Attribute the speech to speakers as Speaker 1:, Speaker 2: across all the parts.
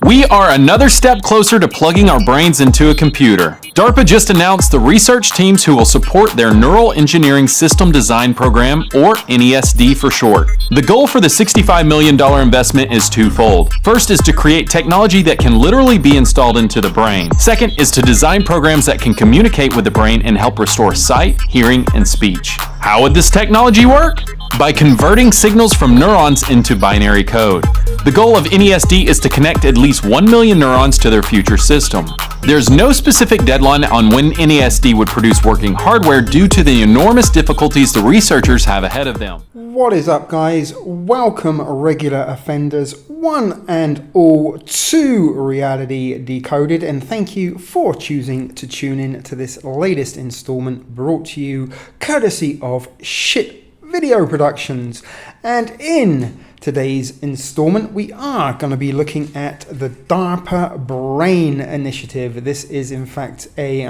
Speaker 1: We are another step closer to plugging our brains into a computer. Darpa just announced the research teams who will support their Neural Engineering System Design Program, or NESD for short. The goal for the $65 million investment is twofold. First is to create technology that can literally be installed into the brain. Second is to design programs that can communicate with the brain and help restore sight, hearing, and speech. How would this technology work? By converting signals from neurons into binary code. The goal of NESD is to connect at least 1 million neurons to their future system. There's no specific deadline on when NESD would produce working hardware due to the enormous difficulties the researchers have ahead of them.
Speaker 2: What is up, guys? Welcome, regular offenders, one and all, to Reality Decoded, and thank you for choosing to tune in to this latest installment brought to you courtesy of Shit Video Productions. And in today's installment, we are going to be looking at the Darpa Brain Initiative. This is in fact a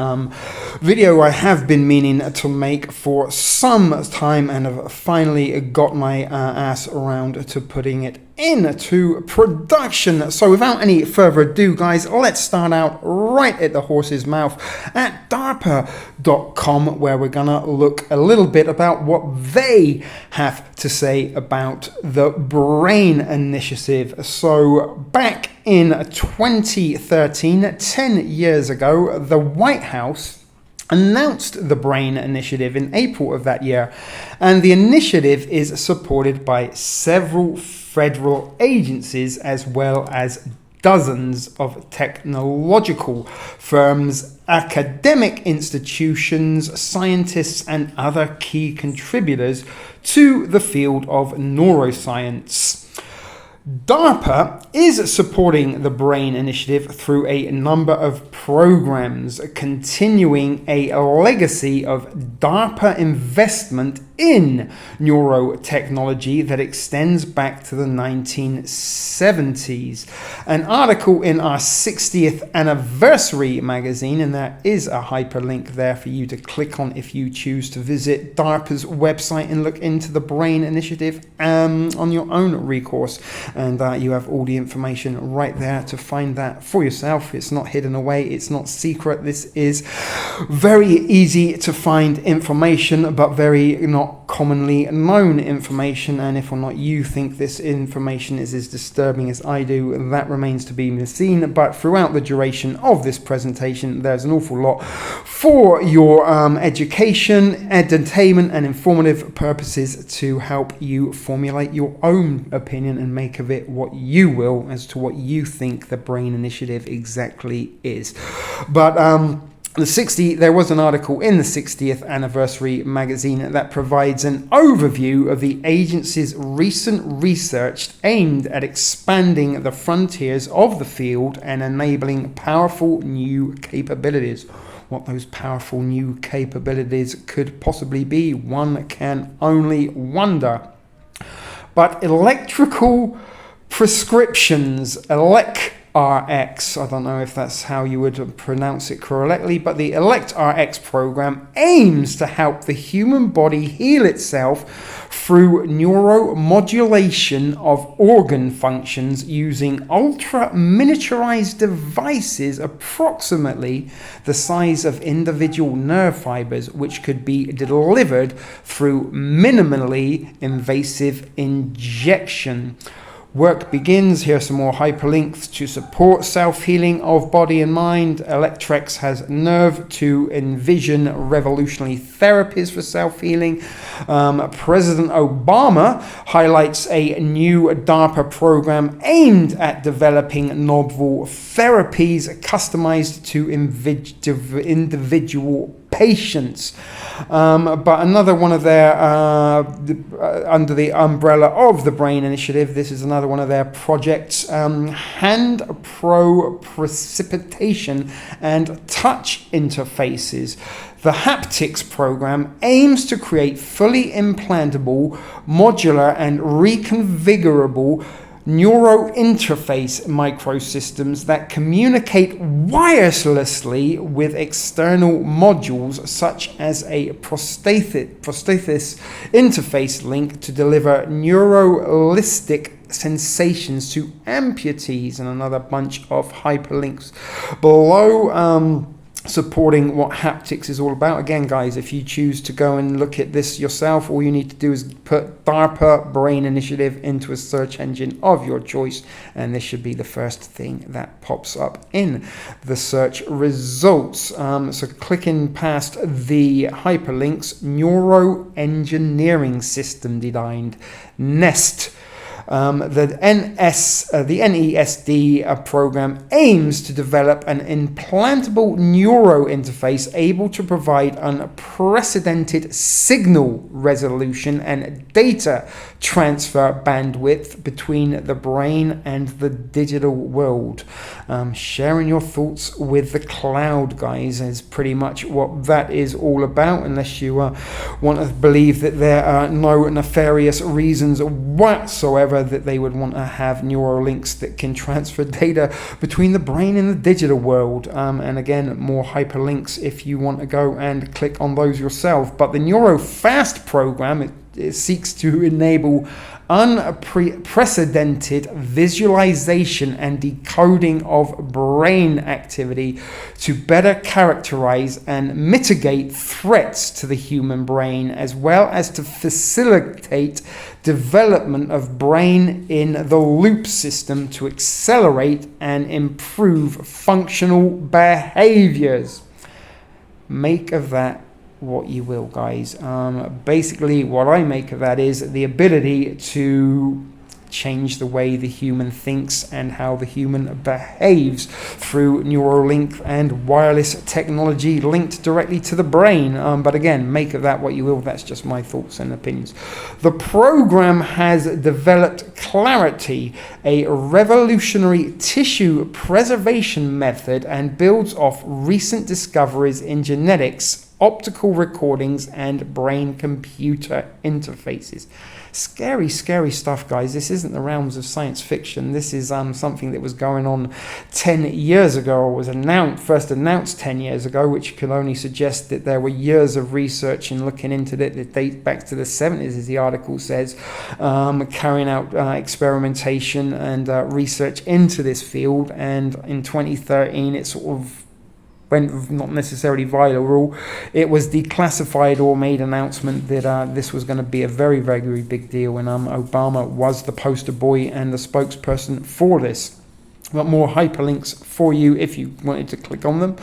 Speaker 2: video I have been meaning to make for some time and have finally got my ass around to putting it into production. So without any further ado, guys, let's start out right at the horse's mouth at darpa.com, where we're gonna look a little bit about what they have to say about the Brain Initiative. So back in 2013, 10 years ago, the White House announced the Brain Initiative in April of that year, and the initiative is supported by several federal agencies as well as dozens of technological firms, academic institutions, scientists, and other key contributors to the field of neuroscience. DARPA is supporting the Brain Initiative through a number of programs, continuing a legacy of DARPA investment in neurotechnology that extends back to the 1970s. An article in our 60th anniversary magazine, and there is a hyperlink there for you to click on if you choose to visit DARPA's website and look into the Brain Initiative on your own recourse. And you have all the information right there to find that for yourself. It's not hidden away, it's not secret. This is very easy to find information, but very not commonly known information. And if or not you think this information is as disturbing as I do, that remains to be seen. But throughout the duration of this presentation, there's an awful lot for your education, entertainment, and informative purposes to help you formulate your own opinion and make of it what you will as to what you think the Brain Initiative exactly is. But there was an article in the 60th anniversary magazine that provides an overview of the agency's recent research aimed at expanding the frontiers of the field and enabling powerful new capabilities. What those powerful new capabilities could possibly be, one can only wonder. But electrical prescriptions, ElectRx, I don't know if that's how you would pronounce it correctly, but the ElectRx program aims to help the human body heal itself through neuromodulation of organ functions using ultra miniaturized devices approximately the size of individual nerve fibers, which could be delivered through minimally invasive injection. Work begins. Here are some more hyperlinks to support self-healing of body and mind. ElectRx has nerve to envision revolutionary therapies for self-healing. President Obama highlights a new DARPA program aimed at developing novel therapies customized to individual patients. But another one of their, under the umbrella of the Brain Initiative, this is another one of their projects, hand pro precipitation and touch interfaces. The haptics program aims to create fully implantable, modular, and reconfigurable neurointerface microsystems that communicate wirelessly with external modules such as a prosthesis interface link to deliver neuralistic sensations to amputees, and another bunch of hyperlinks below. Supporting what haptics is all about. Again, guys, if you choose to go and look at this yourself, all you need to do is put DARPA Brain Initiative into a search engine of your choice, and this should be the first thing that pops up in the search results. So clicking past the hyperlinks, neuroengineering system designed NEST. The NESD program aims to develop an implantable neuro interface able to provide unprecedented signal resolution and data transfer bandwidth between the brain and the digital world. Sharing your thoughts with the cloud, guys, is pretty much what that is all about, unless you want to believe that there are no nefarious reasons whatsoever that they would want to have neurolinks that can transfer data between the brain and the digital world. And again, more hyperlinks if you want to go and click on those yourself. But the NeuroFast program, it seeks to enable unprecedented visualization and decoding of brain activity to better characterize and mitigate threats to the human brain, as well as to facilitate development of brain in the loop system to accelerate and improve functional behaviors. Make of that what you will, guys. Basically, what I make of that is the ability to change the way the human thinks and how the human behaves through Neuralink and wireless technology linked directly to the brain. But again, make of that what you will. That's just my thoughts and opinions. The program has developed Clarity, a revolutionary tissue preservation method, and builds off recent discoveries in genetics, optical recordings, and brain-computer interfaces. Scary, scary stuff, guys. This isn't the realms of science fiction. This is something that was going on 10 years ago, or was first announced 10 years ago, which can only suggest that there were years of research and looking into it that date back to the 70s, as the article says, carrying out experimentation and research into this field. And in 2013, it sort of went not necessarily viral. It was declassified or made announcement that this was going to be a very, very big deal, and Obama was the poster boy and the spokesperson for this. Got more hyperlinks for you if you wanted to click on them.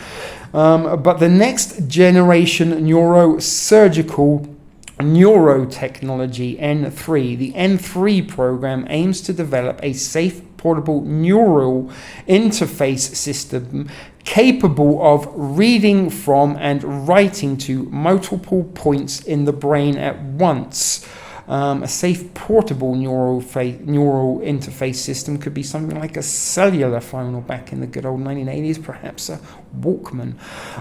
Speaker 2: But the next generation neurosurgical neurotechnology, N3. The N3 program aims to develop a safe, portable neural interface system capable of reading from and writing to multiple points in the brain at once. A safe, portable neural interface system could be something like a cellular phone, or back in the good old 1980s, perhaps a Walkman.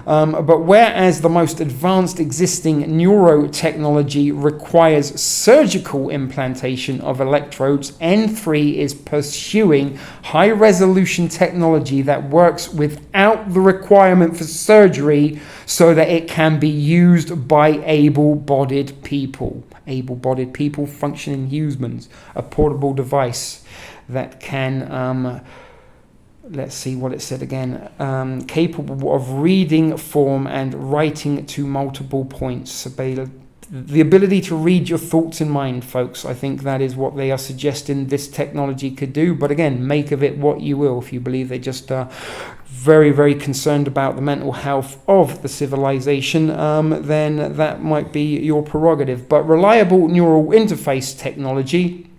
Speaker 2: But whereas the most advanced existing neurotechnology requires surgical implantation of electrodes, N3 is pursuing high-resolution technology that works without the requirement for surgery, so that it can be used by able-bodied people. Able-bodied people, functioning humans. A portable device that can, let's see what it said again, capable of reading form and writing to multiple points. The ability to read your thoughts in mind, folks. I think that is what they are suggesting this technology could do. But again, make of it what you will. If you believe they just are very, very concerned about the mental health of the civilization, then that might be your prerogative. But reliable neural interface technology,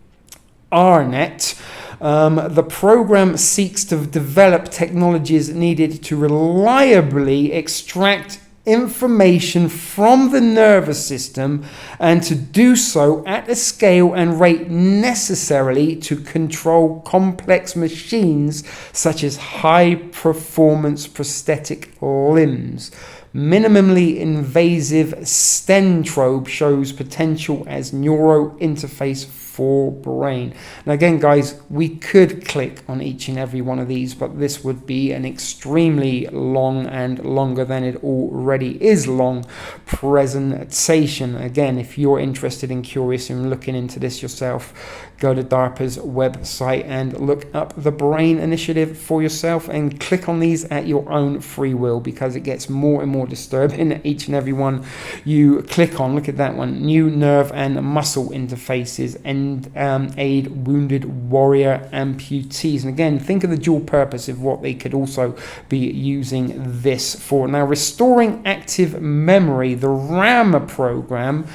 Speaker 2: RNet, the program seeks to develop technologies needed to reliably extract information from the nervous system, and to do so at a scale and rate necessarily to control complex machines such as high-performance prosthetic limbs. Minimally invasive stentrobe shows potential as neuro interface brain. Now again, guys, we could click on each and every one of these, but this would be an extremely long and longer than it already is long presentation. Again, if you're interested and curious in looking into this yourself, go to DARPA's website and look up the Brain Initiative for yourself and click on these at your own free will, because it gets more and more disturbing each and every one you click on. Look at that one: new nerve and muscle interfaces and aid wounded warrior amputees. And again, think of the dual purpose of what they could also be using this for. Now, restoring active memory, the RAM program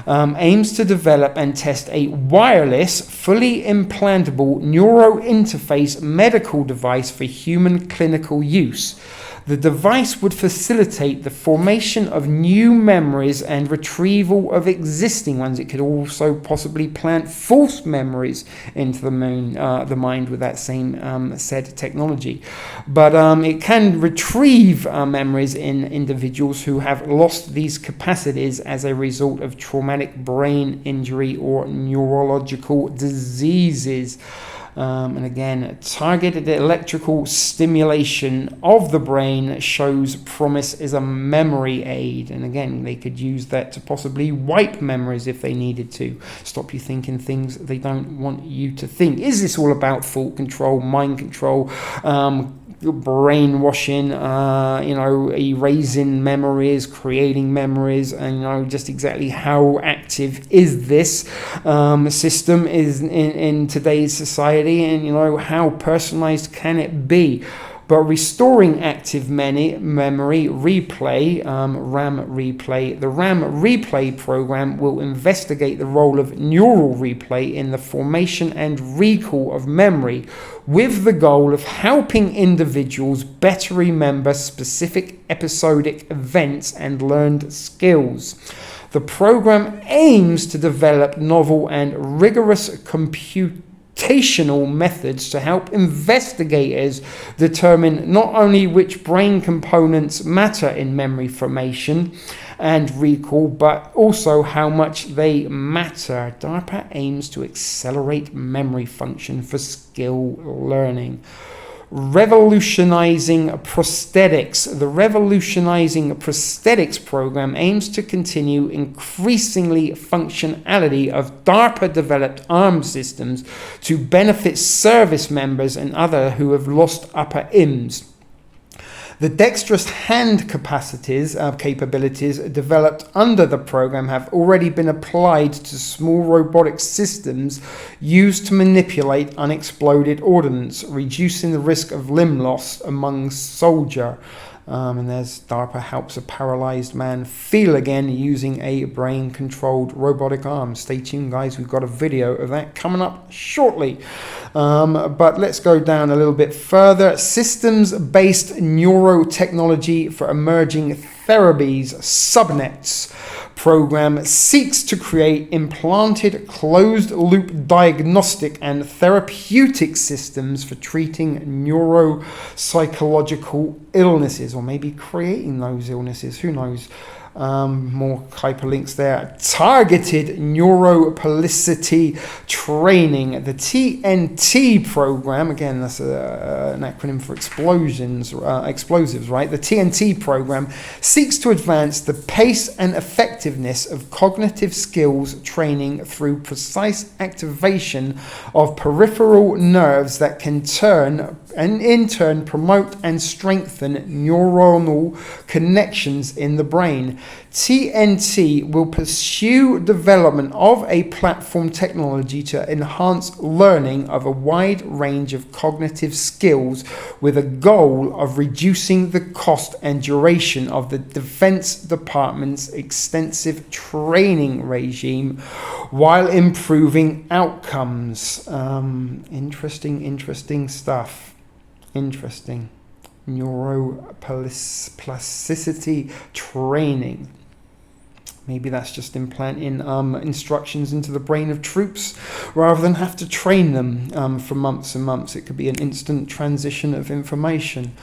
Speaker 2: aims to develop and test a wireless, fully implantable neuro-interface medical device for human clinical use. The device would facilitate the formation of new memories and retrieval of existing ones. It could also possibly plant false memories into the mind with that same said technology. But it can retrieve memories in individuals who have lost these capacities as a result of traumatic brain injury or neurological diseases. And again, targeted electrical stimulation of the brain shows promise as a memory aid. And again, they could use that to possibly wipe memories if they needed to, stop you thinking things they don't want you to think. Is this all about thought control, mind control, brainwashing, erasing memories, creating memories, and just exactly how active is this system is in today's society, and how personalized can it be? But restoring active memory replay, RAM replay, the RAM replay program will investigate the role of neural replay in the formation and recall of memory, with the goal of helping individuals better remember specific episodic events and learned skills. The program aims to develop novel and rigorous computational methods to help investigators determine not only which brain components matter in memory formation and recall, but also how much they matter. DARPA aims to accelerate memory function for skill learning. Revolutionizing prosthetics. The Revolutionizing Prosthetics program aims to continue increasingly functionality of DARPA-developed arm systems to benefit service members and others who have lost upper limbs. The dexterous hand capabilities developed under the program have already been applied to small robotic systems used to manipulate unexploded ordnance, reducing the risk of limb loss among soldiers. And there's DARPA helps a paralyzed man feel again using a brain-controlled robotic arm. Stay tuned, guys. We've got a video of that coming up shortly. But let's go down a little bit further. Systems-based neurotechnology for emerging therapies, subnets program seeks to create implanted closed-loop diagnostic and therapeutic systems for treating neuropsychological illnesses, or maybe creating those illnesses, who knows. More hyperlinks there. Targeted neuroplasticity training. The TNT program, again, that's an acronym for explosives, right? The TNT program seeks to advance the pace and effectiveness of cognitive skills training through precise activation of peripheral nerves that can in turn promote and strengthen neuronal connections in the brain. TNT will pursue development of a platform technology to enhance learning of a wide range of cognitive skills, with a goal of reducing the cost and duration of the Defense Department's extensive training regime while improving outcomes. Interesting stuff. Interesting. Neuroplasticity training. Maybe that's just implanting instructions into the brain of troops rather than have to train them for months and months. It could be an instant transition of information.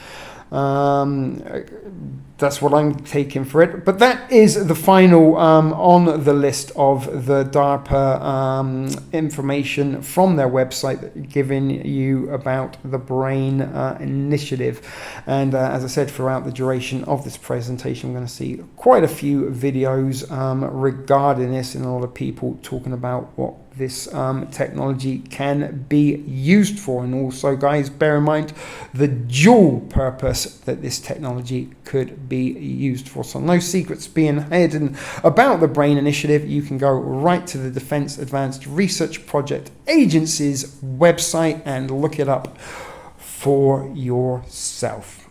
Speaker 2: That's what I'm taking for it. But that is the final on the list of the DARPA information from their website, giving you about the BRAIN initiative. And as I said, throughout the duration of this presentation, we're going to see quite a few videos regarding this, and a lot of people talking about what this technology can be used for. And also, guys, bear in mind the dual purpose that this technology could be used for. So no secrets being hidden about the BRAIN initiative. You can go right to the Defense Advanced Research Project Agency's website and look it up for yourself.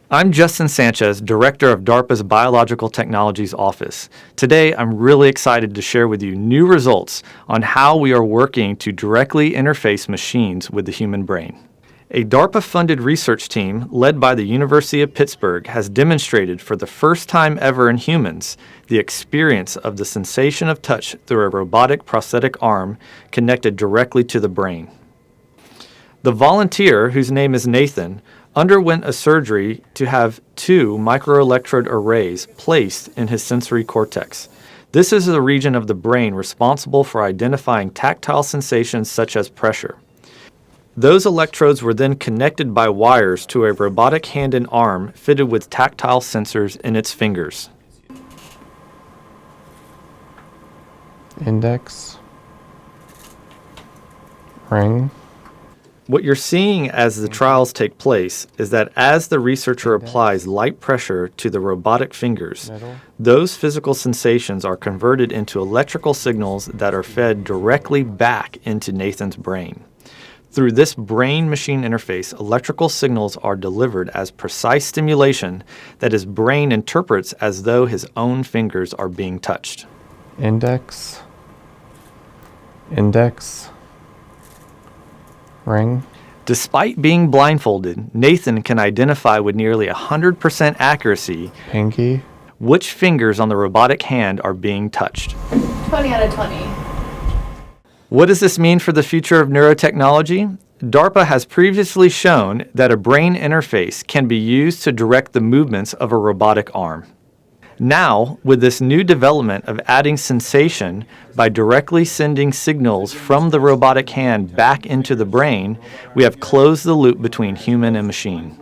Speaker 3: I'm Justin Sanchez, Director of DARPA's Biological Technologies Office. Today, I'm really excited to share with you new results on how we are working to directly interface machines with the human brain. A DARPA-funded research team led by the University of Pittsburgh has demonstrated for the first time ever in humans the experience of the sensation of touch through a robotic prosthetic arm connected directly to the brain. The volunteer, whose name is Nathan, underwent a surgery to have 2 microelectrode arrays placed in his sensory cortex. This is the region of the brain responsible for identifying tactile sensations such as pressure. Those electrodes were then connected by wires to a robotic hand and arm fitted with tactile sensors in its fingers.
Speaker 4: Index, ring.
Speaker 3: What you're seeing as the trials take place is that as the researcher applies light pressure to the robotic fingers, those physical sensations are converted into electrical signals that are fed directly back into Nathan's brain. Through this brain-machine interface, electrical signals are delivered as precise stimulation that his brain interprets as though his own fingers are being touched.
Speaker 4: Index, ring.
Speaker 3: Despite being blindfolded, Nathan can identify with nearly 100% accuracy
Speaker 4: Pinky.
Speaker 3: which fingers on the robotic hand are being touched.
Speaker 5: 20 out of 20.
Speaker 3: What does this mean for the future of neurotechnology? DARPA has previously shown that a brain interface can be used to direct the movements of a robotic arm. Now, with this new development of adding sensation by directly sending signals from the robotic hand back into the brain, we have closed the loop between human and machine.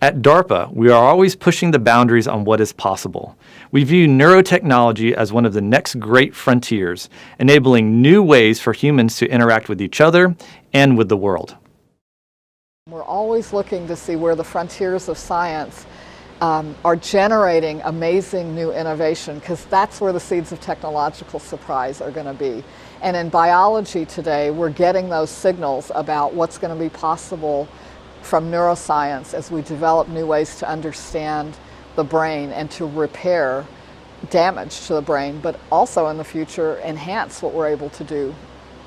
Speaker 3: At DARPA, we are always pushing the boundaries on what is possible. We view neurotechnology as one of the next great frontiers, enabling new ways for humans to interact with each other and with the world.
Speaker 6: We're always looking to see where the frontiers of science are generating amazing new innovation, because that's where the seeds of technological surprise are going to be. And in biology today, we're getting those signals about what's going to be possible from neuroscience as we develop new ways to understand the brain and to repair damage to the brain, but also in the future enhance what we're able to do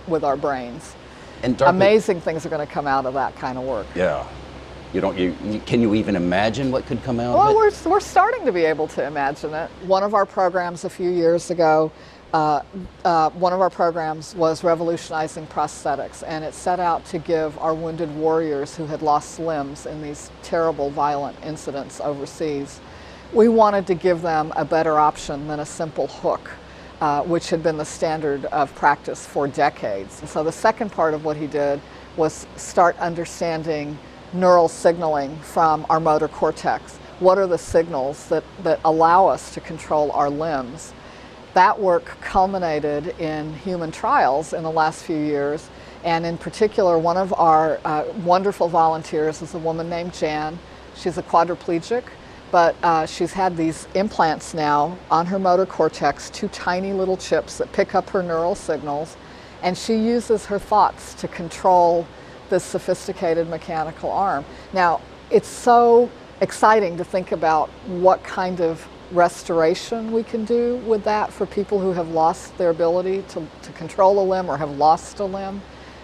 Speaker 6: with our brains.
Speaker 7: And DARPA,
Speaker 6: amazing things are going to come out of that kind of work.
Speaker 7: Yeah. Can you even imagine what could come out of it?
Speaker 6: Well, we're starting to be able to imagine it. One of our programs a few years ago, one of our programs was revolutionizing prosthetics, and it set out to give our wounded warriors who had lost limbs in these terrible violent incidents overseas, we wanted to give them a better option than a simple hook, which had been the standard of practice for decades. And so the second part of what he did was start understanding neural signaling from our motor cortex. What are the signals that allow us to control our limbs? That work culminated in human trials in the last few years, and in particular, one of our wonderful volunteers is a woman named Jan. She's a quadriplegic, but she's had these implants now on her motor cortex, 2 tiny little chips that pick up her neural signals, and she uses her thoughts to control this sophisticated mechanical arm. Now, it's so exciting to think about what kind of restoration we can do with that for people who have lost their ability to control a limb or have lost a limb.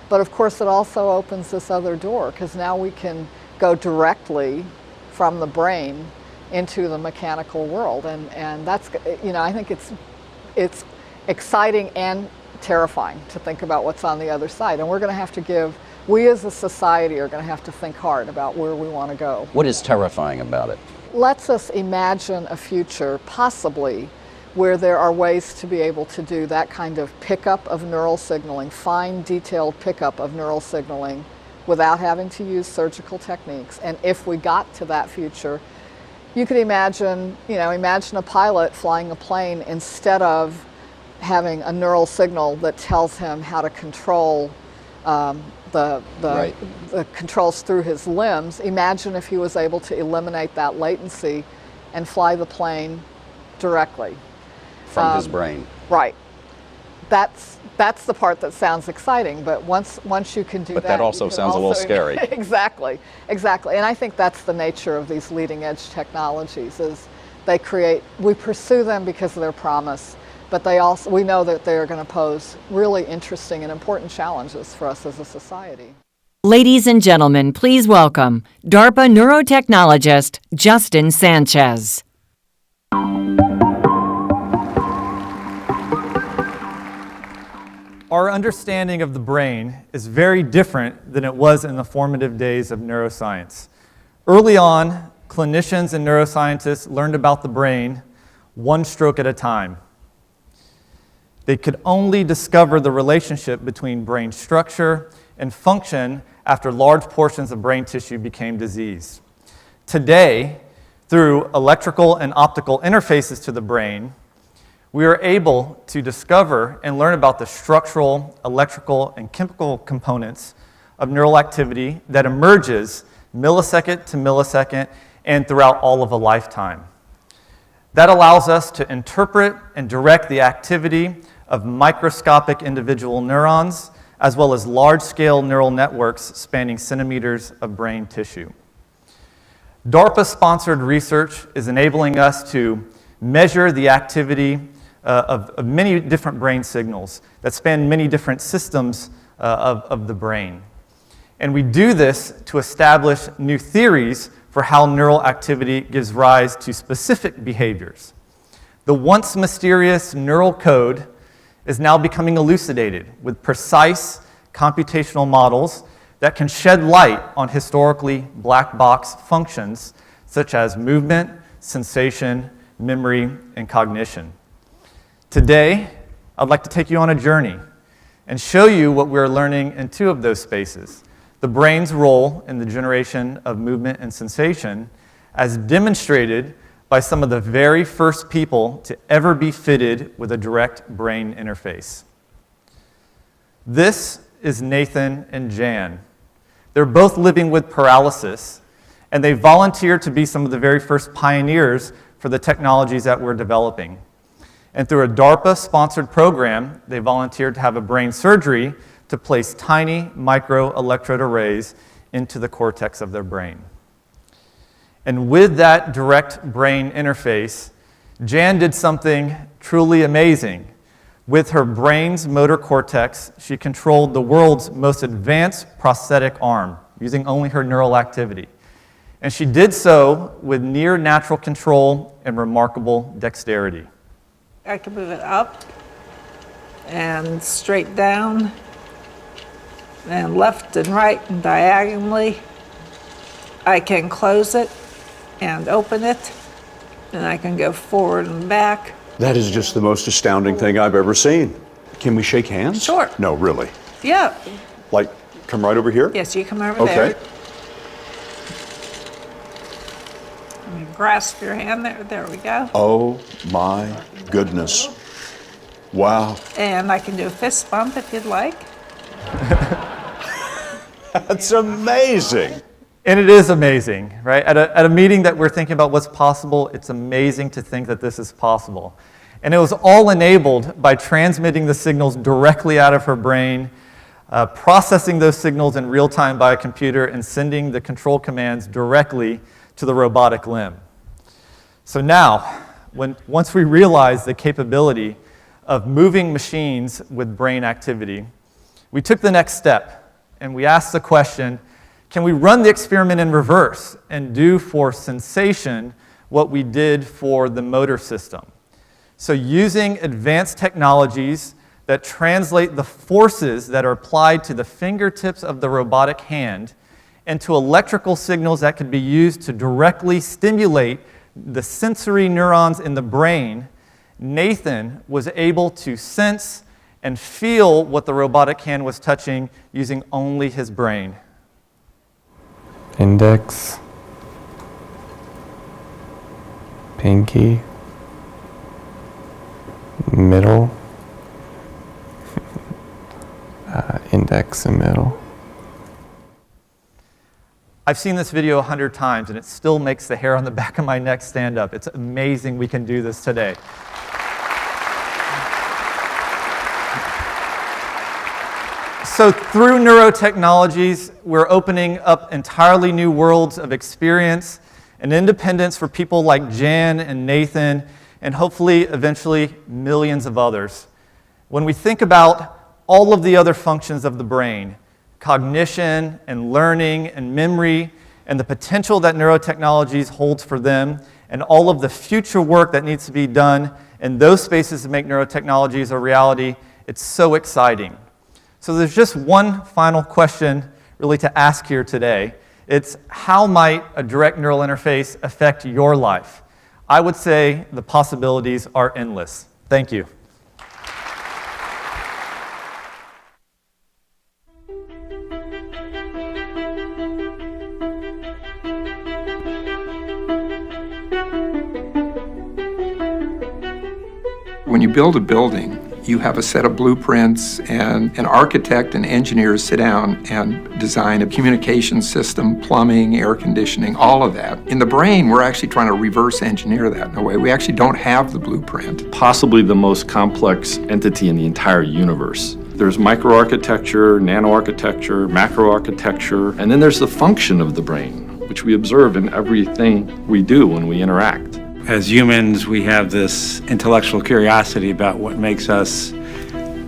Speaker 6: But of course, it also opens this other door, because now we can go directly from the brain into the mechanical world. And that's, I think it's exciting and terrifying to think about what's on the other side. And we're going to have to give we as a society are going to have to think hard about where we want to go.
Speaker 7: What is terrifying about it?
Speaker 6: Lets us imagine a future, possibly, where there are ways to be able to do that kind of pickup of neural signaling, fine detailed pickup of neural signaling without having to use surgical techniques. And if we got to that future, you could imagine, imagine a pilot flying a plane, instead of having a neural signal that tells him how to control
Speaker 7: Right.
Speaker 6: the controls through his limbs. Imagine if he was able to eliminate that latency and fly the plane directly.
Speaker 7: From his brain.
Speaker 6: Right. That's the part that sounds exciting, but once you can do that.
Speaker 7: But that also
Speaker 6: you can
Speaker 7: sounds a little scary.
Speaker 6: Exactly. And I think that's the nature of these leading edge technologies, is we pursue them because of their promise, but we know that they are going to pose really interesting and important challenges for us as a society.
Speaker 5: Ladies and gentlemen, please welcome DARPA neurotechnologist Justin Sanchez.
Speaker 3: Our understanding of the brain is very different than it was in the formative days of neuroscience. Early on, clinicians and neuroscientists learned about the brain one stroke at a time. They could only discover the relationship between brain structure and function after large portions of brain tissue became diseased. Today, through electrical and optical interfaces to the brain, we are able to discover and learn about the structural, electrical, and chemical components of neural activity that emerges millisecond to millisecond and throughout all of a lifetime. That allows us to interpret and direct the activity of microscopic individual neurons, as well as large-scale neural networks spanning centimeters of brain tissue. DARPA-sponsored research is enabling us to measure the activity of many different brain signals that span many different systems of the brain. And we do this to establish new theories for how neural activity gives rise to specific behaviors. The once mysterious neural code is now becoming elucidated with precise computational models that can shed light on historically black box functions such as movement, sensation, memory, and cognition. Today, I'd like to take you on a journey and show you what we're learning in two of those spaces: the brain's role in the generation of movement and sensation, as demonstrated by some of the very first people to ever be fitted with a direct brain interface. This is Nathan and Jan. They're both living with paralysis, and they volunteered to be some of the very first pioneers for the technologies that we're developing. And through a DARPA-sponsored program, they volunteered to have a brain surgery to place tiny microelectrode arrays into the cortex of their brain. And with that direct brain interface, Jan did something truly amazing. With her brain's motor cortex, she controlled the world's most advanced prosthetic arm, using only her neural activity. And she did so with near natural control and remarkable dexterity.
Speaker 8: I can move it up and straight down and left and right and diagonally. I can close it and open it, and I can go forward and back.
Speaker 9: That is just the most astounding thing I've ever seen. Can we shake hands?
Speaker 8: Sure.
Speaker 9: No, really.
Speaker 8: Yeah.
Speaker 9: Like, come right over here?
Speaker 8: Yes, you come over there.
Speaker 9: Okay.
Speaker 8: And you grasp your hand there. There we go.
Speaker 9: Oh my goodness. Wow.
Speaker 8: And I can do a fist bump if you'd like.
Speaker 9: That's amazing.
Speaker 3: And it is amazing, right? At a meeting that we're thinking about what's possible, it's amazing to think that this is possible. And it was all enabled by transmitting the signals directly out of her brain, processing those signals in real time by a computer, and sending the control commands directly to the robotic limb. So now, once we realized the capability of moving machines with brain activity, we took the next step and we asked the question, can we run the experiment in reverse and do for sensation what we did for the motor system? So using advanced technologies that translate the forces that are applied to the fingertips of the robotic hand into electrical signals that could be used to directly stimulate the sensory neurons in the brain, Nathan was able to sense and feel what the robotic hand was touching using only his brain.
Speaker 4: Index, pinky, middle, index and middle.
Speaker 3: I've seen this video 100 times and it still makes the hair on the back of my neck stand up. It's amazing we can do this today. So through neurotechnologies, we're opening up entirely new worlds of experience and independence for people like Jan and Nathan, and hopefully, eventually, millions of others. When we think about all of the other functions of the brain, cognition and learning and memory, and the potential that neurotechnologies holds for them, and all of the future work that needs to be done in those spaces to make neurotechnologies a reality, it's so exciting. So there's just one final question really to ask here today. It's how might a direct neural interface affect your life? I would say the possibilities are endless. Thank you.
Speaker 10: When you build a building, you have a set of blueprints, and an architect and engineers sit down and design a communication system, plumbing, air conditioning, all of that. In the brain, we're actually trying to reverse engineer that in a way. We actually don't have the blueprint.
Speaker 11: Possibly the most complex entity in the entire universe. There's microarchitecture, nanoarchitecture, macroarchitecture, and then there's the function of the brain, which we observe in everything we do when we interact.
Speaker 12: As humans, we have this intellectual curiosity about what makes us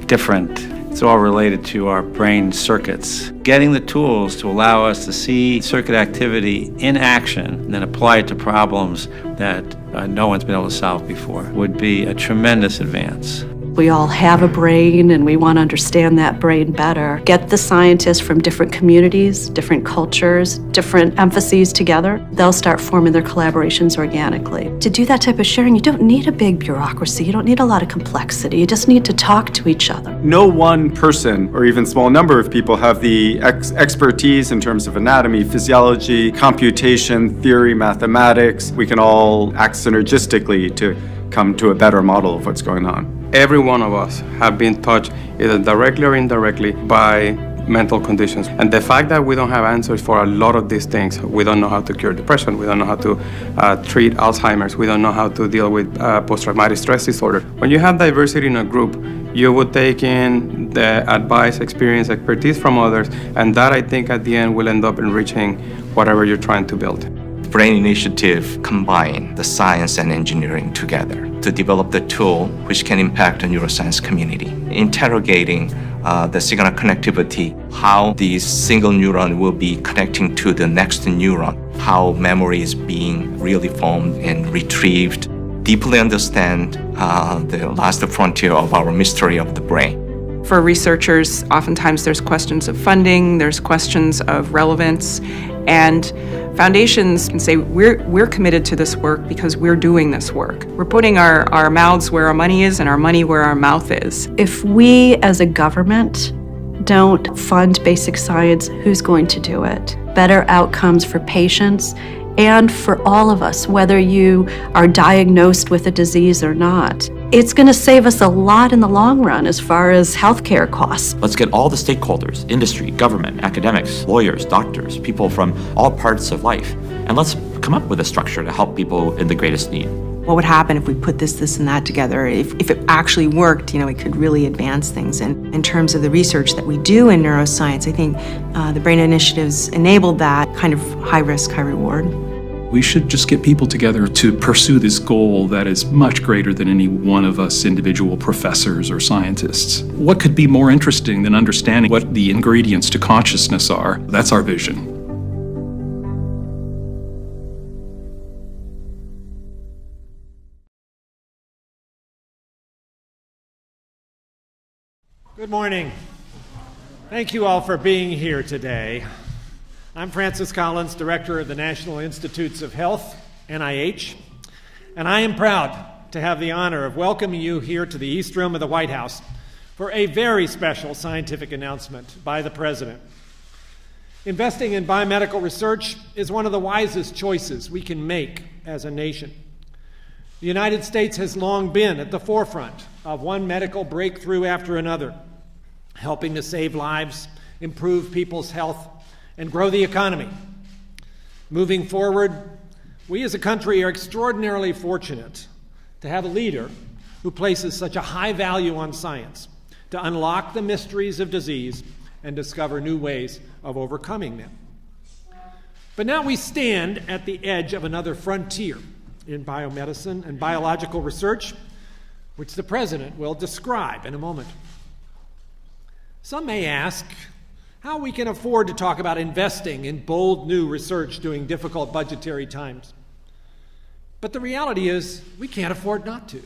Speaker 12: different. It's all related to our brain circuits. Getting the tools to allow us to see circuit activity in action and then apply it to problems that no one's been able to solve before would be a tremendous advance.
Speaker 13: We all have a brain and we want to understand that brain better. Get the scientists from different communities, different cultures, different emphases together. They'll start forming their collaborations organically. To do that type of sharing, you don't need a big bureaucracy. You don't need a lot of complexity. You just need to talk to each other.
Speaker 14: No one person or even small number of people have the expertise in terms of anatomy, physiology, computation, theory, mathematics. We can all act synergistically to come to a better model of what's going on.
Speaker 15: Every one of us have been touched either directly or indirectly by mental conditions. And the fact that we don't have answers for a lot of these things, we don't know how to cure depression, we don't know how to treat Alzheimer's, we don't know how to deal with post-traumatic stress disorder. When you have diversity in a group, you would take in the advice, experience, expertise from others, and that I think at the end will end up enriching whatever you're trying to build.
Speaker 16: Brain Initiative combine the science and engineering together to develop the tool which can impact the neuroscience community, interrogating the signal connectivity, how these single neuron will be connecting to the next neuron, how memory is being really formed and retrieved, deeply understand the last frontier of our mystery of the brain.
Speaker 17: For researchers, oftentimes there's questions of funding, there's questions of relevance, and foundations can say, we're committed to this work because we're doing this work. We're putting our mouths where our money is and our money where our mouth is.
Speaker 13: If we as a government don't fund basic science, who's going to do it? Better outcomes for patients and for all of us, whether you are diagnosed with a disease or not. It's going to save us a lot in the long run as far as healthcare costs.
Speaker 18: Let's get all the stakeholders, industry, government, academics, lawyers, doctors, people from all parts of life, and let's come up with a structure to help people in the greatest need.
Speaker 19: What would happen if we put this, and that together? If it actually worked, it could really advance things. And in terms of the research that we do in neuroscience, I think the Brain Initiatives enabled that kind of high risk, high reward.
Speaker 20: We should just get people together to pursue this goal that is much greater than any one of us individual professors or scientists. What could be more interesting than understanding what the ingredients to consciousness are? That's our vision.
Speaker 21: Good morning. Thank you all for being here today. I'm Francis Collins, Director of the National Institutes of Health, NIH, and I am proud to have the honor of welcoming you here to the East Room of the White House for a very special scientific announcement by the President. Investing in biomedical research is one of the wisest choices we can make as a nation. The United States has long been at the forefront of one medical breakthrough after another, helping to save lives, improve people's health, and grow the economy. Moving forward, we as a country are extraordinarily fortunate to have a leader who places such a high value on science to unlock the mysteries of disease and discover new ways of overcoming them. But now we stand at the edge of another frontier in biomedicine and biological research, which the President will describe in a moment. Some may ask how we can afford to talk about investing in bold new research during difficult budgetary times. But the reality is we can't afford not to.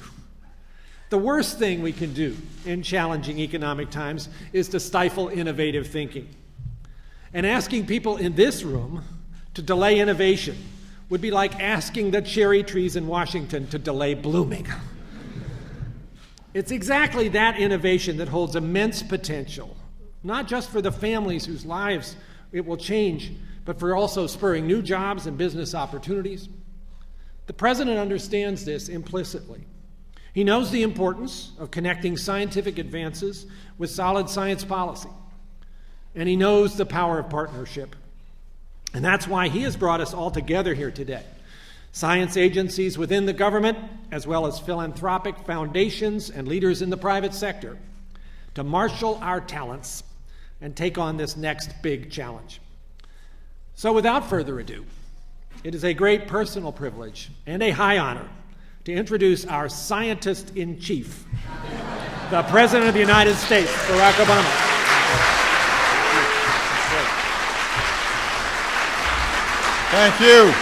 Speaker 21: The worst thing we can do in challenging economic times is to stifle innovative thinking. And asking people in this room to delay innovation would be like asking the cherry trees in Washington to delay blooming. It's exactly that innovation that holds immense potential, not just for the families whose lives it will change, but for also spurring new jobs and business opportunities. The President understands this implicitly. He knows the importance of connecting scientific advances with solid science policy, and he knows the power of partnership. And that's why he has brought us all together here today. Science agencies within the government, as well as philanthropic foundations and leaders in the private sector, to marshal our talents and take on this next big challenge. So without further ado, it is a great personal privilege and a high honor to introduce our scientist-in-chief, the President of the United States, Barack Obama.
Speaker 22: Thank you.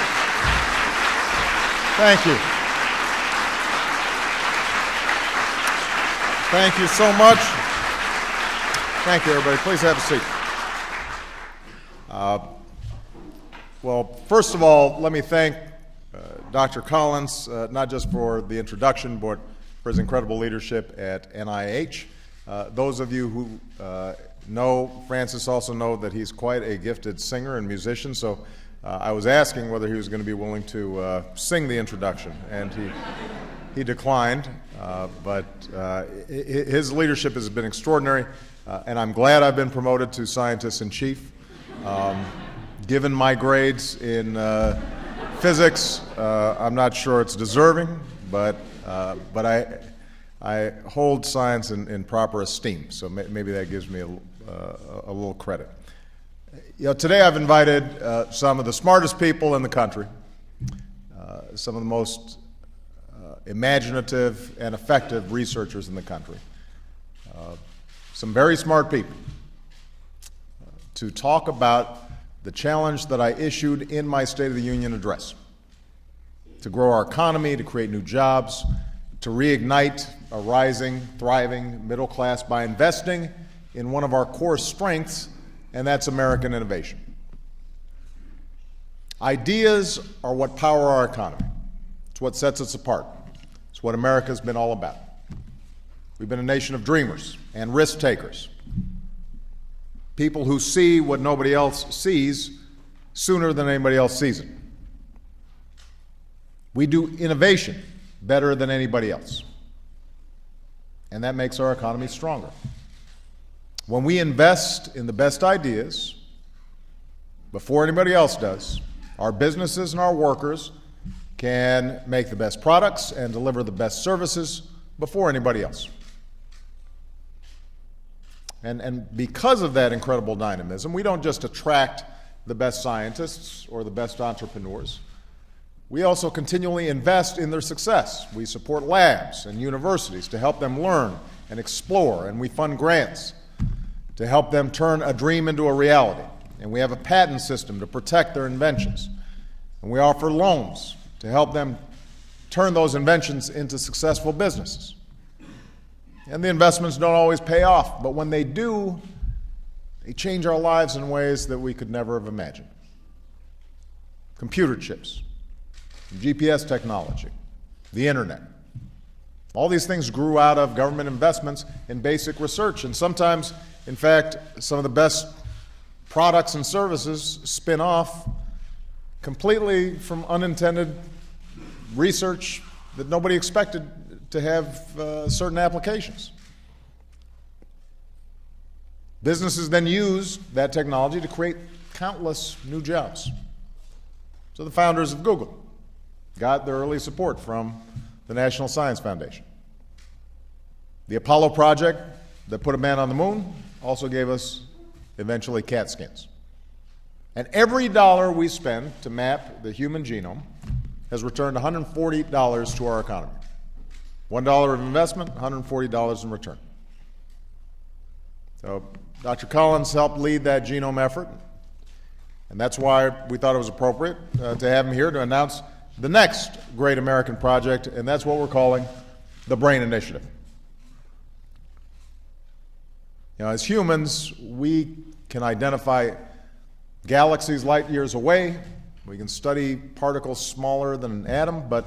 Speaker 22: Thank you. Thank you so much. Thank you, everybody. Please have a seat. Well, first of all, let me thank Dr. Collins, not just for the introduction, but for his incredible leadership at NIH. Those of you who know Francis also know that he's quite a gifted singer and musician, so I was asking whether he was going to be willing to sing the introduction, and he declined, but his leadership has been extraordinary, and I'm glad I've been promoted to scientist-in-chief. Given my grades in physics, I'm not sure it's deserving, but I hold science in proper esteem, so maybe that gives me a little credit. You know, today I've invited some of the smartest people in the country, some of the most imaginative and effective researchers in the country, some very smart people, to talk about the challenge that I issued in my State of the Union address: to grow our economy, to create new jobs, to reignite a rising, thriving middle class by investing in one of our core strengths, and that's American innovation. Ideas are what power our economy. It's what sets us apart. It's what America's been all about. We've been a nation of dreamers and risk takers. People who see what nobody else sees sooner than anybody else sees it. We do innovation better than anybody else, and that makes our economy stronger. When we invest in the best ideas before anybody else does, our businesses and our workers can make the best products and deliver the best services before anybody else. And because of that incredible dynamism, we don't just attract the best scientists or the best entrepreneurs. We also continually invest in their success. We support labs and universities to help them learn and explore, and we fund grants to help them turn a dream into a reality. And we have a patent system to protect their inventions. And we offer loans to help them turn those inventions into successful businesses. And the investments don't always pay off, but when they do, they change our lives in ways that we could never have imagined. Computer chips, GPS technology, the internet. All these things grew out of government investments in basic research, and sometimes, in fact, some of the best products and services spin off completely from unintended research that nobody expected to have certain applications. Businesses then use that technology to create countless new jobs. So the founders of Google got their early support from the National Science Foundation. The Apollo project that put a man on the moon also gave us, eventually, CAT scans. And every dollar we spend to map the human genome has returned $140 to our economy. $1 of investment, $140 in return. So Dr. Collins helped lead that genome effort, and that's why we thought it was appropriate to have him here to announce the next great American project, and that's what we're calling the Brain Initiative. You know, as humans, we can identify galaxies light years away. We can study particles smaller than an atom, but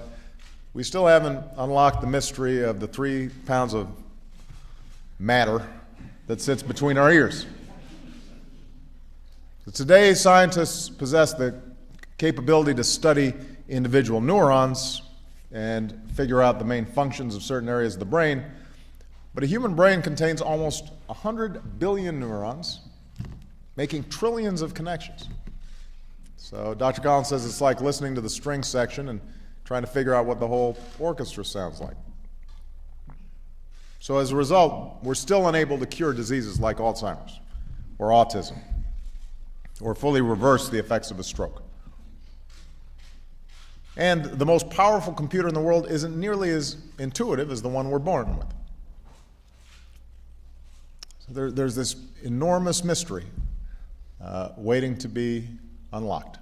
Speaker 22: we still haven't unlocked the mystery of the 3 pounds of matter that sits between our ears. So today, scientists possess the capability to study individual neurons and figure out the main functions of certain areas of the brain. But a human brain contains almost 100 billion neurons, making trillions of connections. So Dr. Collins says it's like listening to the string section and trying to figure out what the whole orchestra sounds like. So as a result, we're still unable to cure diseases like Alzheimer's or autism or fully reverse the effects of a stroke. And the most powerful computer in the world isn't nearly as intuitive as the one we're born with. So there's this enormous mystery waiting to be unlocked.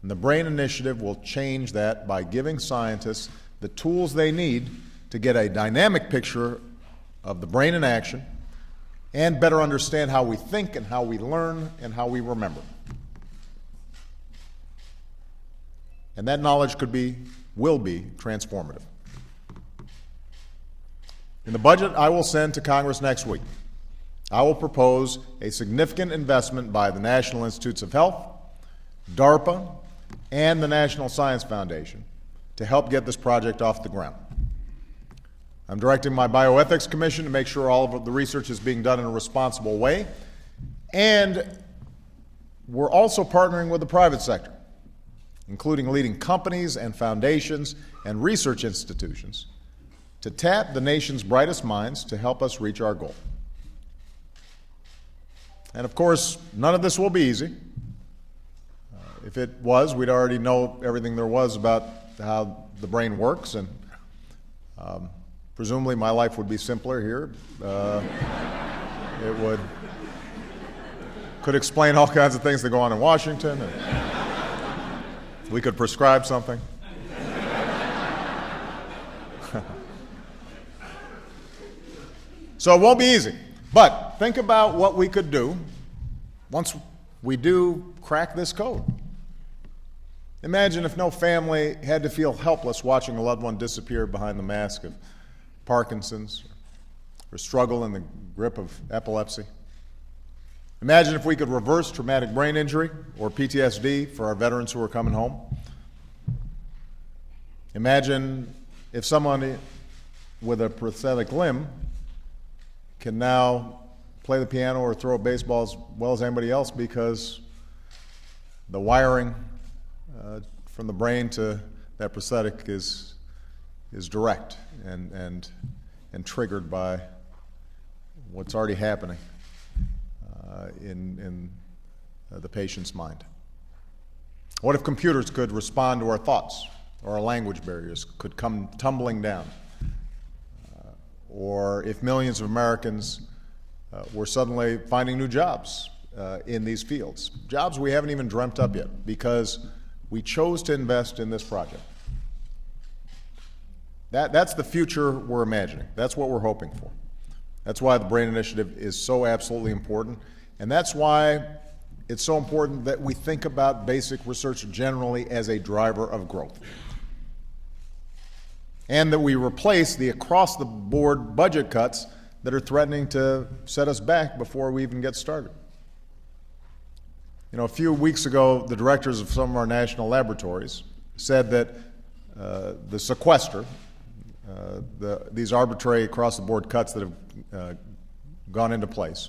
Speaker 22: And the Brain Initiative will change that by giving scientists the tools they need to get a dynamic picture of the brain in action and better understand how we think and how we learn and how we remember. And that knowledge will be transformative. In the budget I will send to Congress next week, I will propose a significant investment by the National Institutes of Health, Darpa, and the National Science Foundation to help get this project off the ground. I'm directing my Bioethics Commission to make sure all of the research is being done in a responsible way, and we're also partnering with the private sector, including leading companies and foundations and research institutions, to tap the nation's brightest minds to help us reach our goal. And of course, none of this will be easy. If it was, we'd already know everything there was about how the brain works, and presumably my life would be simpler here. It could explain all kinds of things that go on in Washington, and we could prescribe something. So it won't be easy, but think about what we could do once we do crack this code. Imagine if no family had to feel helpless watching a loved one disappear behind the mask of Parkinson's or struggle in the grip of epilepsy. Imagine if we could reverse traumatic brain injury or PTSD for our veterans who are coming home. Imagine if someone with a prosthetic limb can now play the piano or throw a baseball as well as anybody else because the wiring from the brain to that prosthetic is direct and triggered by what's already happening in the patient's mind. What if computers could respond to our thoughts, or our language barriers could come tumbling down? Or if millions of Americans were suddenly finding new jobs in these fields, jobs we haven't even dreamt up yet because we chose to invest in this project. That's the future we're imagining. That's what we're hoping for. That's why the BRAIN Initiative is so absolutely important, and that's why it's so important that we think about basic research generally as a driver of growth, and that we replace the across-the-board budget cuts that are threatening to set us back before we even get started. You know, a few weeks ago, the directors of some of our national laboratories said that the sequester, these arbitrary across-the-board cuts that have gone into place,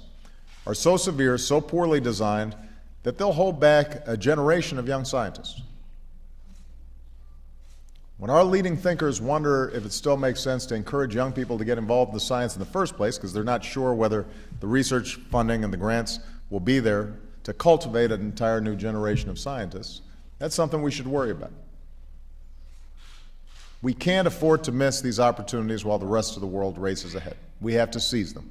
Speaker 22: are so severe, so poorly designed, that they'll hold back a generation of young scientists. When our leading thinkers wonder if it still makes sense to encourage young people to get involved in the science in the first place because they're not sure whether the research funding and the grants will be there to cultivate an entire new generation of scientists, that's something we should worry about. We can't afford to miss these opportunities while the rest of the world races ahead. We have to seize them.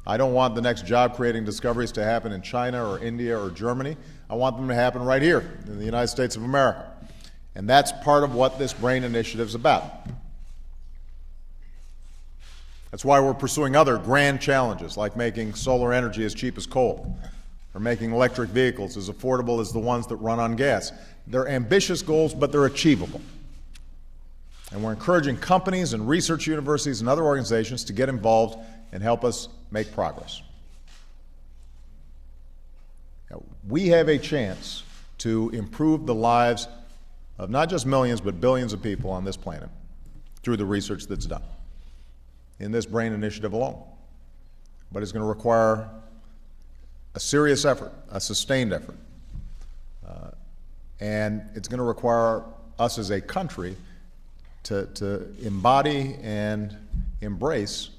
Speaker 22: I don't want the next job-creating discoveries to happen in China or India or Germany. I want them to happen right here in the United States of America. And that's part of what this BRAIN Initiative is about. That's why we're pursuing other grand challenges, like making solar energy as cheap as coal, or making electric vehicles as affordable as the ones that run on gas. They're ambitious goals, but they're achievable. And we're encouraging companies and research universities and other organizations to get involved and help us make progress. Now, we have a chance to improve the lives of not just millions, but billions of people on this planet through the research that's done in this BRAIN Initiative alone. But it's going to require a serious effort, a sustained effort. And it's going to require us as a country to embody and embrace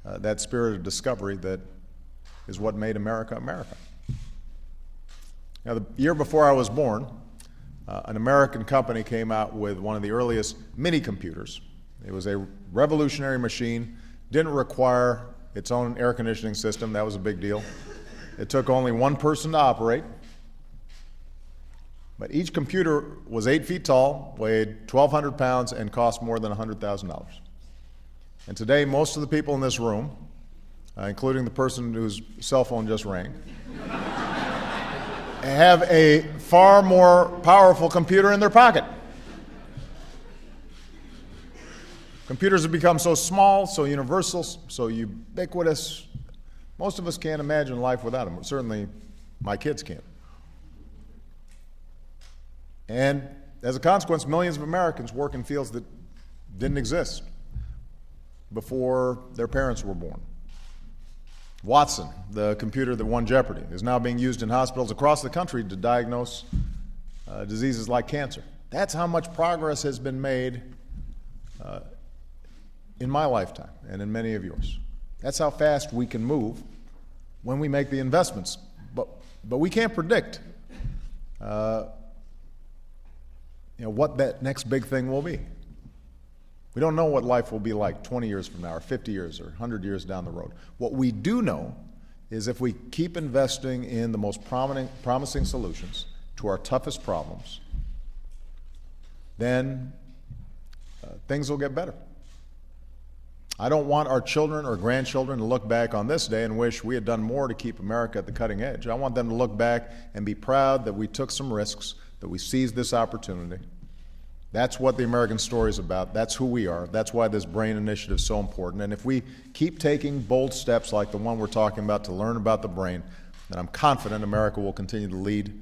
Speaker 22: that spirit of discovery that is what made America America. Now, the year before I was born, an American company came out with one of the earliest mini-computers. It was a revolutionary machine, didn't require its own air conditioning system. That was a big deal. It took only one person to operate. But each computer was 8 feet tall, weighed 1,200 pounds, and cost more than $100,000. And today, most of the people in this room, including the person whose cell phone just rang, have a far more powerful computer in their pocket. Computers have become so small, so universal, so ubiquitous, most of us can't imagine life without them. Certainly, my kids can't. And as a consequence, millions of Americans work in fields that didn't exist before their parents were born. Watson, the computer that won Jeopardy, is now being used in hospitals across the country to diagnose diseases like cancer. That's how much progress has been made in my lifetime and in many of yours. That's how fast we can move when we make the investments. But we can't predict what that next big thing will be. We don't know what life will be like 20 years from now, or 50 years, or 100 years down the road. What we do know is if we keep investing in the most promising solutions to our toughest problems, then things will get better. I don't want our children or grandchildren to look back on this day and wish we had done more to keep America at the cutting edge. I want them to look back and be proud that we took some risks, that we seized this opportunity. That's what the American story is about. That's who we are. That's why this BRAIN Initiative is so important. And if we keep taking bold steps like the one we're talking about to learn about the brain, then I'm confident America will continue to lead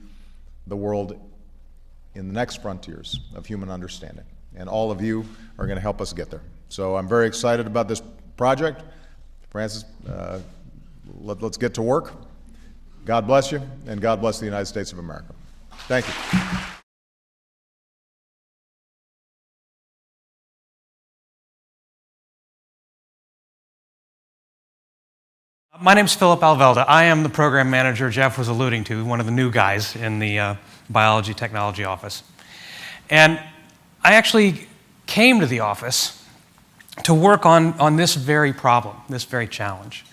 Speaker 22: the world in the next frontiers of human understanding. And all of you are going to help us get there. So I'm very excited about this project. Francis, let's get to work. God bless you, and God bless the United States of America. Thank you.
Speaker 1: My name's Philip Alvelda. I am the program manager Jeff was alluding to, one of the new guys in the biology technology office. And I actually came to the office to work on this very problem, this very challenge.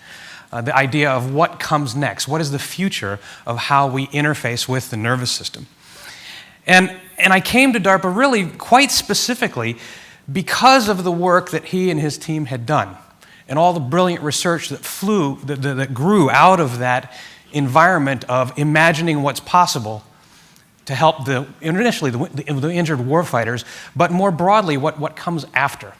Speaker 1: The idea of what comes next. What is the future of how we interface with the nervous system? And I came to DARPA really quite specifically because of the work that he and his team had done and all the brilliant research that grew out of that environment of imagining what's possible to help initially the injured warfighters, but more broadly what comes after.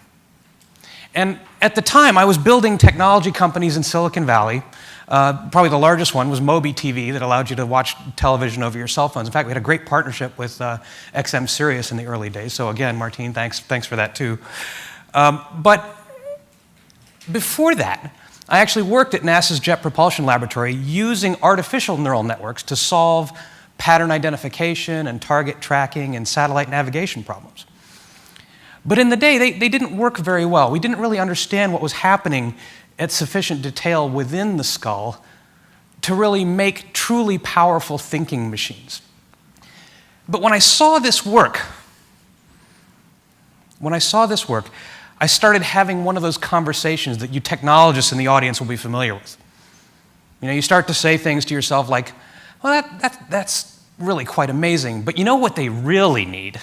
Speaker 1: And at the time, I was building technology companies in Silicon Valley. Probably the largest one was Mobi TV that allowed you to watch television over your cell phones. In fact, we had a great partnership with XM Sirius in the early days. So again, Martine, thanks for that too. But before that, I actually worked at NASA's Jet Propulsion Laboratory using artificial neural networks to solve pattern identification and target tracking and satellite navigation problems. But in the day, they didn't work very well. We didn't really understand what was happening at sufficient detail within the skull to really make truly powerful thinking machines. But when I saw this work, I started having one of those conversations that you technologists in the audience will be familiar with. You know, you start to say things to yourself like, well, that's really quite amazing, but you know what they really need?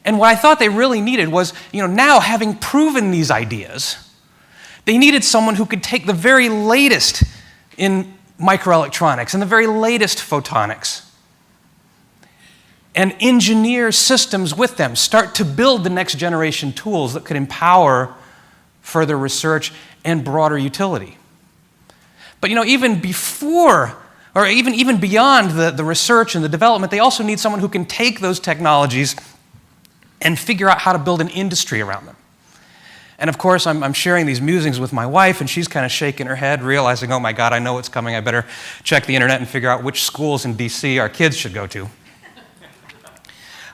Speaker 1: And what I thought they really needed was, now having proven these ideas, they needed someone who could take the very latest in microelectronics and the very latest photonics and engineer systems with them, start to build the next generation tools that could empower further research and broader utility. But even before, or even beyond the research and the development, they also need someone who can take those technologies and figure out how to build an industry around them. And of course, I'm sharing these musings with my wife, and she's kind of shaking her head, realizing, oh my God, I know what's coming. I better check the internet and figure out which schools in DC our kids should go to.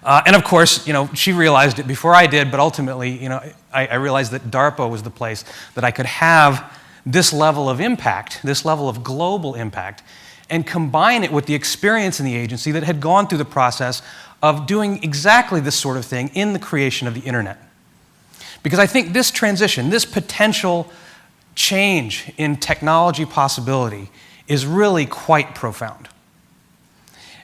Speaker 1: And of course, she realized it before I did, but ultimately, I realized that DARPA was the place that I could have this level of impact, this level of global impact, and combine it with the experience in the agency that had gone through the process of doing exactly this sort of thing in the creation of the internet. Because I think this transition, this potential change in technology possibility is really quite profound.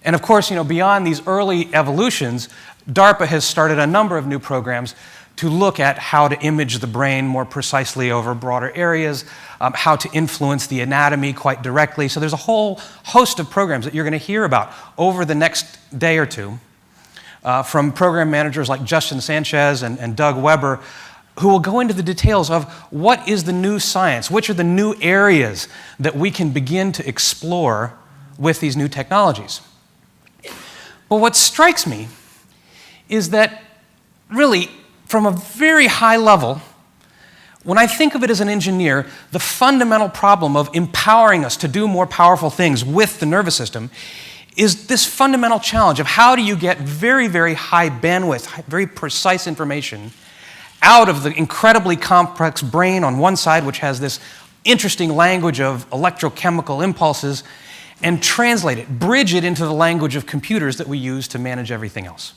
Speaker 1: And of course, beyond these early evolutions, DARPA has started a number of new programs to look at how to image the brain more precisely over broader areas, how to influence the anatomy quite directly. So there's a whole host of programs that you're going to hear about over the next day or two from program managers like Justin Sanchez and Doug Weber, who will go into the details of what is the new science, which are the new areas that we can begin to explore with these new technologies. But what strikes me is that really, from a very high level, when I think of it as an engineer, the fundamental problem of empowering us to do more powerful things with the nervous system is this fundamental challenge of how do you get very, very high bandwidth, very precise information out of the incredibly complex brain on one side, which has this interesting language of electrochemical impulses, and translate it, bridge it into the language of computers that we use to manage everything else.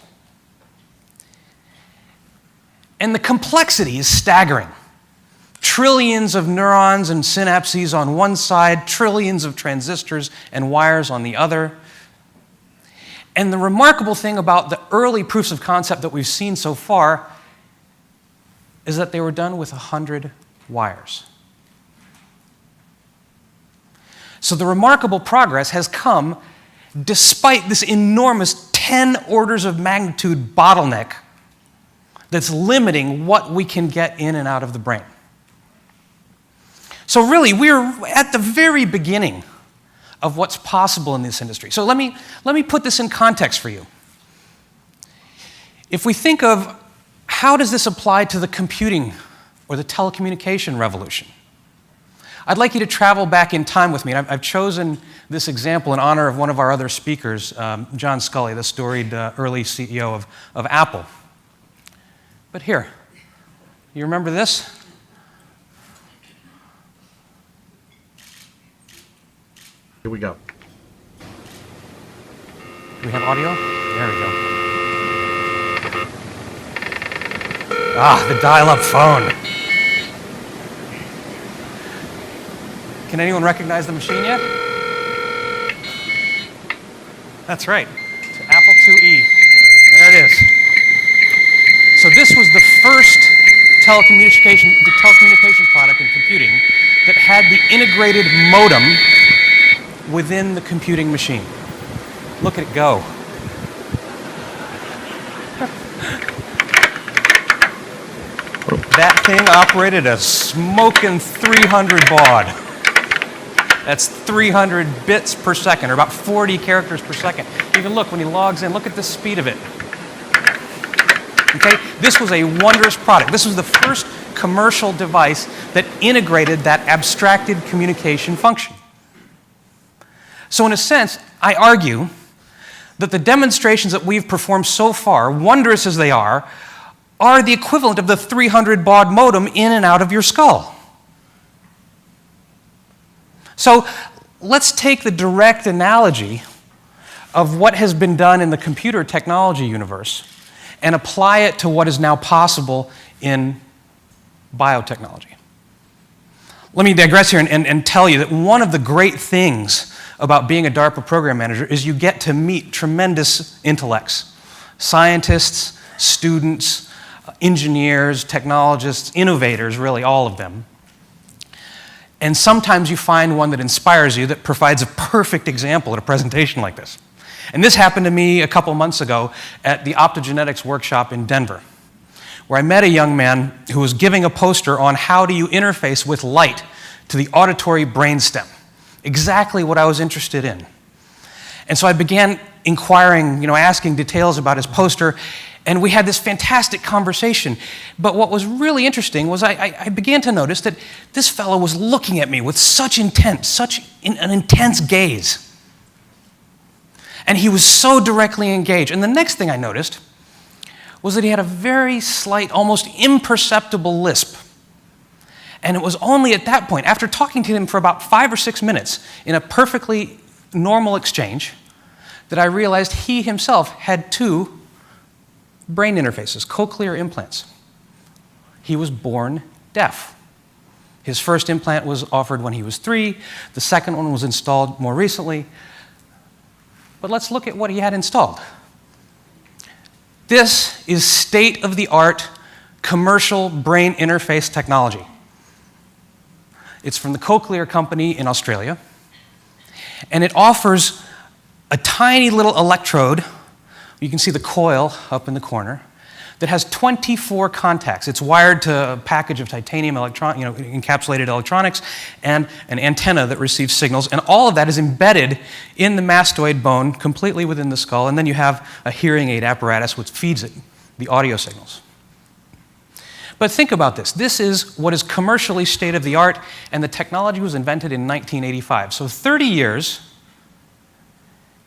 Speaker 1: And the complexity is staggering. Trillions of neurons and synapses on one side, trillions of transistors and wires on the other. And the remarkable thing about the early proofs of concept that we've seen so far is that they were done with 100 wires. So the remarkable progress has come despite this enormous 10 orders of magnitude bottleneck that's limiting what we can get in and out of the brain. So really, we're at the very beginning of what's possible in this industry. So let me put this in context for you. If we think of how does this apply to the computing or the telecommunication revolution, I'd like you to travel back in time with me. I've chosen this example in honor of one of our other speakers, John Sculley, the storied early CEO of Apple. But here, you remember this?
Speaker 2: Here we go.
Speaker 1: Do we have audio? There we go. Ah, the dial-up phone. Can anyone recognize the machine yet? That's right. It's Apple IIe. There it is. So this was the first telecommunication product in computing that had the integrated modem within the computing machine. Look at it go. That thing operated a smoking 300 baud. That's 300 bits per second, or about 40 characters per second. Even look, when he logs in, look at the speed of it. Okay? This was a wondrous product. This was the first commercial device that integrated that abstracted communication function. So in a sense, I argue that the demonstrations that we've performed so far, wondrous as they are the equivalent of the 300 baud modem in and out of your skull. So let's take the direct analogy of what has been done in the computer technology universe and apply it to what is now possible in biotechnology. Let me digress here and tell you that one of the great things about being a DARPA program manager is you get to meet tremendous intellects, scientists, students, engineers, technologists, innovators, really all of them. And sometimes you find one that inspires you, that provides a perfect example at a presentation like this. And this happened to me a couple months ago at the optogenetics workshop in Denver, where I met a young man who was giving a poster on how do you interface with light to the auditory brainstem. Exactly what I was interested in. And so I began inquiring, asking details about his poster, and we had this fantastic conversation. But what was really interesting was I began to notice that this fellow was looking at me with such intent, such an intense gaze. And he was so directly engaged. And the next thing I noticed was that he had a very slight, almost imperceptible lisp. And it was only at that point, after talking to him for about 5 or 6 minutes in a perfectly normal exchange, that I realized he himself had 2 brain interfaces, cochlear implants. He was born deaf. His first implant was offered when he was 3. The second one was installed more recently. But let's look at what he had installed. This is state-of-the-art commercial brain interface technology. It's from the Cochlear Company in Australia, and it offers a tiny little electrode. You can see the coil up in the corner that has 24 contacts. It's wired to a package of titanium encapsulated electronics and an antenna that receives signals, and all of that is embedded in the mastoid bone completely within the skull, and then you have a hearing aid apparatus which feeds it the audio signals. But think about this. This is what is commercially state-of-the-art, and the technology was invented in 1985. So 30 years,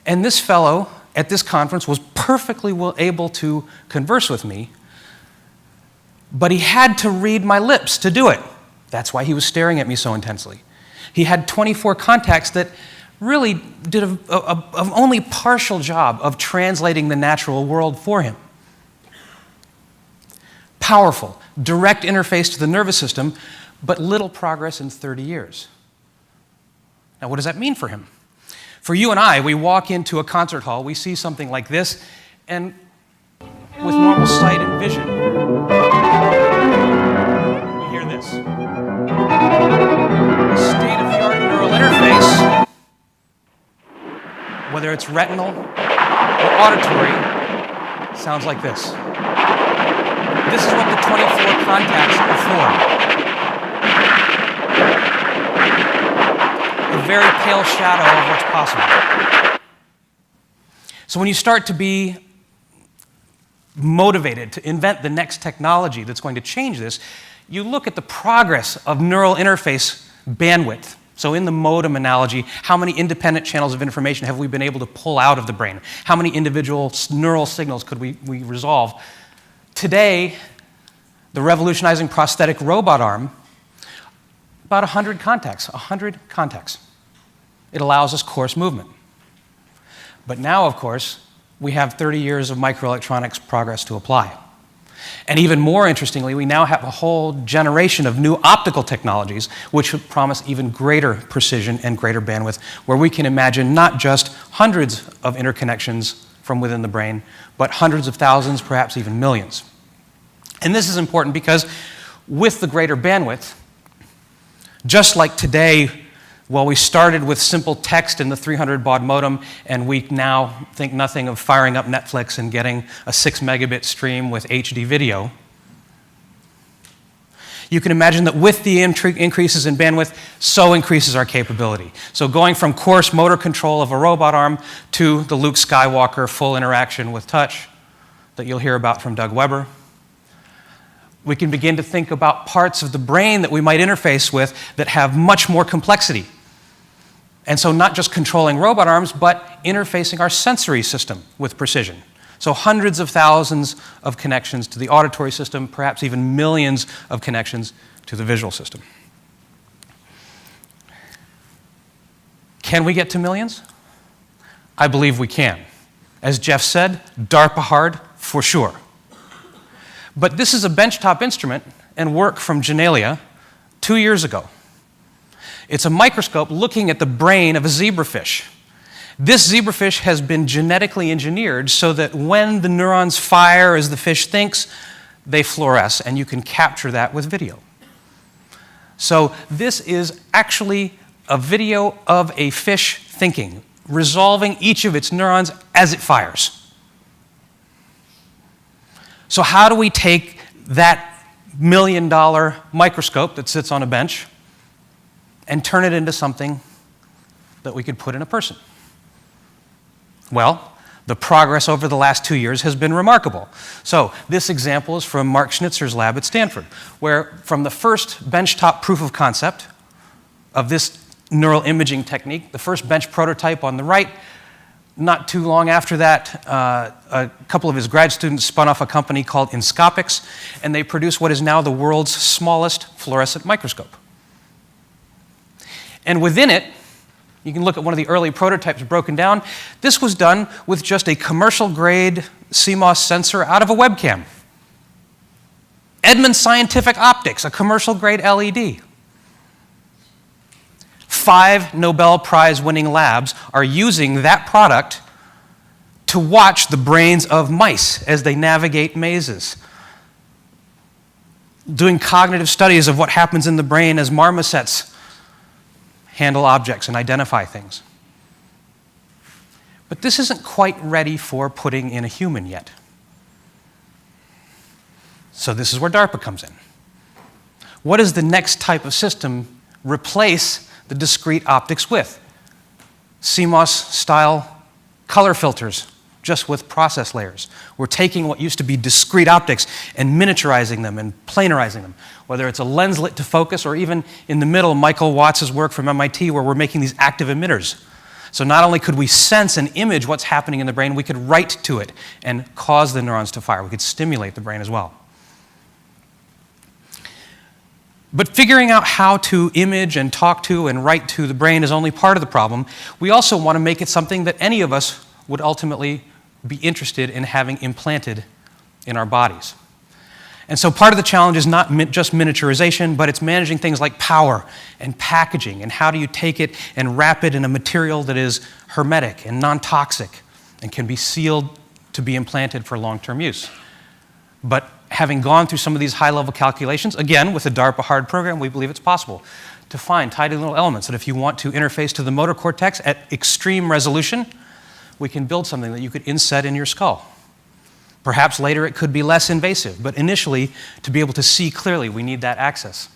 Speaker 1: and this fellow at this conference was perfectly able to converse with me, but he had to read my lips to do it. That's why he was staring at me so intensely. He had 24 contacts that really did an only partial job of translating the natural world for him. Powerful, direct interface to the nervous system, but little progress in 30 years. Now, what does that mean for him? For you and I, we walk into a concert hall, we see something like this, and with normal sight and vision, we hear this. State-of-the-art neural interface, whether it's retinal or auditory, sounds like this. This is what the 24 contacts perform. A very pale shadow of what's possible. So when you start to be motivated to invent the next technology that's going to change this, you look at the progress of neural interface bandwidth. So in the modem analogy, how many independent channels of information have we been able to pull out of the brain? How many individual neural signals could we resolve? Today, the revolutionizing prosthetic robot arm, about 100 contacts, 100 contacts. It allows us coarse movement. But now, of course, we have 30 years of microelectronics progress to apply. And even more interestingly, we now have a whole generation of new optical technologies which promise even greater precision and greater bandwidth, where we can imagine not just hundreds of interconnections from within the brain, but hundreds of thousands, perhaps even millions. And this is important because with the greater bandwidth, just like today, well, we started with simple text in the 300 baud modem, and we now think nothing of firing up Netflix and getting a 6 megabit stream with HD video. You can imagine that with the increases in bandwidth, so increases our capability. So going from coarse motor control of a robot arm to the Luke Skywalker full interaction with touch that you'll hear about from Doug Weber. We can begin to think about parts of the brain that we might interface with that have much more complexity. And so not just controlling robot arms, but interfacing our sensory system with precision. So hundreds of thousands of connections to the auditory system, perhaps even millions of connections to the visual system. Can we get to millions? I believe we can. As Jeff said, DARPA hard for sure. But this is a benchtop instrument and work from Genelia 2 years ago. It's a microscope looking at the brain of a zebrafish. This zebrafish has been genetically engineered so that when the neurons fire as the fish thinks, they fluoresce, and you can capture that with video. So this is actually a video of a fish thinking, resolving each of its neurons as it fires. So how do we take that $1 million microscope that sits on a bench and turn it into something that we could put in a person? Well, the progress over the last 2 years has been remarkable. So this example is from Mark Schnitzer's lab at Stanford, where from the first benchtop proof of concept of this neural imaging technique, the first bench prototype on the right, not too long after that, a couple of his grad students spun off a company called Inscopics, and they produced what is now the world's smallest fluorescent microscope. And within it, you can look at one of the early prototypes broken down. This was done with just a commercial-grade CMOS sensor out of a webcam. Edmund Scientific Optics, a commercial-grade LED. 5 Nobel Prize-winning labs are using that product to watch the brains of mice as they navigate mazes, doing cognitive studies of what happens in the brain as marmosets handle objects and identify things. But this isn't quite ready for putting in a human yet. So this is where DARPA comes in. What does the next type of system replace the discrete optics with? CMOS-style color filters, just with process layers. We're taking what used to be discrete optics and miniaturizing them and planarizing them, whether it's a lenslet to focus or even in the middle, Michael Watts' work from MIT, where we're making these active emitters. So not only could we sense and image what's happening in the brain, we could write to it and cause the neurons to fire. We could stimulate the brain as well. But figuring out how to image and talk to and write to the brain is only part of the problem. We also want to make it something that any of us would ultimately be interested in having implanted in our bodies. And so part of the challenge is not just miniaturization, but it's managing things like power and packaging, and how do you take it and wrap it in a material that is hermetic and non-toxic and can be sealed to be implanted for long-term use. But having gone through some of these high-level calculations, again, with the DARPA hard program, we believe it's possible to find tiny little elements that if you want to interface to the motor cortex at extreme resolution, we can build something that you could inset in your skull. Perhaps later it could be less invasive, but initially, to be able to see clearly, we need that access.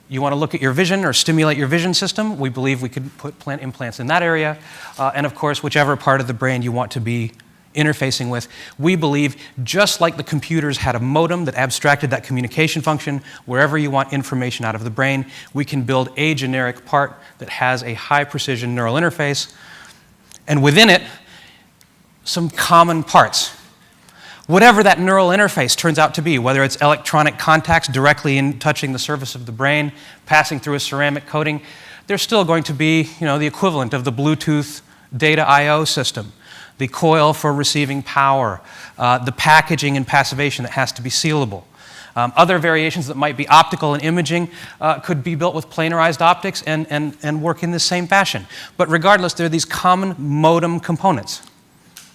Speaker 1: You want to look at your vision or stimulate your vision system, we believe we could put implants in that area, and of course, whichever part of the brain you want to be interfacing with. We believe, just like the computers had a modem that abstracted that communication function, wherever you want information out of the brain, we can build a generic part that has a high-precision neural interface, and within it, some common parts. Whatever that neural interface turns out to be, whether it's electronic contacts directly in touching the surface of the brain, passing through a ceramic coating, there's still going to be, the equivalent of the Bluetooth data I/O system, the coil for receiving power, the packaging and passivation that has to be sealable. Other variations that might be optical and imaging could be built with planarized optics and work in the same fashion. But regardless, there are these common modem components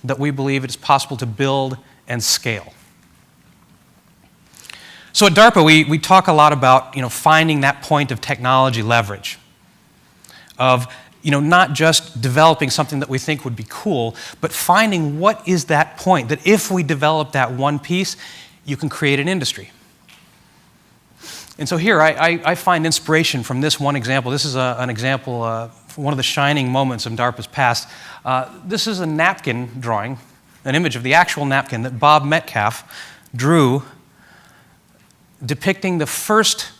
Speaker 1: that we believe it is possible to build and scale. So at DARPA, we talk a lot about finding that point of technology leverage, of not just developing something that we think would be cool, but finding what is that point that if we develop that one piece, you can create an industry. And so here, I find inspiration from this one example. This is an example, one of the shining moments of DARPA's past. This is a napkin drawing, an image of the actual napkin that Bob Metcalf drew, depicting the first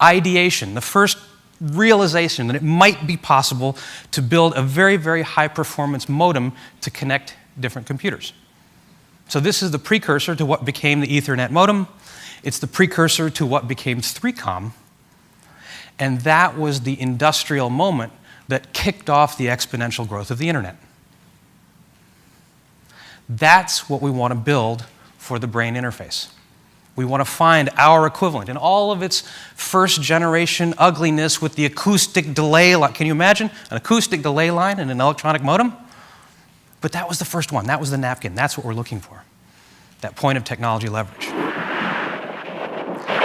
Speaker 1: ideation, the first realization that it might be possible to build a very, very high-performance modem to connect different computers. So this is the precursor to what became the Ethernet modem. It's the precursor to what became 3Com. And that was the industrial moment that kicked off the exponential growth of the internet. That's what we want to build for the brain interface. We want to find our equivalent in all of its first generation ugliness with the acoustic delay line. Can you imagine an acoustic delay line in an electronic modem? But that was the first one. That was the napkin. That's what we're looking for, that point of technology leverage.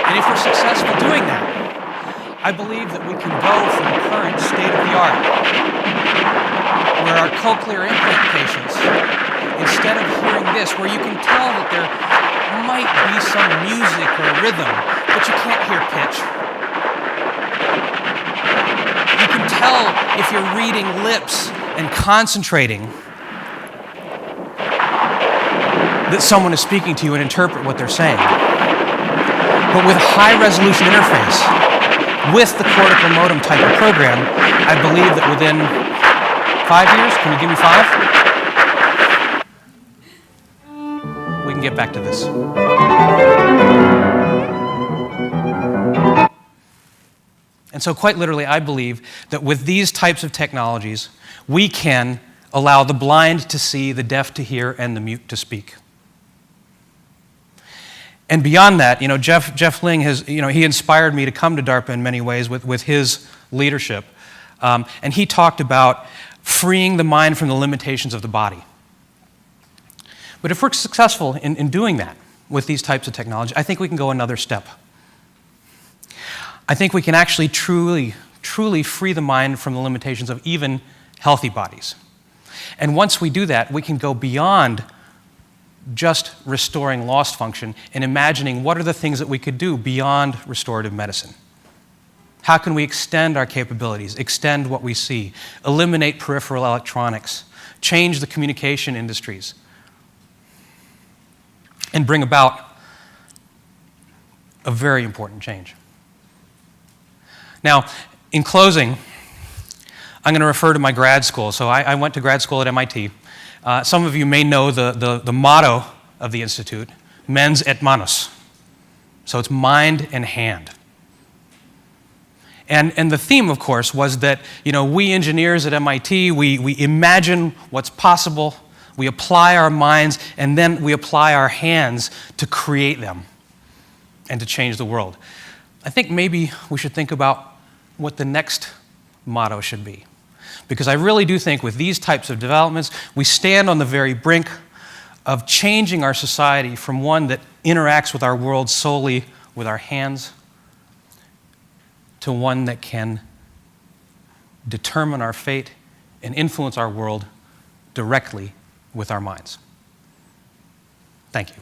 Speaker 1: And if we're successful doing that, I believe that we can go from the current state of the art, where our cochlear implant patients, instead of hearing this, where you can tell that there might be some music or rhythm, but you can't hear pitch. You can tell if you're reading lips and concentrating that someone is speaking to you and interpret what they're saying. But with a high-resolution interface, with the cortical modem type of program, I believe that within 5 years, can you give me 5? We can get back to this. And so quite literally, I believe that with these types of technologies, we can allow the blind to see, the deaf to hear, and the mute to speak. And beyond that, Jeff Ling has, he inspired me to come to DARPA in many ways with his leadership. And he talked about freeing the mind from the limitations of the body. But if we're successful in doing that with these types of technology, I think we can go another step. I think we can actually truly free the mind from the limitations of even healthy bodies. And once we do that, we can go beyond just restoring lost function and imagining what are the things that we could do beyond restorative medicine. How can we extend our capabilities, extend what we see, eliminate peripheral electronics, change the communication industries, and bring about a very important change. Now, in closing, I'm going to refer to my grad school. So I went to grad school at MIT. Some of you may know the motto of the Institute, mens et manus. So it's mind and hand. And the theme, of course, was that we engineers at MIT, we imagine what's possible, we apply our minds, and then we apply our hands to create them and to change the world. I think maybe we should think about what the next motto should be. Because I really do think with these types of developments, we stand on the very brink of changing our society from one that interacts with our world solely with our hands to one that can determine our fate and influence our world directly with our minds. Thank you.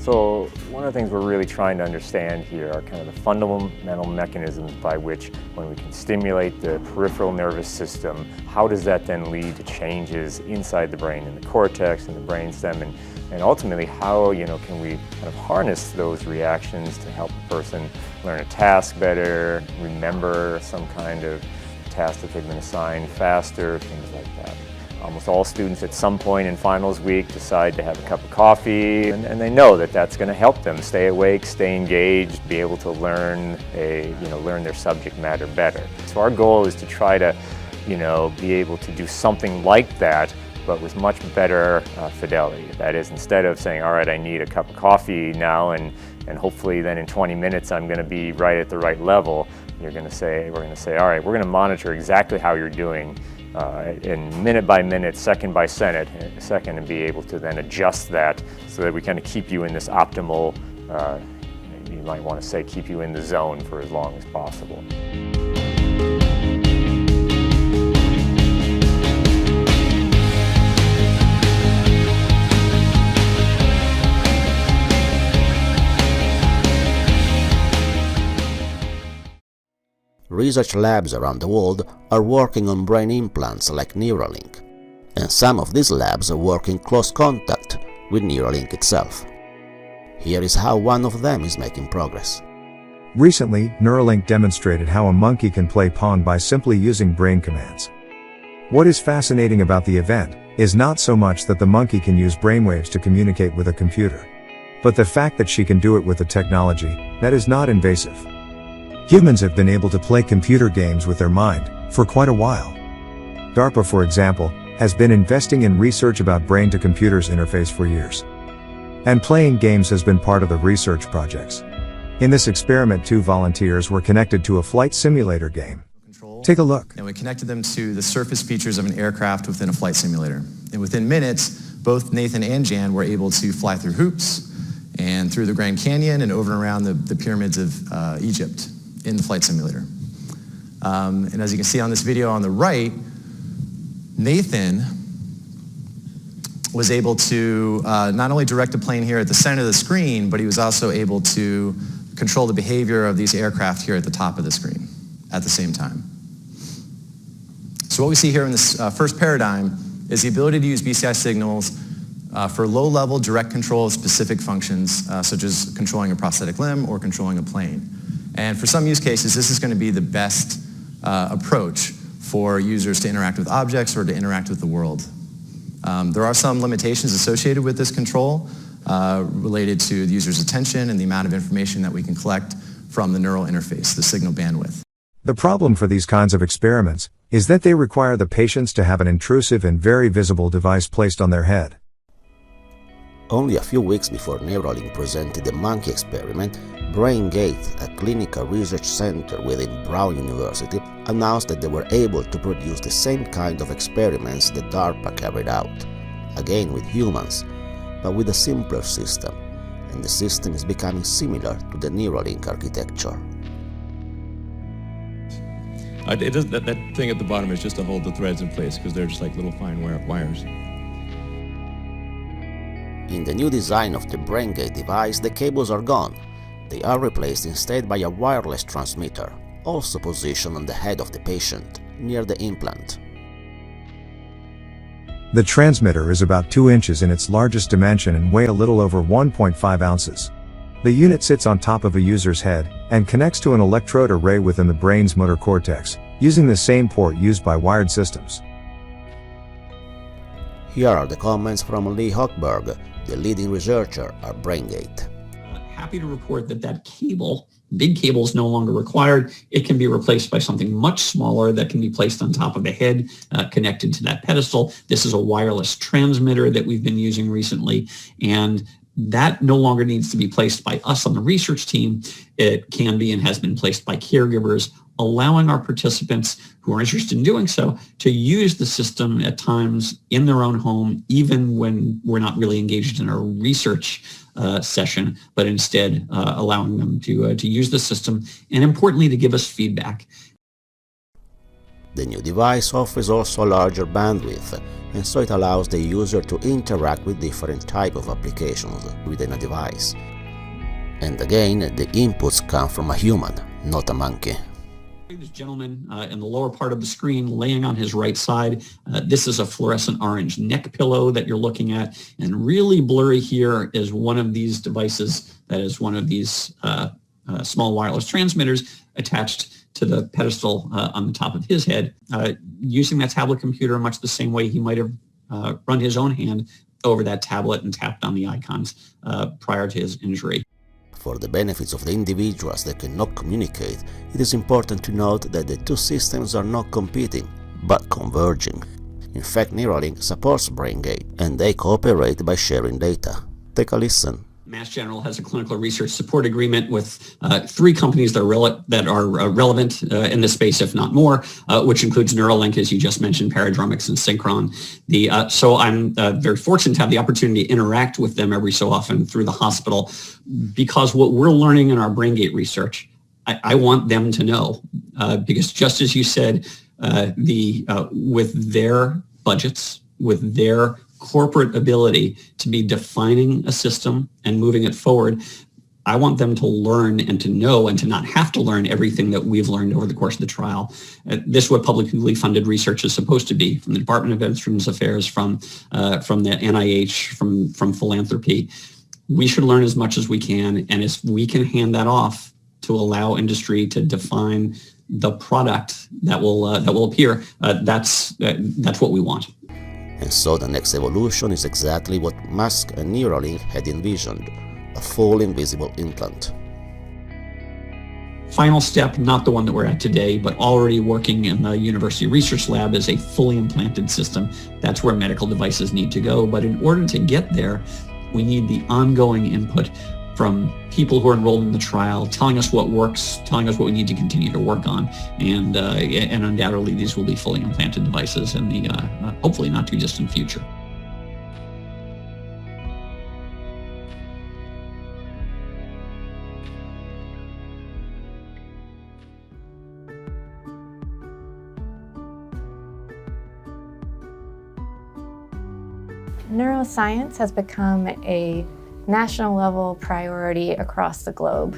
Speaker 3: So one of the things we're really trying to understand here are kind of the fundamental mechanisms by which, when we can stimulate the peripheral nervous system, how does that then lead to changes inside the brain, in the cortex and the brainstem, and ultimately how can we kind of harness those reactions to help a person learn a task better, remember some kind of task that they've been assigned faster, things like that. Almost all students at some point in finals week decide to have a cup of coffee, and they know that that's going to help them stay awake, stay engaged, be able to learn learn their subject matter better. So our goal is to try to, be able to do something like that, but with much better fidelity. That is, instead of saying, all right, I need a cup of coffee now, and and hopefully then in 20 minutes I'm going to be right at the right level. We're going to say, all right, we're going to monitor exactly how you're doing in minute by minute, second by second, and be able to then adjust that so that we kind of keep you in this optimal, you might want to say, keep you in the zone for as long as possible.
Speaker 6: Research labs around the world are working on brain implants like Neuralink, and some of these labs work in close contact with Neuralink itself. Here is how one of them is making progress.
Speaker 7: Recently, Neuralink demonstrated how a monkey can play Pong by simply using brain commands. What is fascinating about the event is not so much that the monkey can use brainwaves to communicate with a computer, but the fact that she can do it with a technology that is not invasive. Humans have been able to play computer games with their mind for quite a while. Darpa, for example, has been investing in research about brain-to-computers interface for years. And playing games has been part of the research projects. In this experiment, 2 volunteers were connected to a flight simulator game. Take a look.
Speaker 23: And we connected them to the surface features of an aircraft within a flight simulator. And within minutes, both Nathan and Jan were able to fly through hoops and through the Grand Canyon and over and around the pyramids of Egypt in the flight simulator. And as you can see on this video on the right, Nathan was able to not only direct a plane here at the center of the screen, but he was also able to control the behavior of these aircraft here at the top of the screen at the same time. So what we see here in this first paradigm is the ability to use BCI signals for low-level direct control of specific functions, such as controlling a prosthetic limb or controlling a plane. And for some use cases, this is going to be the best approach for users to interact with objects or to interact with the world. There are some limitations associated with this control related to the user's attention and the amount of information that we can collect from the neural interface, the signal bandwidth.
Speaker 7: The problem for these kinds of experiments is that they require the patients to have an intrusive and very visible device placed on their head.
Speaker 6: Only a few weeks before Neuralink presented the monkey experiment, BrainGate, a clinical research center within Brown University, announced that they were able to produce the same kind of experiments that DARPA carried out, again with humans, but with a simpler system, and the system is becoming similar to the Neuralink architecture.
Speaker 24: That thing at the bottom is just to hold the threads in place because they're just like little fine wires.
Speaker 6: In the new design of the BrainGate device, the cables are gone. They are replaced instead by a wireless transmitter, also positioned on the head of the patient, near the implant.
Speaker 7: The transmitter is about 2 inches in its largest dimension and weigh a little over 1.5 ounces. The unit sits on top of a user's head and connects to an electrode array within the brain's motor cortex, using the same port used by wired systems.
Speaker 6: Here are the comments from Lee Hochberg, the leading researcher at BrainGate.
Speaker 25: Happy to report that cable, big cable, is no longer required. It can be replaced by something much smaller that can be placed on top of a head, connected to that pedestal. This is a wireless transmitter that we've been using recently, and that no longer needs to be placed by us on the research team. It can be and has been placed by caregivers, allowing our participants who are interested in doing so to use the system at times in their own home, even when we're not really engaged in a research session, but instead allowing them to use the system and, importantly, to give us feedback.
Speaker 6: The new device offers also a larger bandwidth, and so it allows the user to interact with different types of applications within a device. And again, the inputs come from a human, not a monkey.
Speaker 25: This gentleman in the lower part of the screen laying on his right side, this is a fluorescent orange neck pillow that you're looking at, and really blurry here is one of these devices that is one of these small wireless transmitters attached to the pedestal on the top of his head, using that tablet computer much the same way he might have run his own hand over that tablet and tapped on the icons prior to his injury.
Speaker 6: For the benefits of the individuals that cannot communicate, it is important to note that the two systems are not competing, but converging. In fact, Neuralink supports BrainGate, and they cooperate by sharing data. Take a listen.
Speaker 25: Mass General has a clinical research support agreement with 3 companies that are relevant in this space, if not more, which includes Neuralink, as you just mentioned, Paradromics and Synchron. So I'm very fortunate to have the opportunity to interact with them every so often through the hospital, because what we're learning in our BrainGate research, I want them to know, because just as you said, with their budgets, with their corporate ability to be defining a system and moving it forward, I want them to learn and to know and to not have to learn everything that we've learned over the course of the trial. This is what publicly funded research is supposed to be, from the Department of Veterans Affairs, from the NIH, from philanthropy. We should learn as much as we can, and if we can hand that off to allow industry to define the product that will appear, that's what we want.
Speaker 6: And so the next evolution is exactly what Musk and Neuralink had envisioned, a full invisible implant.
Speaker 25: Final step, not the one that we're at today, but already working in the University Research Lab, is a fully implanted system. That's where medical devices need to go. But in order to get there, we need the ongoing input from people who are enrolled in the trial, telling us what works, telling us what we need to continue to work on, and undoubtedly these will be fully implanted devices in the hopefully not too distant future.
Speaker 4: Neuroscience has become a national level priority across the globe.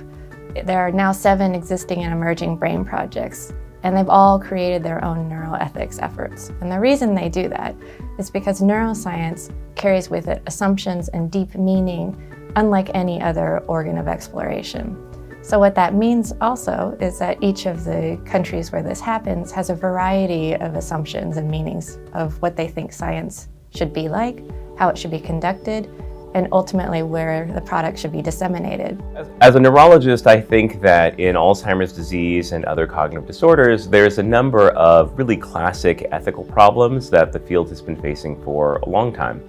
Speaker 4: There are now 7 existing and emerging brain projects, and they've all created their own neuroethics efforts. And the reason they do that is because neuroscience carries with it assumptions and deep meaning unlike any other organ of exploration. So what that means also is that each of the countries where this happens has a variety of assumptions and meanings of what they think science should be like, how it should be conducted, and ultimately where the product should be disseminated.
Speaker 5: As a neurologist, I think that in Alzheimer's disease and other cognitive disorders, there's a number of really classic ethical problems that the field has been facing for a long time.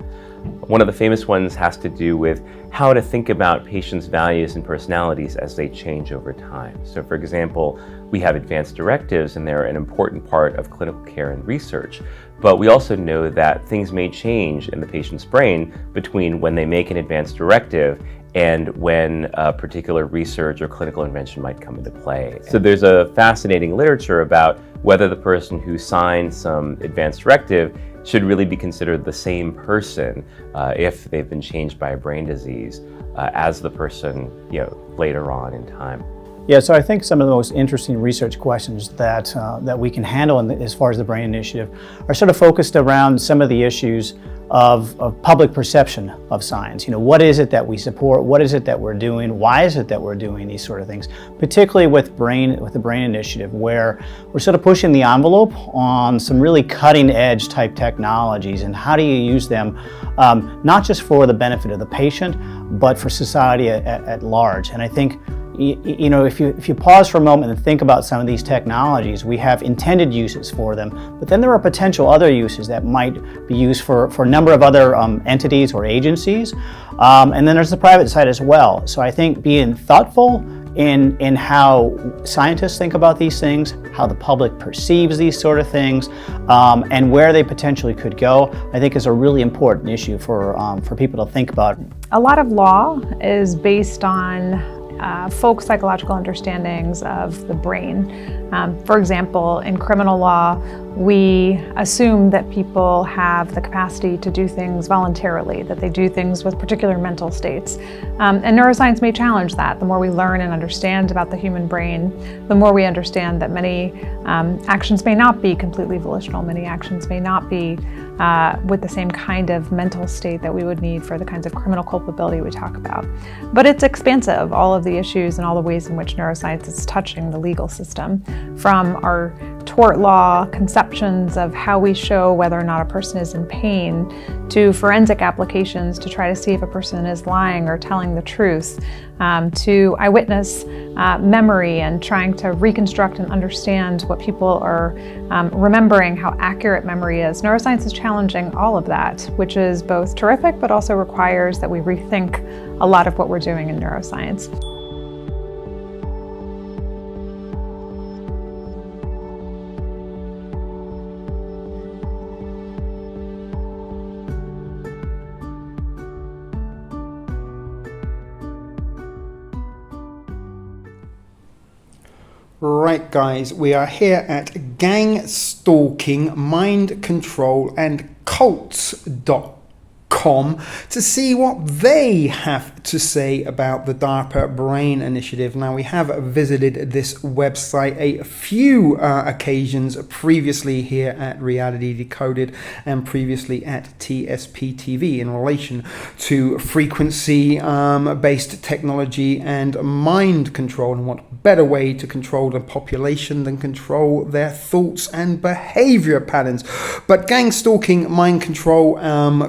Speaker 5: One of the famous ones has to do with how to think about patients' values and personalities as they change over time. So for example, we have advanced directives, and they're an important part of clinical care and research. But we also know that things may change in the patient's brain between when they make an advanced directive and when a particular research or clinical intervention might come into play. So there's a fascinating literature about whether the person who signed some advanced directive should really be considered the same person if they've been changed by a brain disease as the person later on in time.
Speaker 8: Yeah, so I think some of the most interesting research questions that we can handle as far as the BRAIN Initiative are sort of focused around some of the issues of public perception of science. What is it that we support? What is it that we're doing? Why is it that we're doing these sort of things? Particularly with the BRAIN Initiative, where we're sort of pushing the envelope on some really cutting edge type technologies, and how do you use them not just for the benefit of the patient, but for society at large. And I think if you pause for a moment and think about some of these technologies, we have intended uses for them, but then there are potential other uses that might be used for a number of other entities or agencies, and then there's the private side as well. So I think being thoughtful in how scientists think about these things, how the public perceives these sort of things, and where they potentially could go, I think is a really important issue for people to think about.
Speaker 9: A lot of law is based on folk psychological understandings of the brain. For example, in criminal law, we assume that people have the capacity to do things voluntarily, that they do things with particular mental states. And neuroscience may challenge that. The more we learn and understand about the human brain, the more we understand that many actions may not be completely volitional, many actions may not be with the same kind of mental state that we would need for the kinds of criminal culpability we talk about. But it's expansive, all of the issues and all the ways in which neuroscience is touching the legal system, from our tort law conceptions of how we show whether or not a person is in pain, to forensic applications to try to see if a person is lying or telling the truth, to eyewitness memory and trying to reconstruct and understand what people are remembering, how accurate memory is. Neuroscience is challenging all of that, which is both terrific but also requires that we rethink a lot of what we're doing in neuroscience.
Speaker 10: Right, guys, we are here at Gang Stalking, Mind Control and Cults.com to see what they have to say about the DARPA Brain Initiative. Now, we have visited this website a few occasions previously here at Reality Decoded and previously at TSP TV in relation to frequency-based technology and mind control, and what better way to control the population than control their thoughts and behavior patterns. But Gang Stalking, Mind Control,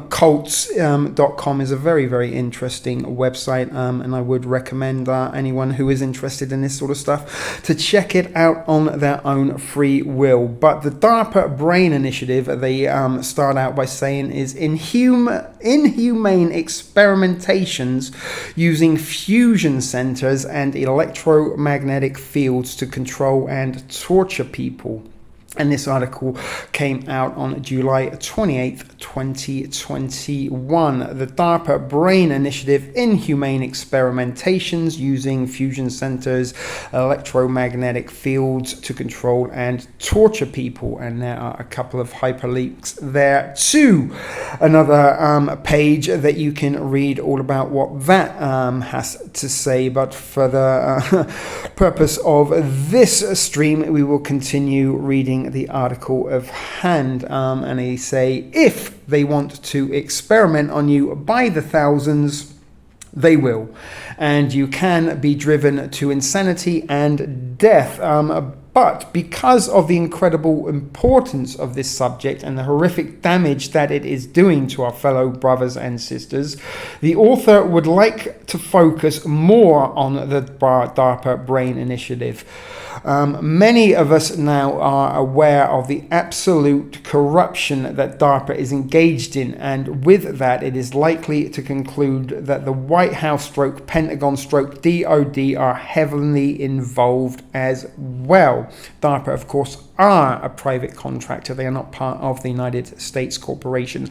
Speaker 10: Cults.com is a very, very interesting website, and I would recommend anyone who is interested in this sort of stuff to check it out on their own free will. But the DARPA Brain Initiative, they start out by saying, is inhumane experimentations using fusion centers and electromagnetic fields to control and torture people. And this article came out on July 28th, 2021. The DARPA Brain Initiative, inhumane experimentations using fusion centers, electromagnetic fields to control and torture people. And there are a couple of hyperlinks there to another page that you can read all about what that has to say. But for the purpose of this stream, we will continue reading the article of hand, and they say if they want to experiment on you by the thousands, they will, and you can be driven to insanity and death. But because of the incredible importance of this subject and the horrific damage that it is doing to our fellow brothers and sisters, the author would like to focus more on the DARPA Brain Initiative. Many of us now are aware of the absolute corruption that DARPA is engaged in, and with that it is likely to conclude that the White House / Pentagon / DOD are heavily involved as well. DARPA, of course, are a private contractor. They are not part of the United States corporation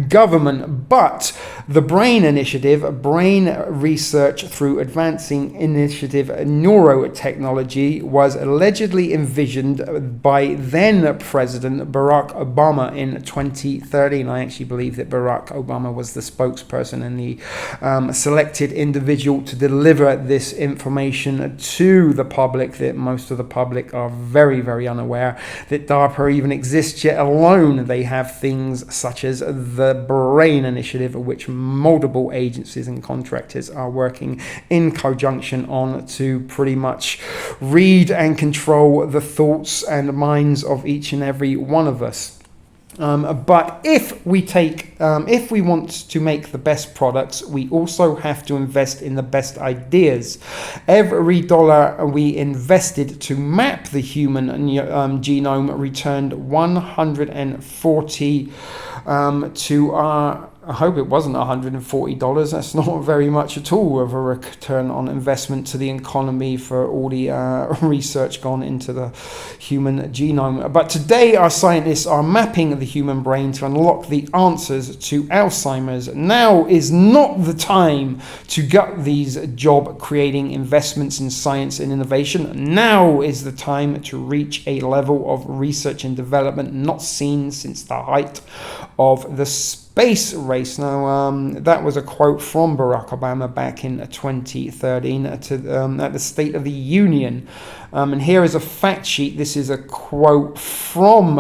Speaker 10: government. But the Brain Initiative, brain research through advancing initiative neurotechnology, was allegedly envisioned by then President Barack Obama in 2013. I actually believe that Barack Obama was the spokesperson and the selected individual to deliver this information to the public, that most of the public are very, very unaware that DARPA even exists, yet alone they have things such as the Brain Initiative, which multiple agencies and contractors are working in conjunction on to pretty much read and control the thoughts and minds of each and every one of us. But if we want to make the best products, we also have to invest in the best ideas. Every dollar we invested to map the human genome returned 140 to our. I hope it wasn't $140. That's not very much at all of a return on investment to the economy for all the research gone into the human genome. But today our scientists are mapping the human brain to unlock the answers to Alzheimer's. Now is not the time to gut these job-creating investments in science and innovation. Now is the time to reach a level of research and development not seen since the height of the Space space race. Now, that was a quote from Barack Obama back in 2013 at the State of the Union. And here is a fact sheet. This is a quote from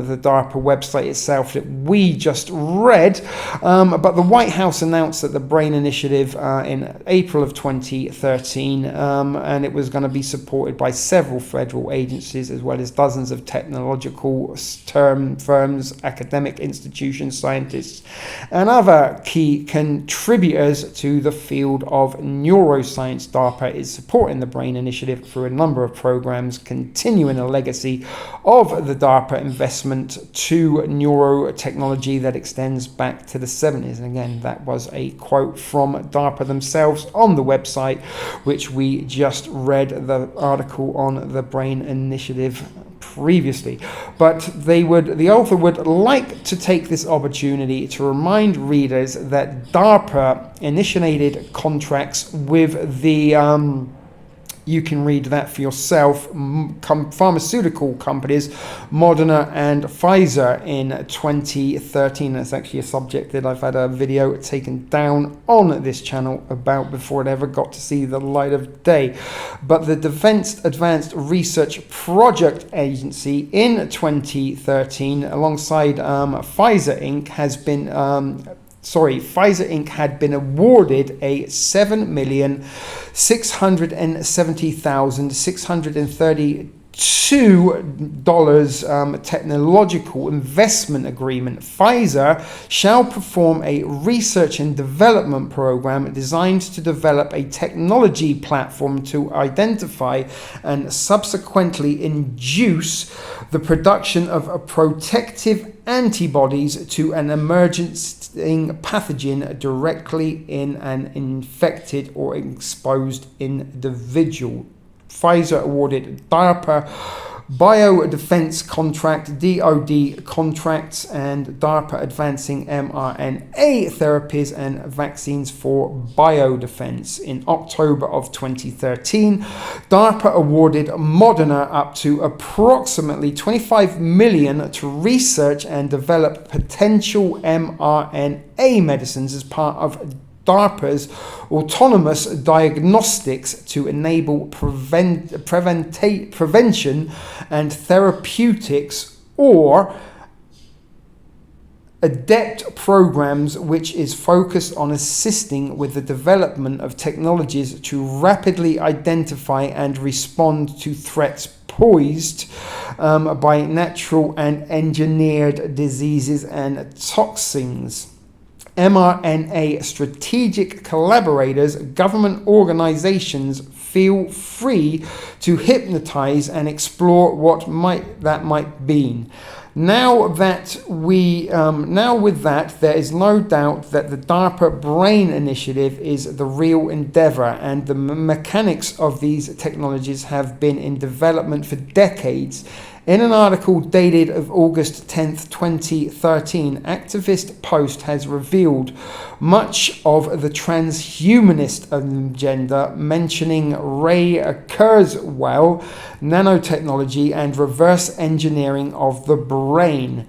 Speaker 10: the DARPA website itself that we just read. But the White House announced that the BRAIN initiative in April of 2013, and it was going to be supported by several federal agencies as well as dozens of technological firms, academic institutions, scientists, and other key contributors to the field of neuroscience. DARPA is supporting the BRAIN initiative through a number of programs, continuing a legacy of the DARPA investment to neurotechnology that extends back to the 70s. And again, that was a quote from DARPA themselves on the website, which we just read the article on the BRAIN initiative previously. But the author would like to take this opportunity to remind readers that DARPA initiated contracts with the you can read that for yourself, pharmaceutical companies Moderna and Pfizer in 2013. That's actually a subject that I've had a video taken down on this channel about before it ever got to see the light of day. But the Defense Advanced Research Project Agency in 2013, alongside Pfizer Inc., Pfizer Inc. had been awarded a $7,670,632 technological investment agreement. Pfizer shall perform a research and development program designed to develop a technology platform to identify and subsequently induce the production of protective antibodies to an emerging pathogen directly in an infected or exposed individual. Pfizer awarded DARPA biodefense contract, DoD contracts, and DARPA advancing mRNA therapies and vaccines for biodefense. In October of 2013, DARPA awarded Moderna up to approximately $25 million to research and develop potential mRNA medicines as part of DARPA's autonomous diagnostics to enable prevention and therapeutics, or ADEPT programs, which is focused on assisting with the development of technologies to rapidly identify and respond to threats posed by natural and engineered diseases and toxins. mRNA strategic collaborators, government organizations feel free to hypnotize and explore what that might be. Now with that, there is no doubt that the DARPA BRAIN initiative is the real endeavor, and the mechanics of these technologies have been in development for decades. In an article dated of August 10th, 2013, Activist Post has revealed much of the transhumanist agenda, mentioning Ray Kurzweil, nanotechnology, and reverse engineering of the brain.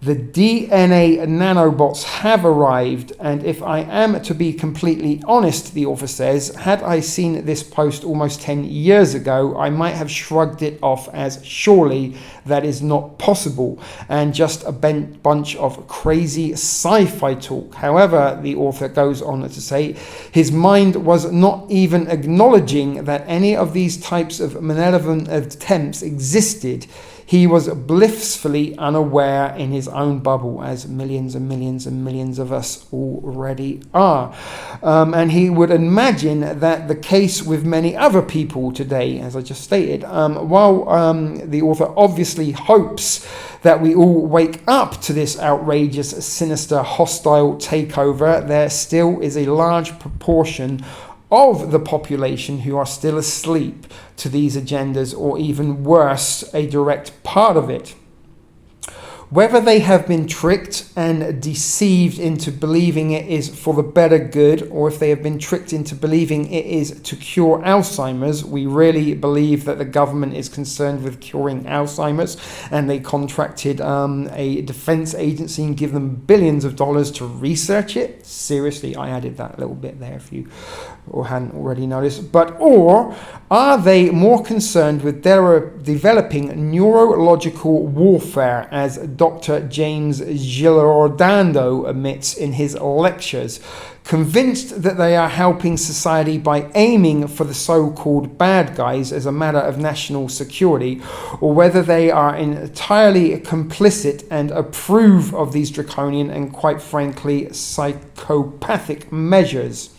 Speaker 10: The DNA nanobots have arrived, and if I am to be completely honest, the author says, had I seen this post almost 10 years ago, I might have shrugged it off as surely that is not possible, and just a bunch of crazy sci-fi talk. However, the author goes on to say, his mind was not even acknowledging that any of these types of malevolent attempts existed. He was blissfully unaware in his own bubble, as millions and millions and millions of us already are. And he would imagine that the case with many other people today, as I just stated. While the author obviously hopes that we all wake up to this outrageous, sinister, hostile takeover, there still is a large proportion of the population who are still asleep to these agendas, or even worse, a direct part of it. Whether they have been tricked and deceived into believing it is for the better good, or if they have been tricked into believing it is to cure Alzheimer's, we really believe that the government is concerned with curing Alzheimer's, and they contracted a defense agency and give them billions of dollars to research it. Seriously, I added that little bit there if you or hadn't already noticed. Or are they more concerned with developing neurological warfare, as Dr. James Giordano admits in his lectures, convinced that they are helping society by aiming for the so-called bad guys as a matter of national security, or whether they are entirely complicit and approve of these draconian and, quite frankly, psychopathic measures.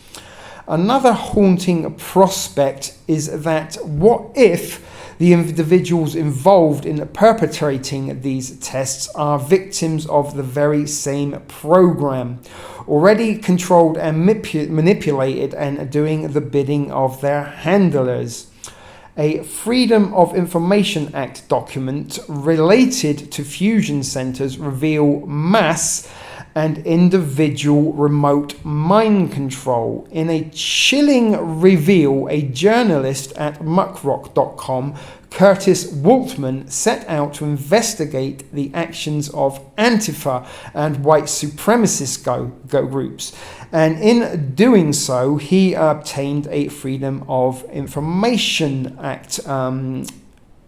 Speaker 10: Another haunting prospect is that what if the individuals involved in perpetrating these tests are victims of the very same program, already controlled and manipulated and doing the bidding of their handlers? A Freedom of Information Act document related to fusion centers reveal mass and individual remote mind control. In a chilling reveal, a journalist at muckrock.com, Curtis Waltman, set out to investigate the actions of Antifa and white supremacist groups. And in doing so, he obtained a Freedom of Information Act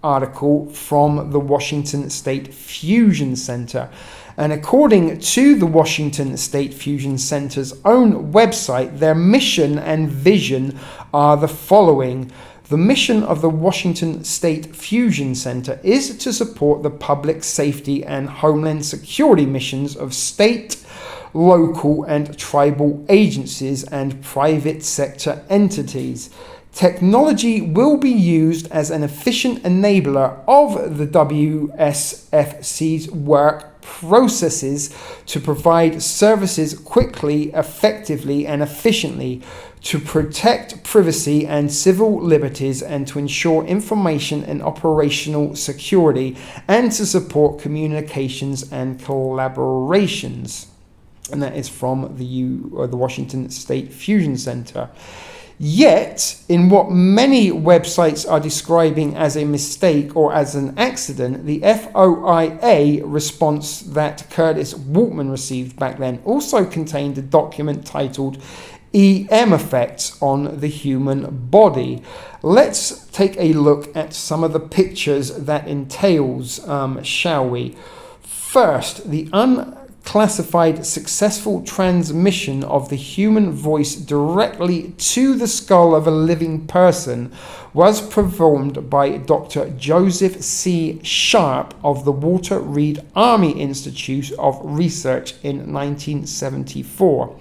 Speaker 10: article from the Washington State Fusion Center. And according to the Washington State Fusion Center's own website, their mission and vision are the following. The mission of the Washington State Fusion Center is to support the public safety and homeland security missions of state, local, and tribal agencies and private sector entities. Technology will be used as an efficient enabler of the WSFC's work processes to provide services quickly, effectively, and efficiently, to protect privacy and civil liberties, and to ensure information and operational security, and to support communications and collaborations. And that is from the Washington State Fusion Center. Yet, in what many websites are describing as a mistake or as an accident, the FOIA response that Curtis Waltman received back then also contained a document titled EM Effects on the Human Body. Let's take a look at some of the pictures that entails, shall we? First, the unclassified successful transmission of the human voice directly to the skull of a living person was performed by Dr. Joseph C. Sharp of the Walter Reed Army Institute of Research in 1974.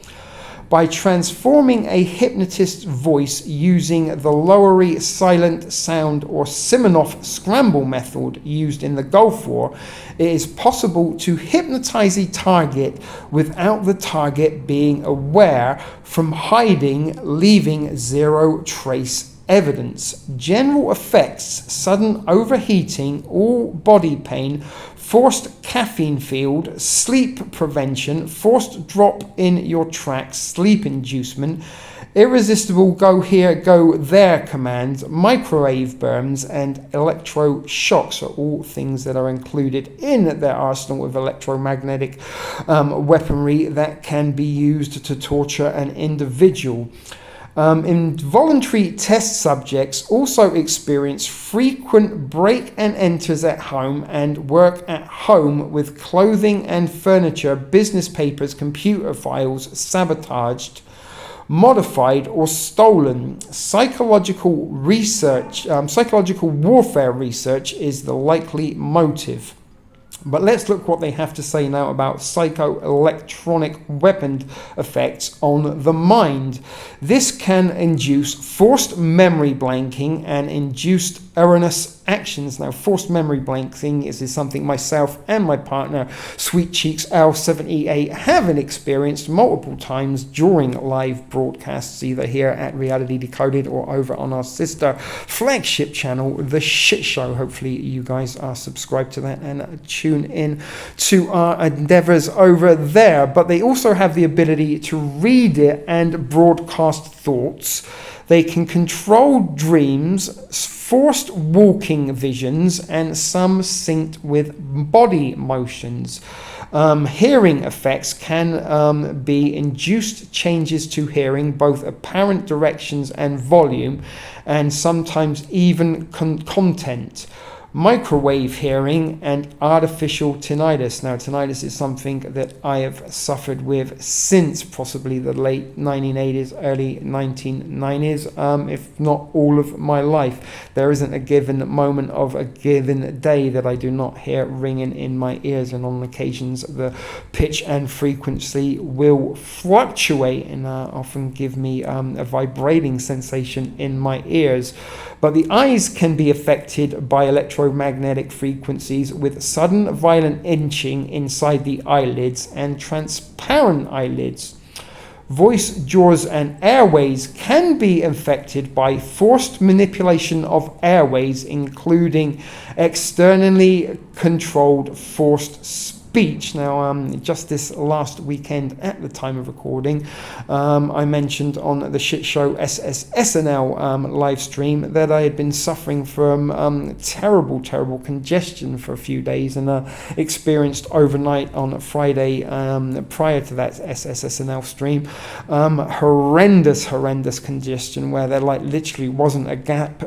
Speaker 10: By transforming a hypnotist's voice using the Lowery silent sound or Siminoff scramble method used in the Gulf War, it is possible to hypnotize a target without the target being aware, from hiding, leaving zero trace evidence. General effects: sudden overheating, all body pain, forced caffeine field, sleep prevention, forced drop in your tracks, sleep inducement, irresistible go here, go there commands, microwave burns, and electroshocks are all things that are included in their arsenal of electromagnetic weaponry that can be used to torture an individual. Involuntary test subjects also experience frequent break and enters at home and work at home with clothing and furniture, business papers, computer files sabotaged, modified, or stolen. Psychological warfare research is the likely motive. But let's look what they have to say now about psychoelectronic weapon effects on the mind. This can induce forced memory blanking and induced erroneous actions. Now, forced memory blanking is something myself and my partner, Sweet Cheeks L78, have experienced multiple times during live broadcasts, either here at Reality Decoded or over on our sister flagship channel, The Shit Show. Hopefully you guys are subscribed to that and tune tune in to our endeavors over there, but they also have the ability to read it and broadcast thoughts. They can control dreams, forced walking visions, and some synced with body motions. Hearing effects can be induced changes to hearing, both apparent directions and volume, and sometimes even content. Microwave hearing and artificial tinnitus. Now, tinnitus is something that I have suffered with since possibly the late 1980s, early 1990s, if not all of my life. There isn't a given moment of a given day that I do not hear ringing in my ears, and on occasions the pitch and frequency will fluctuate and often give me a vibrating sensation in my ears. But the eyes can be affected by electromagnetic frequencies with sudden violent inching inside the eyelids and transparent eyelids. Voice, jaws, and airways can be affected by forced manipulation of airways, including externally controlled forced speech. Now, just this last weekend at the time of recording, I mentioned on the shit show SSNL live stream that I had been suffering from terrible congestion for a few days, and experienced overnight on Friday prior to that SSNL stream horrendous congestion, where there literally wasn't a gap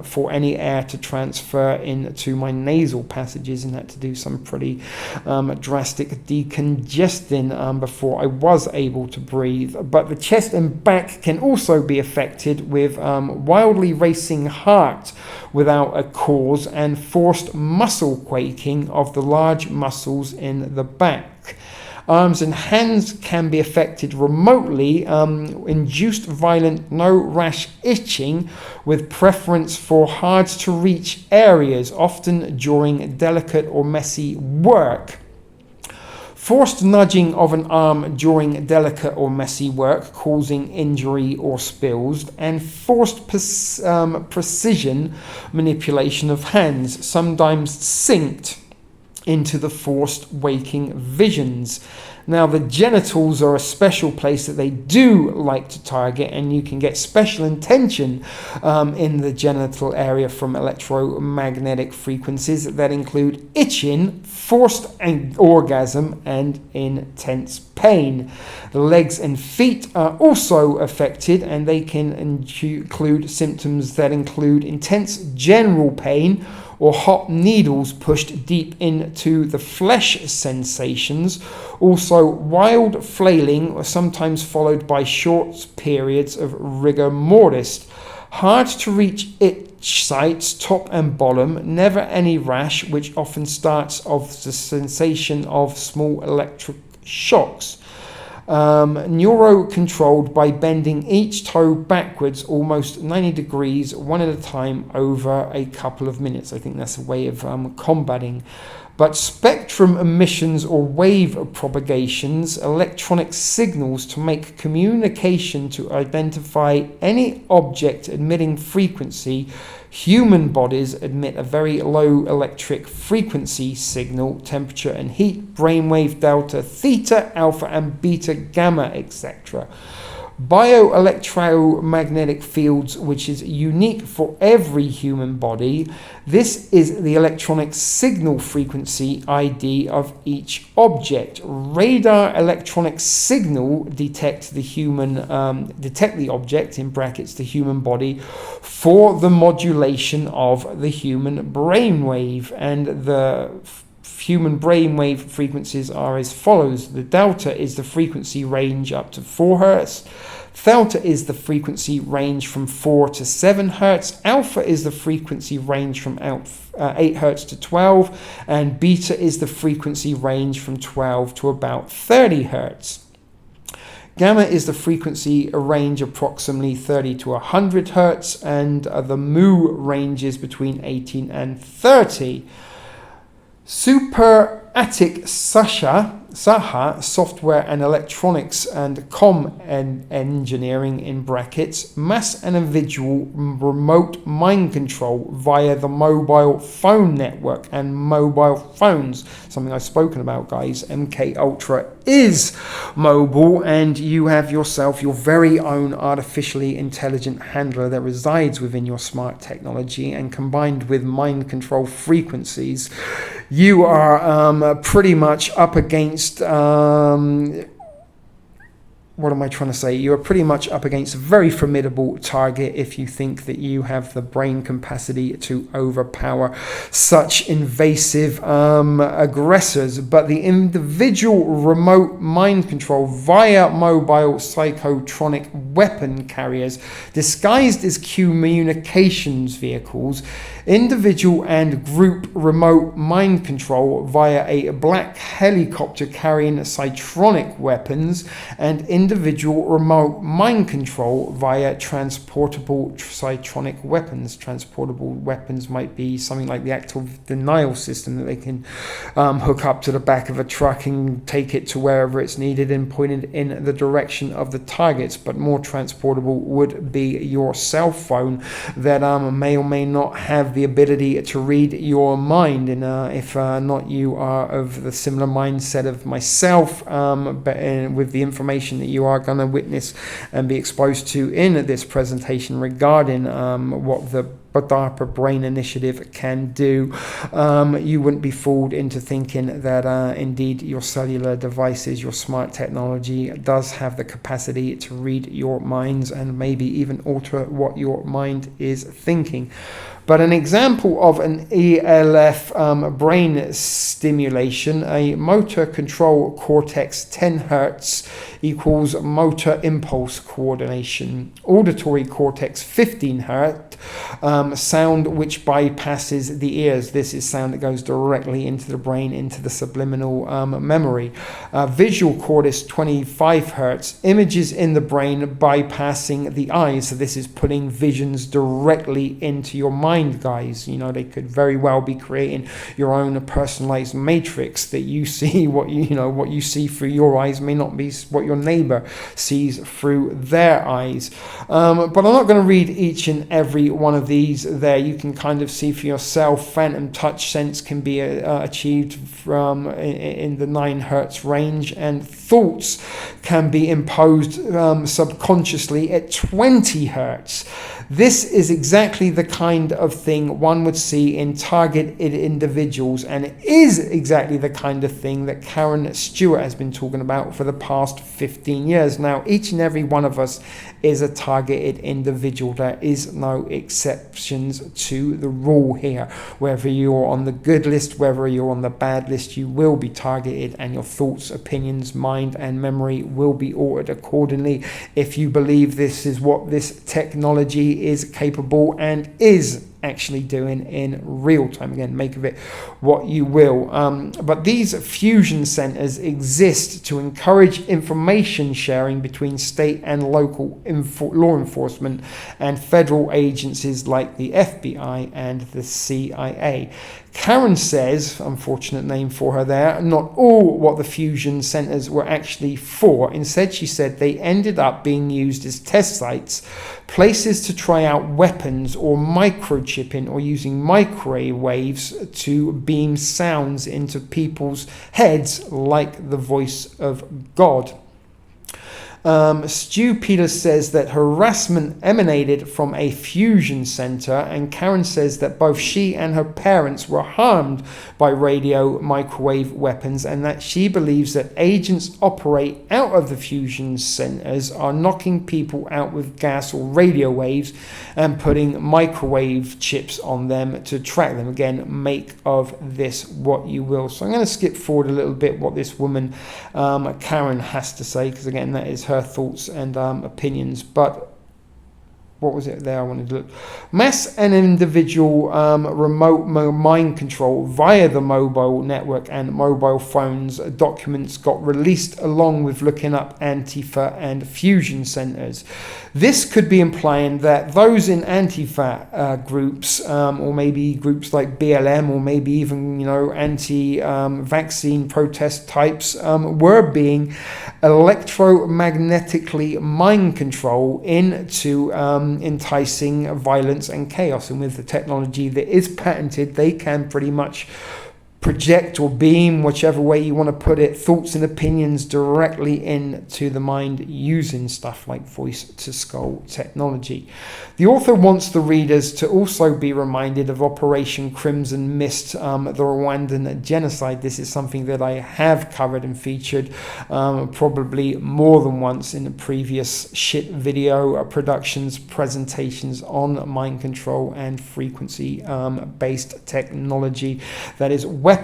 Speaker 10: for any air to transfer into my nasal passages, and had to do some pretty drastic decongesting before I was able to breathe. But the chest and back can also be affected with wildly racing heart without a cause, and forced muscle quaking of the large muscles in the back. Arms and hands can be affected remotely, induced violent no-rash itching with preference for hard-to-reach areas, often during delicate or messy work. Forced nudging of an arm during delicate or messy work, causing injury or spills, and forced precision manipulation of hands, sometimes synced into the forced waking visions. Now, the genitals are a special place that they do like to target, and you can get special intention in the genital area from electromagnetic frequencies that include itching, forced orgasm, and intense pain. The legs and feet are also affected, and they can include symptoms that include intense general pain, or hot needles pushed deep into the flesh sensations. Also, wild flailing, sometimes followed by short periods of rigor mortis. Hard to reach itch sites, top and bottom, never any rash, which often starts off the sensation of small electric shocks. Neuro-controlled by bending each toe backwards almost 90 degrees, one at a time, over a couple of minutes. I think that's a way of combating. But spectrum emissions or wave propagations, electronic signals to make communication to identify any object emitting frequency. Human bodies emit a very low electric frequency signal, temperature and heat, brainwave delta, theta, alpha and beta, gamma, etc. Bioelectromagnetic fields, which is unique for every human body. This is the electronic signal frequency ID of each object. Radar electronic signal detect the object, in brackets the human body, for the modulation of the human brainwave, and the human brainwave frequencies are as follows. The delta is the frequency range up to 4 Hz. Theta is the frequency range from 4 to 7 Hz. Alpha is the frequency range from 8 Hz to 12. And beta is the frequency range from 12 to about 30 Hz. Gamma is the frequency range approximately 30 to 100 Hz. And the mu ranges between 18 and 30. Super Atik Saha Software and Electronics and Engineering in brackets, mass and individual remote mind control via the mobile phone network and mobile phones. Something I've spoken about, guys. MK Ultra is mobile, and you have yourself your very own artificially intelligent handler that resides within your smart technology, and combined with mind control frequencies, you are pretty much up against what am I trying to say? You're pretty much up against a very formidable target if you think that you have the brain capacity to overpower such invasive aggressors. But the individual remote mind control via mobile psychotronic weapon carriers disguised as communications vehicles, individual and group remote mind control via a black helicopter carrying cytronic weapons, and individual remote mind control via transportable cytronic weapons. Transportable weapons might be something like the active denial system that they can hook up to the back of a truck and take it to wherever it's needed and point it in the direction of the targets. But more transportable would be your cell phone that may or may not have the ability to read your mind. And if not, you are of the similar mindset of myself, but with the information that you are going to witness and be exposed to in this presentation regarding what the Darpa Brain Initiative can do, you wouldn't be fooled into thinking that indeed your cellular devices, your smart technology does have the capacity to read your minds and maybe even alter what your mind is thinking. But an example of an ELF brain stimulation, a motor control cortex 10 Hz equals motor impulse coordination. Auditory cortex 15 Hz, sound which bypasses the ears. This is sound that goes directly into the brain, into the subliminal memory. Visual cortex 25 Hz, images in the brain bypassing the eyes. So this is putting visions directly into your mind, guys. You know, they could very well be creating your own personalized matrix that you see. What you see through your eyes may not be what your neighbor sees through their eyes. But I'm not going to read each and every one of these there. You can kind of see for yourself. Phantom touch sense can be achieved from in the 9 Hz range, and thoughts can be imposed subconsciously at 20 Hz. This is exactly the kind of thing one would see in targeted individuals, and it is exactly the kind of thing that Karen Stewart has been talking about for the past 15 years. Now, each and every one of us is a targeted individual. There is no exceptions to the rule here. Whether you're on the good list, whether you're on the bad list, you will be targeted, and your thoughts, opinions, mind, and memory will be altered accordingly if you believe this is what this technology is capable and is actually doing in real time. Again, make of it what you will. But these fusion centers exist to encourage information sharing between state and local law enforcement and federal agencies like the FBI and the CIA. Karen says, unfortunate name for her there, not all what the fusion centers were actually for. Instead, she said they ended up being used as test sites, places to try out weapons or microchipping or using microwave waves to beam sounds into people's heads like the voice of God. Stu Peters says that harassment emanated from a fusion center, and Karen says that both she and her parents were harmed by radio microwave weapons, and that she believes that agents operate out of the fusion centers are knocking people out with gas or radio waves and putting microwave chips on them to track them. Again, make of this what you will. So I'm going to skip forward a little bit what this woman Karen has to say, because again, that is her thoughts and opinions. But what was it there I wanted to look? Mass and individual remote mind control via the mobile network and mobile phones. Documents got released along with looking up Antifa and fusion centers. This could be implying that those in Antifa groups, or maybe groups like BLM, or maybe even, anti-vaccine protest types, were being electromagnetically mind control into enticing violence and chaos. And with the technology that is patented, they can pretty much project or beam, whichever way you want to put it, thoughts and opinions directly into the mind using stuff like voice-to-skull technology. The author wants the readers to also be reminded of Operation Crimson Mist, the Rwandan genocide. This is something that I have covered and featured probably more than once in previous shit video productions, presentations on mind control and frequency-based technology that is weaponized.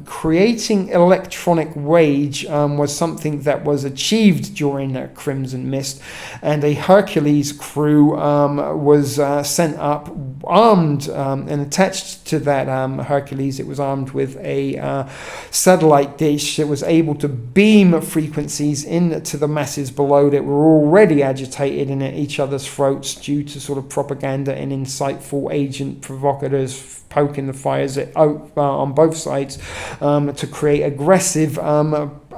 Speaker 10: Creating electronic rage was something that was achieved during Crimson Mist, and a Hercules crew was sent up armed, and attached to that Hercules, it was armed with a satellite dish that was able to beam frequencies into the masses below that were already agitated and at each other's throats due to sort of propaganda and insightful agent provocateurs poking the fires on both sides to create aggressive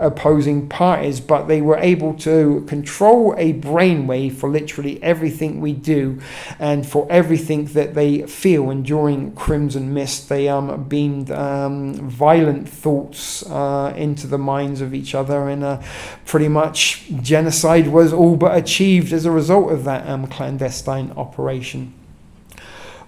Speaker 10: opposing parties. But they were able to control a brainwave for literally everything we do and for everything that they feel. And during Crimson Mist, they beamed violent thoughts into the minds of each other, and pretty much genocide was all but achieved as a result of that clandestine operation.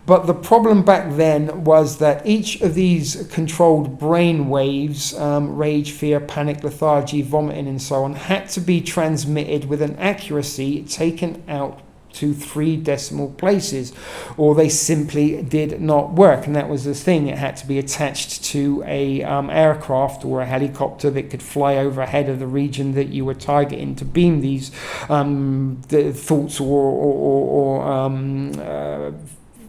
Speaker 10: But the problem back then was that each of these controlled brain waves, rage, fear, panic, lethargy, vomiting, and so on, had to be transmitted with an accuracy taken out to 3 decimal places, or they simply did not work. And that was the thing. It had to be attached to a aircraft or a helicopter that could fly overhead of the region that you were targeting to beam these the thoughts or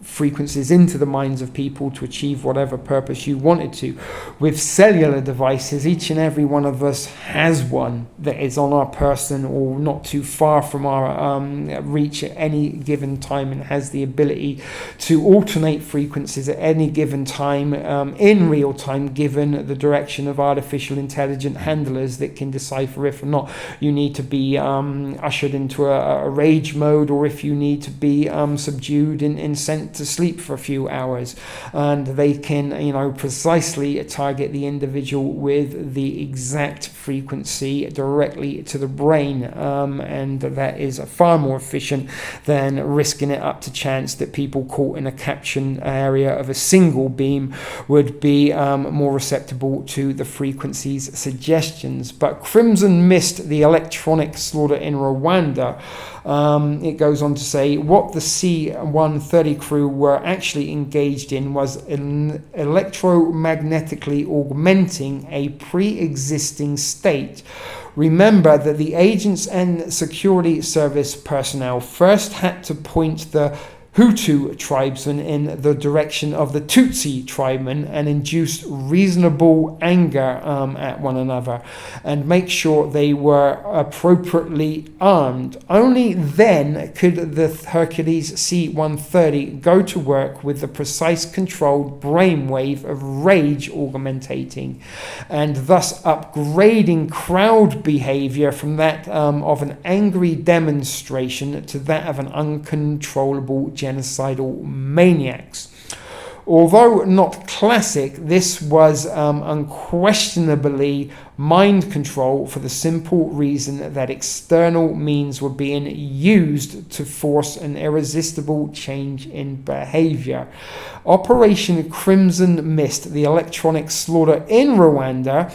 Speaker 10: frequencies into the minds of people to achieve whatever purpose you wanted to. With cellular devices, each and every one of us has one that is on our person or not too far from our reach at any given time, and has the ability to alternate frequencies at any given time in real time, given the direction of artificial intelligent handlers that can decipher if or not you need to be ushered into a rage mode, or if you need to be subdued and sent to sleep for a few hours. And they can precisely target the individual with the exact frequency directly to the brain, and that is far more efficient than risking it up to chance that people caught in a caption area of a single beam would be more receptible to the frequency's suggestions. But Crimson Mist, the electronic slaughter in Rwanda, it goes on to say what the C-130 crew were actually engaged in was electromagnetically augmenting a pre-existing state. Remember that the agents and security service personnel first had to point the Hutu tribesmen in the direction of the Tutsi tribesmen and induce reasonable anger at one another, and make sure they were appropriately armed. Only then could the Hercules C-130 go to work with the precise controlled brainwave of rage augmentating, and thus upgrading crowd behavior from that of an angry demonstration to that of an uncontrollable genocidal maniacs. Although not classic, this was unquestionably mind control, for the simple reason that external means were being used to force an irresistible change in behavior. Operation Crimson Mist, the electronic slaughter in Rwanda,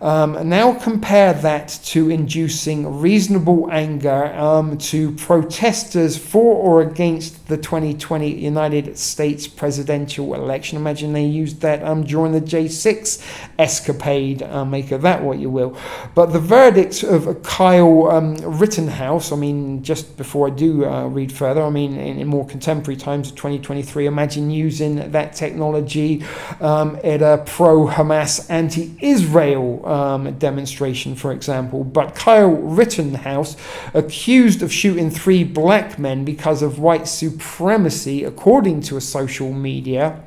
Speaker 10: Now compare that to inducing reasonable anger to protesters for or against the 2020 United States presidential election. Imagine they used that during the J6 escapade. Make of that what you will. But the verdict of Kyle Rittenhouse, I mean, just before I do read further, I mean, in more contemporary times of 2023, imagine using that technology at a pro-Hamas, anti-Israel demonstration, for example. But Kyle Rittenhouse, accused of shooting 3 black men because of white supremacy, according to a social media,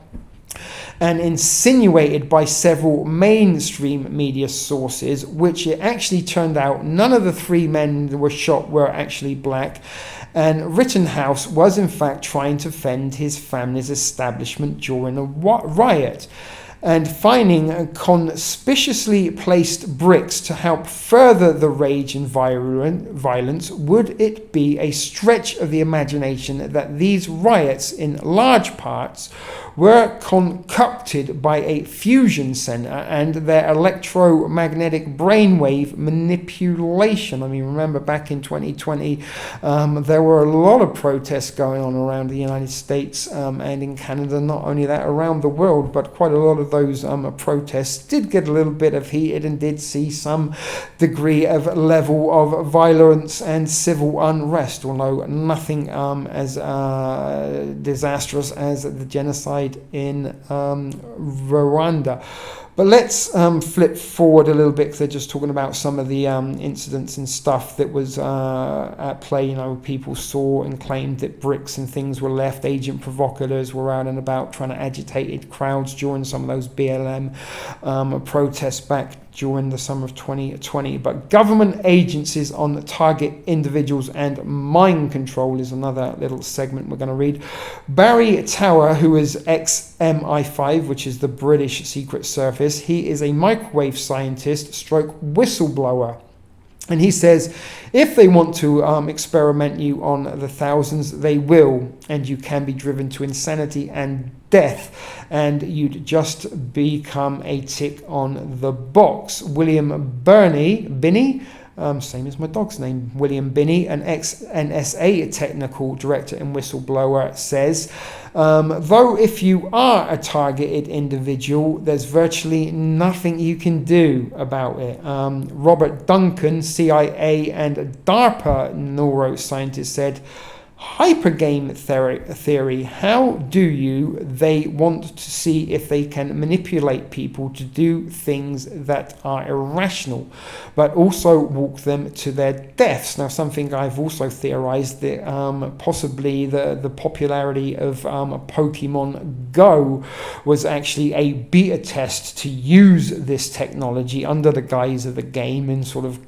Speaker 10: and insinuated by several mainstream media sources, which it actually turned out none of the 3 men that were shot were actually black. And Rittenhouse was in fact trying to defend his family's establishment during a riot. And finding conspicuously placed bricks to help further the rage and violence, would it be a stretch of the imagination that these riots in large parts were concocted by a fusion center and their electromagnetic brainwave manipulation? I mean, remember back in 2020, there were a lot of protests going on around the United States and in Canada, not only that, around the world, but quite a lot of those protests did get a little bit of heated and did see some degree of level of violence and civil unrest, although nothing as disastrous as the genocide in Rwanda. But let's flip forward a little bit, because they're just talking about some of the incidents and stuff that was at play. You know, people saw and claimed that bricks and things were left. Agent provocateurs were out and about trying to agitate crowds during some of those BLM protests back during the summer of 2020. But government agencies on target individuals and mind control is another little segment we're going to read. Barry Tower, who is ex-MI5, which is the British Secret Service, he is a microwave scientist stroke whistleblower. And he says, if they want to experiment you on the thousands, they will, and you can be driven to insanity and death, and you'd just become a tick on the box. William Binney, same as my dog's name, William Binney, an ex-NSA technical director and whistleblower, says, though if you are a targeted individual, there's virtually nothing you can do about it. Robert Duncan, CIA and DARPA neuroscientist, said, hypergame theory, how do they want to see if they can manipulate people to do things that are irrational, but also walk them to their deaths? Now, something I've also theorized, that possibly the popularity of Pokemon Go was actually a beta test to use this technology under the guise of a game and sort of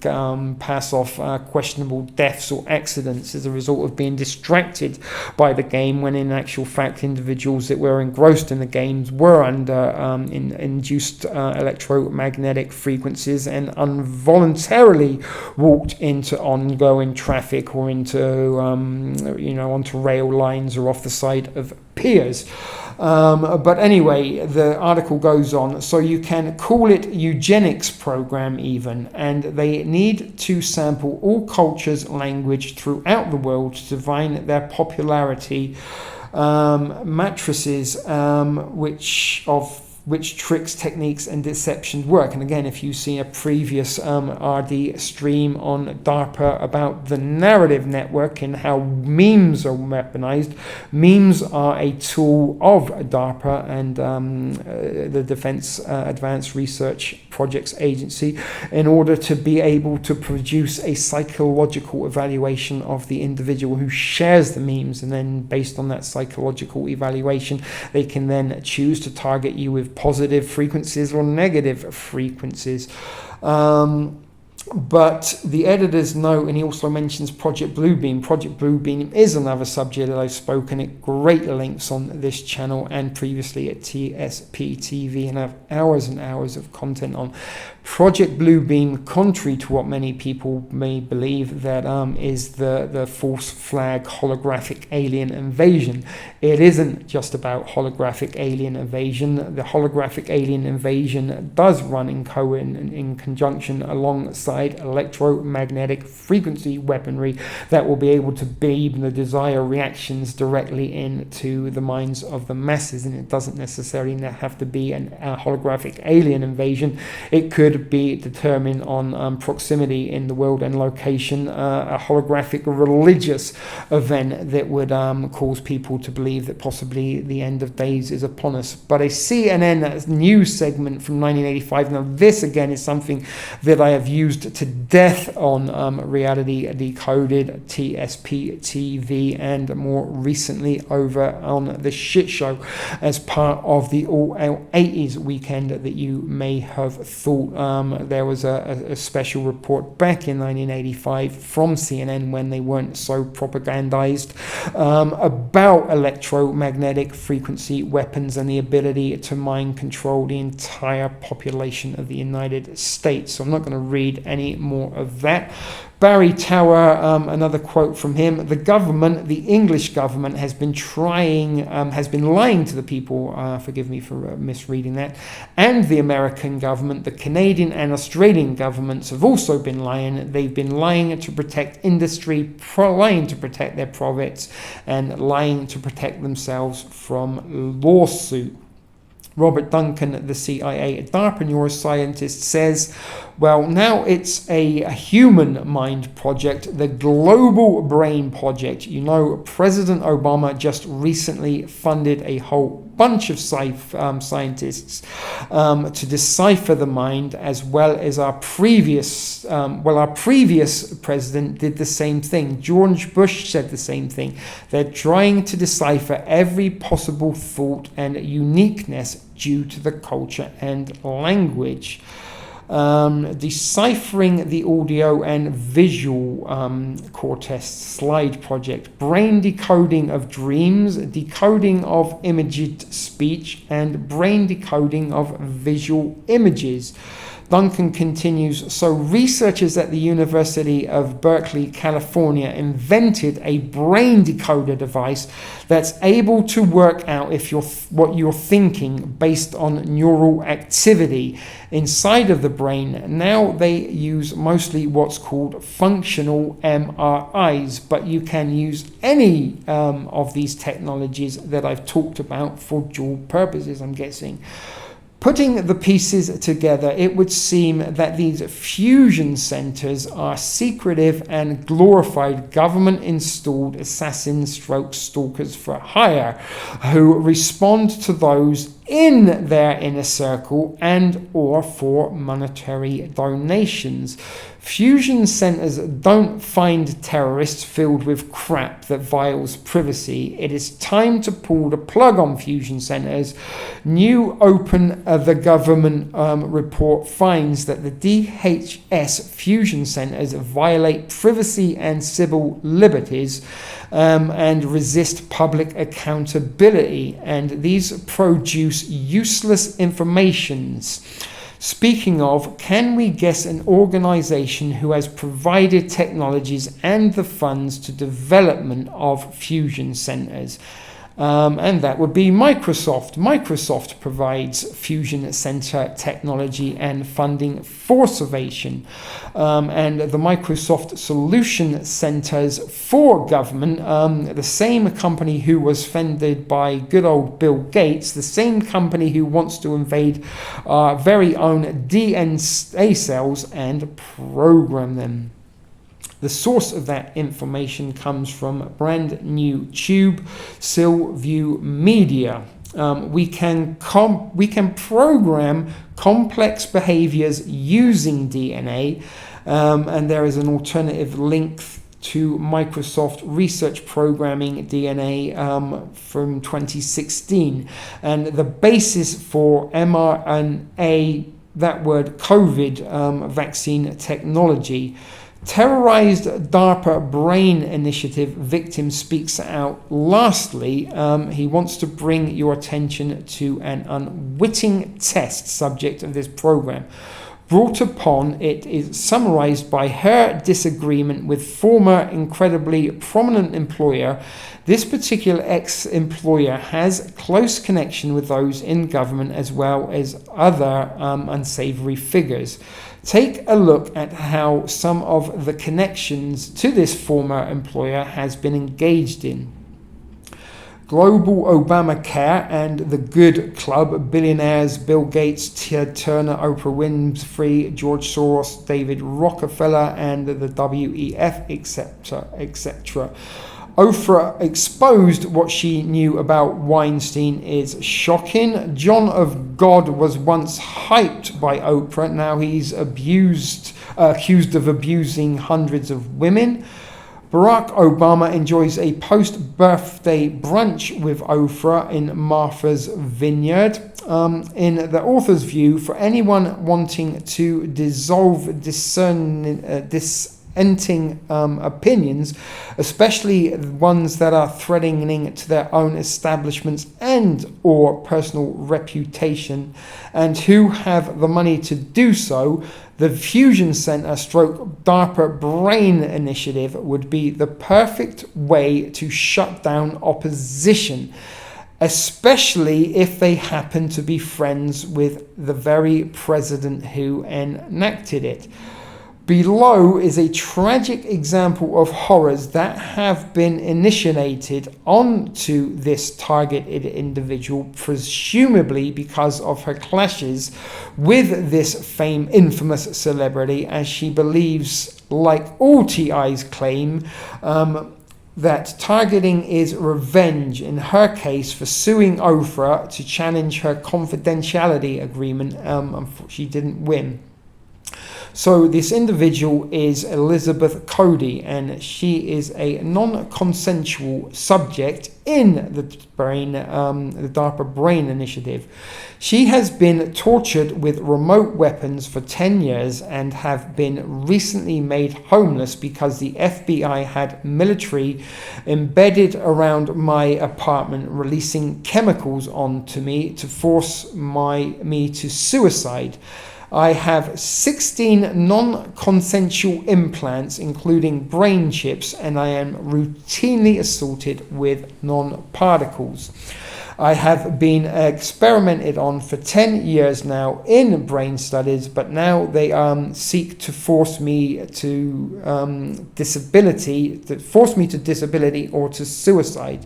Speaker 10: pass off questionable deaths or accidents as a result of being distracted by the game, when in actual fact individuals that were engrossed in the games were under induced electromagnetic frequencies and involuntarily walked into ongoing traffic or into onto rail lines or off the side of piers. But anyway, the article goes on. So you can call it eugenics program even, and they need to sample all cultures, language throughout the world to define their popularity matrices, which tricks, techniques, and deceptions work. And again, if you see a previous RD stream on DARPA about the narrative network and how memes are weaponized, memes are a tool of DARPA and the Defense Advanced Research Projects Agency, in order to be able to produce a psychological evaluation of the individual who shares the memes. And then based on that psychological evaluation, they can then choose to target you with positive frequencies or negative frequencies. But the editor's note, and he also mentions Project Bluebeam. Project Bluebeam is another subject that I've spoken at great lengths on this channel and previously at TSP TV, and have hours and hours of content on. Project Bluebeam, contrary to what many people may believe, that is the false flag holographic alien invasion. It isn't just about holographic alien invasion. The holographic alien invasion does run in conjunction alongside electromagnetic frequency weaponry that will be able to beam the desired reactions directly into the minds of the masses, and it doesn't necessarily have to be a holographic alien invasion. It could be determined on proximity in the world and location, a holographic religious event that would cause people to believe that possibly the end of days is upon us. But a CNN news segment from 1985, now this again is something that I have used to death on Reality Decoded, TSP TV, and more recently over on The Shit Show as part of the All Out 80s weekend that you may have thought. There was a special report back in 1985 from CNN, when they weren't so propagandized, about electromagnetic frequency weapons and the ability to mind control the entire population of the United States. So I'm not going to read any more of that. Barry Tower, another quote from him: the government, the English government, has been lying to the people, forgive me for misreading that, and the American government, the Canadian and Australian governments have also been lying. They've been lying to protect industry, lying to protect their profits, and lying to protect themselves from lawsuit. Robert Duncan, the CIA Darpa neuroscientist, says, well, now it's a human mind project, the Global Brain Project. You know, President Obama just recently funded a whole bunch of scientists to decipher the mind, as well as our previous president did the same thing. George Bush said the same thing. They're trying to decipher every possible thought and uniqueness due to the culture and language. Deciphering the audio and visual cortex slide project, brain decoding of dreams, decoding of imaged speech, and brain decoding of visual images. Duncan continues, so researchers at the University of Berkeley, California, invented a brain decoder device that's able to work out what you're thinking based on neural activity inside of the brain. Now they use mostly what's called functional MRIs, but you can use any of these technologies that I've talked about for dual purposes, I'm guessing. Putting the pieces together, it would seem that these fusion centers are secretive and glorified government-installed assassins/stalkers for hire who respond to those in their inner circle and or for monetary donations. Fusion centers don't find terrorists filled with crap that violates privacy. It is time to pull the plug on fusion centers. New Open the Government report finds that the DHS fusion centers violate privacy and civil liberties and resist public accountability, and these produce useless informations. Speaking of, can we guess an organization who has provided technologies and the funds to development of fusion centers? And that would be Microsoft. Microsoft provides fusion center technology and funding for Savation. And the Microsoft Solution Centers for Government, the same company who was funded by good old Bill Gates, the same company who wants to invade our very own DNA cells and program them. The source of that information comes from brand new tube, Silview Media. We can program complex behaviors using DNA, and there is an alternative link to Microsoft Research Programming DNA from 2016. And the basis for mRNA that word COVID vaccine technology. Terrorized DARPA Brain Initiative victim speaks out. Lastly, he wants to bring your attention to an unwitting test subject of this program. Brought upon, it is summarized by her disagreement with former incredibly prominent employer. This particular ex-employer has close connection with those in government as well as other unsavory figures. Take a look at how some of the connections to this former employer has been engaged in. Global Obamacare and the Good Club, billionaires Bill Gates, Ted Turner, Oprah Winfrey, George Soros, David Rockefeller, and the WEF, etc., etc. Oprah exposed what she knew about Weinstein is shocking. John of God was once hyped by Oprah. Now he's accused of abusing hundreds of women. Barack Obama enjoys a post-birthday brunch with Oprah in Martha's Vineyard. In the author's view, for anyone wanting to dissolve dissenting opinions, especially ones that are threatening to their own establishments and or personal reputation, and who have the money to do so, the Fusion Center / DARPA Brain Initiative would be the perfect way to shut down opposition, especially if they happen to be friends with the very president who enacted it. Below is a tragic example of horrors that have been initiated onto this targeted individual, presumably because of her clashes with this infamous celebrity, as she believes, like all TI's claim, that targeting is revenge, in her case for suing Oprah to challenge her confidentiality agreement. She didn't win. So this individual is Elizabeth Cody, and she is a non-consensual subject in the DARPA Brain Initiative. She has been tortured with remote weapons for 10 years and have been recently made homeless because the FBI had military embedded around my apartment, releasing chemicals onto me to force me to suicide. I have 16 non-consensual implants, including brain chips, and I am routinely assaulted with non-particles. I have been experimented on for 10 years now in brain studies, but now they seek to force me to disability or to suicide.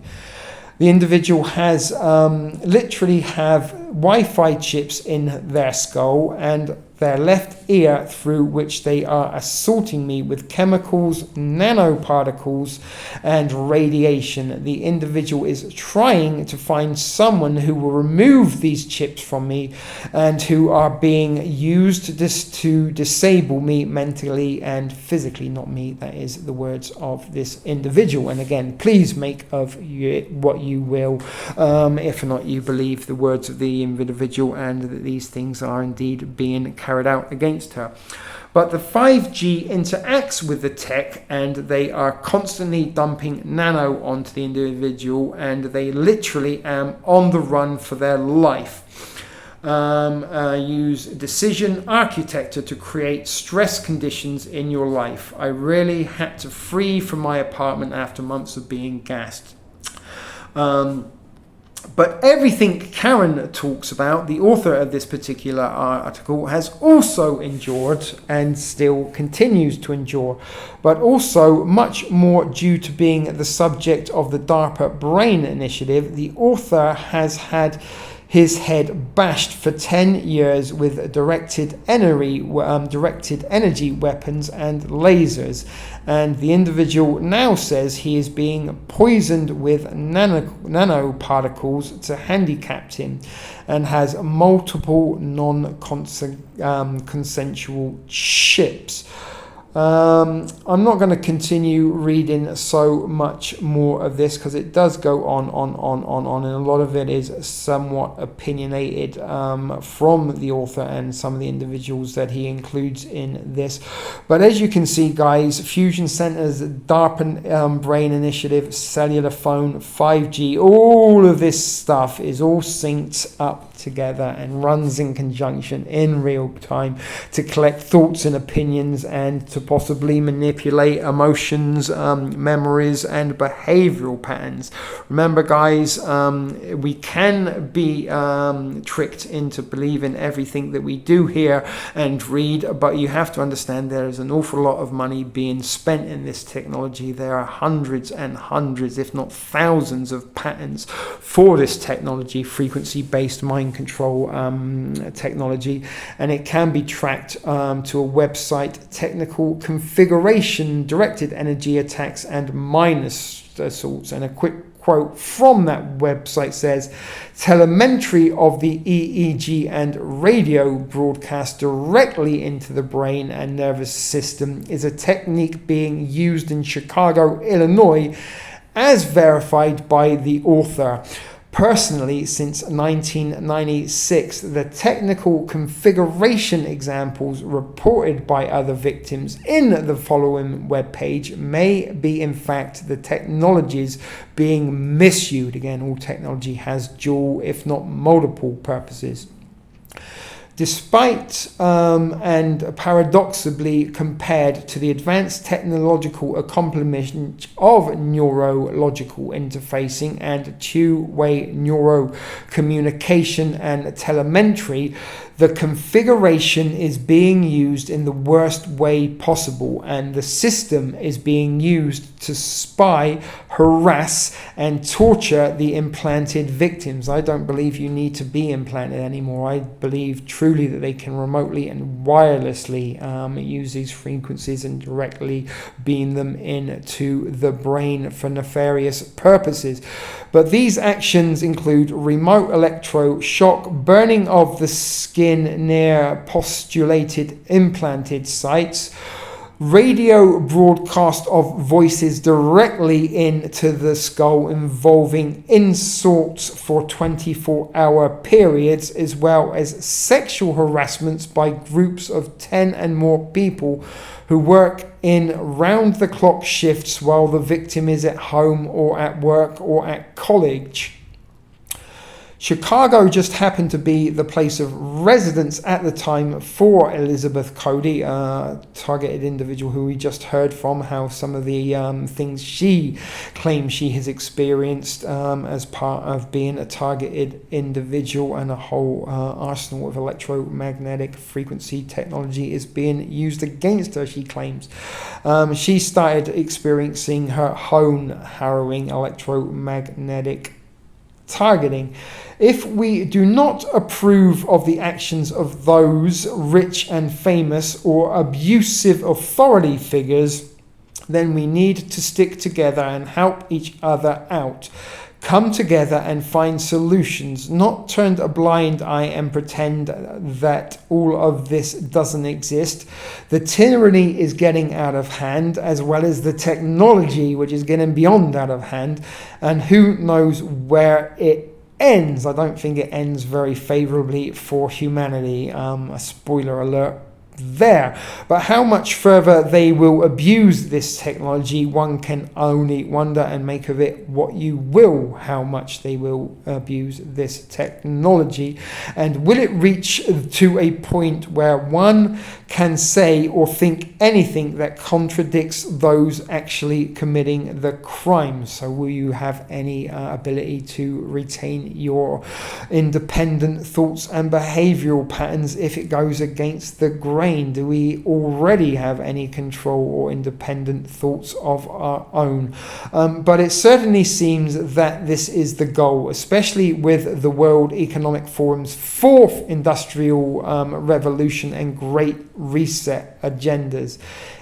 Speaker 10: The individual has literally have Wi-Fi chips in their skull and their left ear, through which they are assaulting me with chemicals, nanoparticles, and radiation. The individual is trying to find someone who will remove these chips from me and who are being used to disable me mentally and physically. Not me, that is the words of this individual. And again, please make of what you will, if not you believe the words of the individual and that these things are indeed being carried out against her. But the 5G interacts with the tech, and they are constantly dumping nano onto the individual, and they literally am on the run for their life. Use decision architecture to create stress conditions in your life. I really had to flee from my apartment after months of being gassed. But everything Karen talks about, the author of this particular article, has also endured and still continues to endure, but also much more due to being the subject of the DARPA Brain Initiative. The author has had his head bashed for 10 years with directed energy weapons and lasers, and the individual now says he is being poisoned with nanoparticles to handicap him, and has multiple non-consensual chips. I'm not going to continue reading so much more of this because it does go on, and a lot of it is somewhat opinionated from the author and some of the individuals that he includes in this. But as you can see, guys, Fusion Center's Darpa Brain Initiative, cellular phone, 5G, all of this stuff is all synced up together and runs in conjunction in real time to collect thoughts and opinions and to possibly manipulate emotions, memories, and behavioral patterns. Remember, guys, we can be tricked into believing everything that we do hear and read, but you have to understand there is an awful lot of money being spent in this technology. There are hundreds and hundreds, if not thousands, of patents for this technology, frequency-based mind control technology, and it can be tracked to a website, technical configuration, directed energy attacks, and minus assaults. And a quick quote from that website says, telemetry of the EEG and radio broadcast directly into the brain and nervous system is a technique being used in Chicago, Illinois, as verified by the author. Personally, since 1996, the technical configuration examples reported by other victims in the following webpage may be in fact the technologies being misused. Again, all technology has dual, if not multiple, purposes. Despite and paradoxically compared to the advanced technological accomplishment of neurological interfacing and two-way neuro communication and telemetry, the configuration is being used in the worst way possible, and the system is being used to spy, harass, and torture the implanted victims. I don't believe you need to be implanted anymore. I believe truly that they can remotely and wirelessly use these frequencies and directly beam them into the brain for nefarious purposes. But these actions include remote electroshock, burning of the skin near postulated implanted sites, radio broadcast of voices directly into the skull involving insults for 24-hour periods, as well as sexual harassments by groups of 10 and more people who work in round-the-clock shifts while the victim is at home or at work or at college. Chicago just happened to be the place of residence at the time for Elizabeth Cody, a targeted individual who we just heard from, how some of the things she claims she has experienced as part of being a targeted individual, and a whole arsenal of electromagnetic frequency technology is being used against her, she claims. She started experiencing her own harrowing electromagnetic targeting. If we do not approve of the actions of those rich and famous or abusive authority figures, then we need to stick together and help each other out. Come together and find solutions, not turn a blind eye and pretend that all of this doesn't exist. The tyranny is getting out of hand, as well as the technology, which is getting beyond out of hand, and who knows where it ends. I don't think it ends very favorably for humanity. A spoiler alert there. But how much further they will abuse this technology, one can only wonder, and make of it what you will, how much they will abuse this technology. And will it reach to a point where one can say or think anything that contradicts those actually committing the crime? So will you have any ability to retain your independent thoughts and behavioral patterns if it goes against the grain? Do we already have any control or independent thoughts of our own? But it certainly seems that this is the goal, especially with the World Economic Forum's fourth industrial revolution and Great Reset agendas.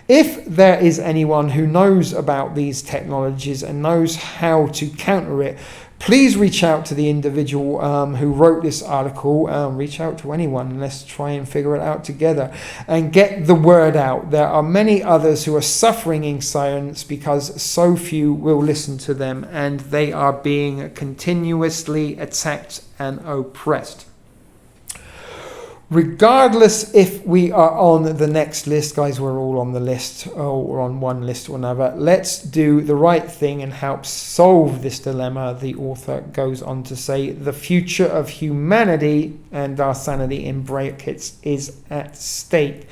Speaker 10: If there is anyone who knows about these technologies and knows how to counter it, Please reach out to the individual who wrote this article. Reach out to anyone and let's try and figure it out together and get the word out. There are many others who are suffering in silence because so few will listen to them, and they are being continuously attacked and oppressed. Regardless if we are on the next list, guys, we're all on the list, or on one list or another. Let's do the right thing and help solve this dilemma. The author goes on to say, the future of humanity and our sanity in brackets is at stake.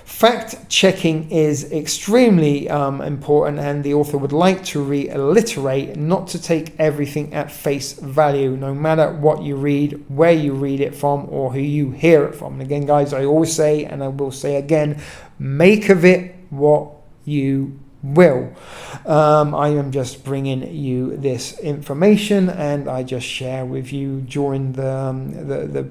Speaker 10: Fact-checking is extremely important, and the author would like to reiterate not to take everything at face value, no matter what you read, where you read it from, or who you hear it from. And again, guys, I always say, and I will say again, make of it what you will. I am just bringing you this information, and I just share with you during the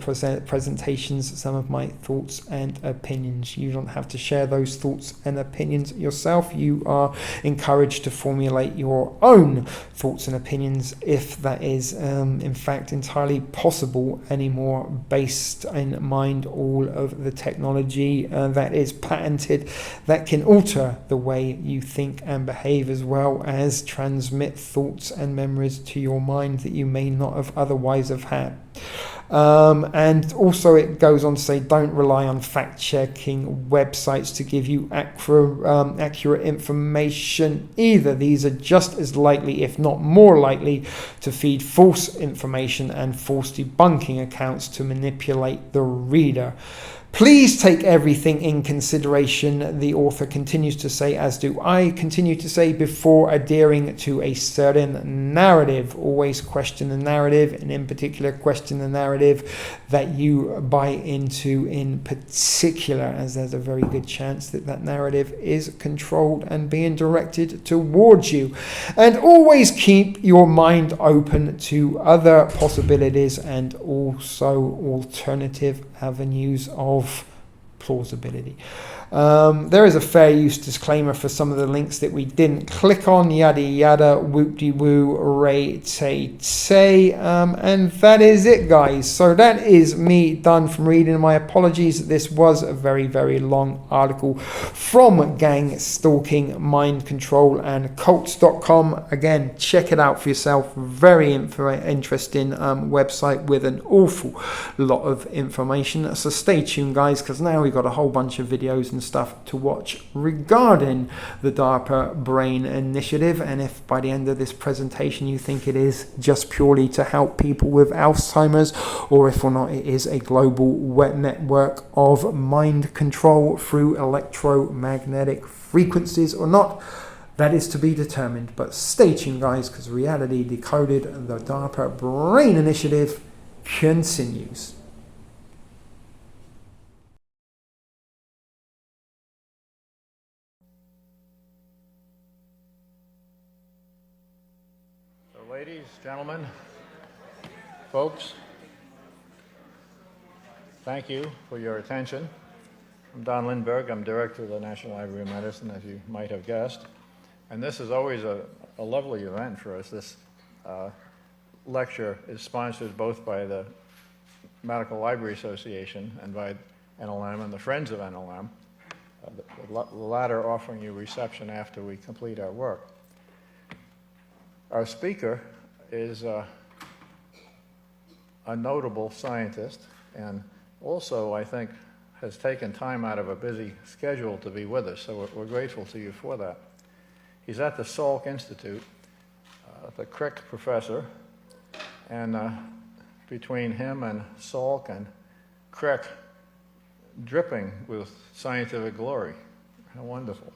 Speaker 10: presentations some of my thoughts and opinions. You don't have to share those thoughts and opinions yourself. You are encouraged to formulate your own thoughts and opinions, if that is in fact entirely possible anymore, based in mind all of the technology that is patented that can alter the way you think and behave, as well as transmit thoughts and memories to your mind that you may not have otherwise have had. And also it goes on to say, don't rely on fact-checking websites to give you accurate information either. These are just as likely, if not more likely, to feed false information and false debunking accounts to manipulate the reader. Please take everything in consideration, the author continues to say, as do I continue to say, before adhering to a certain narrative. Always question the narrative, and in particular question the narrative that you buy into in particular, as there's a very good chance that that narrative is controlled and being directed towards you. And always keep your mind open to other possibilities and also alternative avenues of plausibility. There is a fair use disclaimer for some of the links that we didn't click on, yada yada, whoop-de-woo, ray-tay-tay, and that is it, guys. So that is me done from reading. My apologies, this was a very, very long article from Gang Stalking, Mind Control, and Cults.com. Again, check it out for yourself. Very interesting website with an awful lot of information. So stay tuned, guys, because now we've got a whole bunch of videos and stuff to watch regarding the Darpa Brain Initiative. And if by the end of this presentation you think it is just purely to help people with Alzheimer's, or if or not it is a global network of mind control through electromagnetic frequencies or not, that is to be determined. But stay tuned, guys, because Reality Decoded, the Darpa Brain Initiative, continues.
Speaker 11: Ladies, gentlemen, folks, thank you for your attention. I'm Don Lindberg. I'm director of the National Library of Medicine, as you might have guessed. And this is always a lovely event for us. This lecture is sponsored both by the Medical Library Association and by NLM and the Friends of NLM, the latter offering you reception after we complete our work. Our speaker is a notable scientist, and also, I think, has taken time out of a busy schedule to be with us, so we're grateful to you for that. He's at the Salk Institute, the Crick professor, and between him and Salk and Crick, dripping with scientific glory. How wonderful.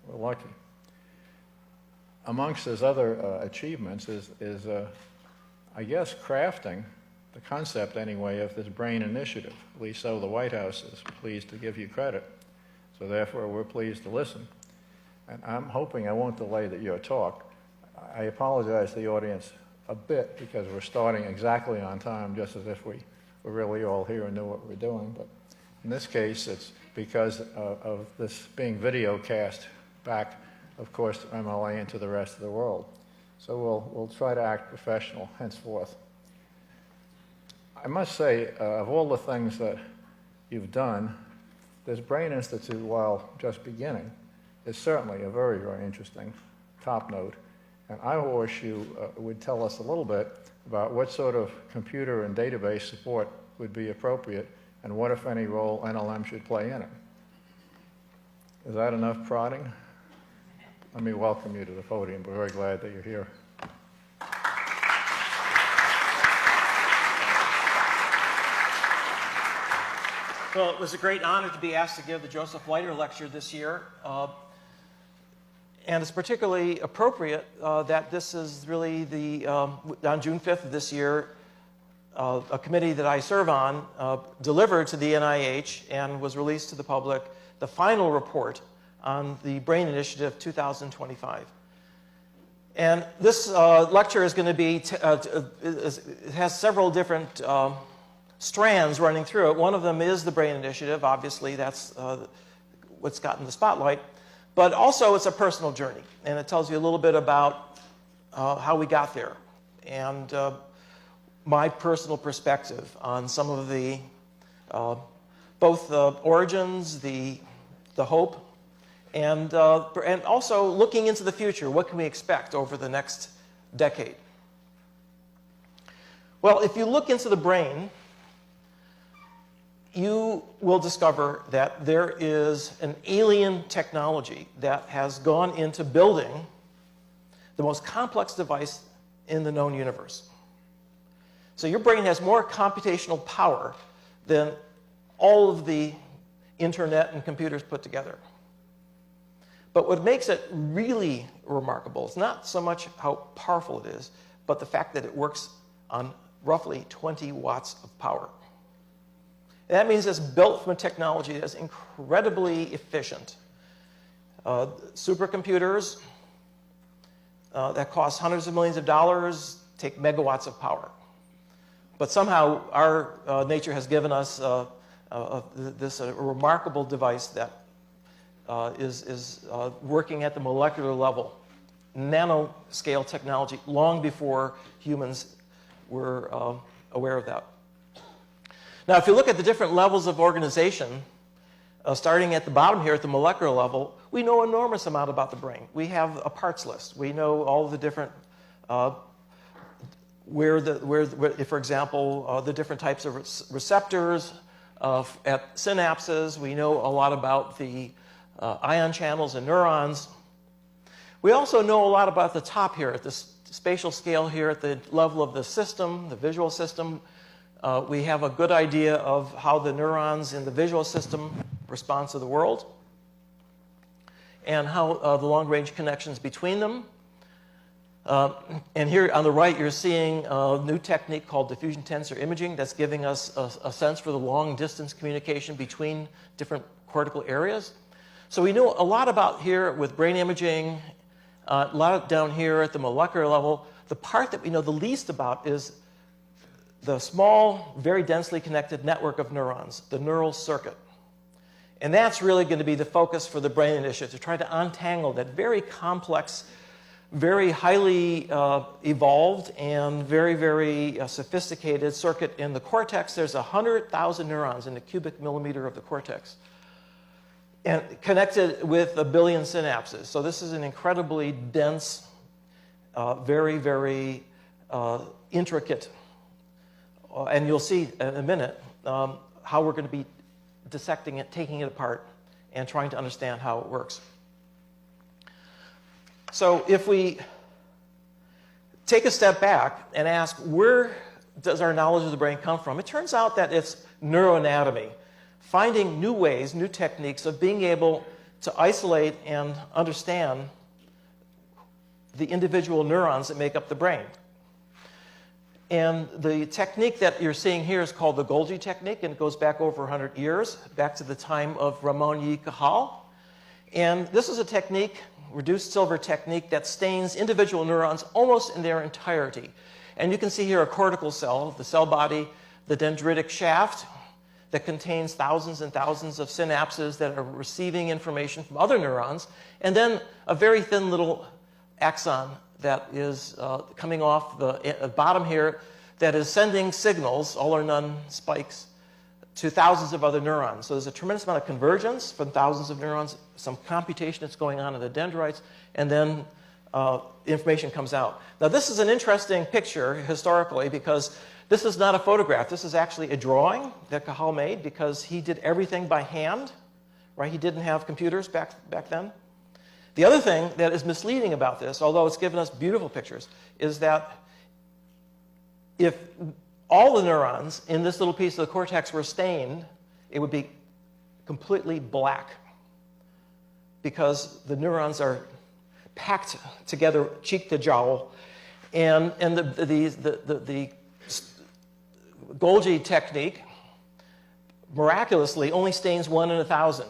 Speaker 11: We're lucky. Amongst his other achievements is I guess, crafting the concept, anyway, of this brain initiative. At least so the White House is pleased to give you credit. So therefore, we're pleased to listen. And I'm hoping I won't delay your talk. I apologize to the audience a bit because we're starting exactly on time, just as if we were really all here and knew what we're doing. But in this case, it's because of this being video cast back, of course, to MLA and to the rest of the world. So we'll try to act professional henceforth. I must say, of all the things that you've done, this Brain Institute, while just beginning, is certainly a very, very interesting top note. And I wish you would tell us a little bit about what sort of computer and database support would be appropriate and what, if any, role NLM should play in it. Is that enough prodding? Let me welcome you to the podium. We're very glad that you're here.
Speaker 12: Well, it was a great honor to be asked to give the Joseph Leiter Lecture this year. And it's particularly appropriate that this is really on June 5th of this year, a committee that I serve on delivered to the NIH and was released to the public the final report on the Brain Initiative 2025. And this lecture is going to be, it has several different strands running through it. One of them is the Brain Initiative. Obviously, that's what's gotten the spotlight. But also, it's a personal journey, and it tells you a little bit about how we got there and my personal perspective on some of the both the origins, the hope, and also looking into the future. What can we expect over the next decade? Well, if you look into the brain, you will discover that there is an alien technology that has gone into building the most complex device in the known universe. So your brain has more computational power than all of the internet and computers put together. But what makes it really remarkable is not so much how powerful it is, but the fact that it works on roughly 20 watts of power. And that means it's built from a technology that's incredibly efficient. Supercomputers that cost hundreds of millions of dollars take megawatts of power. But somehow our nature has given us this remarkable device that is working at the molecular level, nanoscale technology, long before humans were aware of that. Now, if you look at the different levels of organization, starting at the bottom here at the molecular level, we know an enormous amount about the brain. We have a parts list. We know all of the different, for example, the different types of receptors at synapses. We know a lot about the ion channels and neurons. We also know a lot about the top here at the spatial scale here at the level of the system, the visual system. We have a good idea of how the neurons in the visual system respond to the world and how the long-range connections between them. And here on the right, you're seeing a new technique called diffusion tensor imaging that's giving us a sense for the long-distance communication between different cortical areas. So we know a lot about here with brain imaging, a lot down here at the molecular level. The part that we know the least about is the small, very densely connected network of neurons, the neural circuit. And that's really going to be the focus for the Brain Initiative, to try to untangle that very complex, very highly evolved and very, very sophisticated circuit in the cortex. There's 100,000 neurons in the cubic millimeter of the cortex, and connected with 1 billion synapses. So this is an incredibly dense, very, very intricate, and you'll see in a minute how we're going to be dissecting it, taking it apart, and trying to understand how it works. So if we take a step back and ask, where does our knowledge of the brain come from? It turns out that it's neuroanatomy, finding new ways, new techniques of being able to isolate and understand the individual neurons that make up the brain. And the technique that you're seeing here is called the Golgi technique, and it goes back over 100 years, back to the time of Ramon y Cajal. And this is a technique, reduced silver technique, that stains individual neurons almost in their entirety. And you can see here a cortical cell, the cell body, the dendritic shaft that contains thousands and thousands of synapses that are receiving information from other neurons, and then a very thin little axon that is coming off the bottom here that is sending signals, all or none spikes, to thousands of other neurons. So there's a tremendous amount of convergence from thousands of neurons, some computation that's going on in the dendrites, and then information comes out. Now this is an interesting picture historically because this is not a photograph. This is actually a drawing that Cajal made because he did everything by hand, right? He didn't have computers back then. The other thing that is misleading about this, although it's given us beautiful pictures, is that if all the neurons in this little piece of the cortex were stained, it would be completely black because the neurons are packed together cheek to jowl, and the Golgi technique miraculously only stains 1 in 1,000.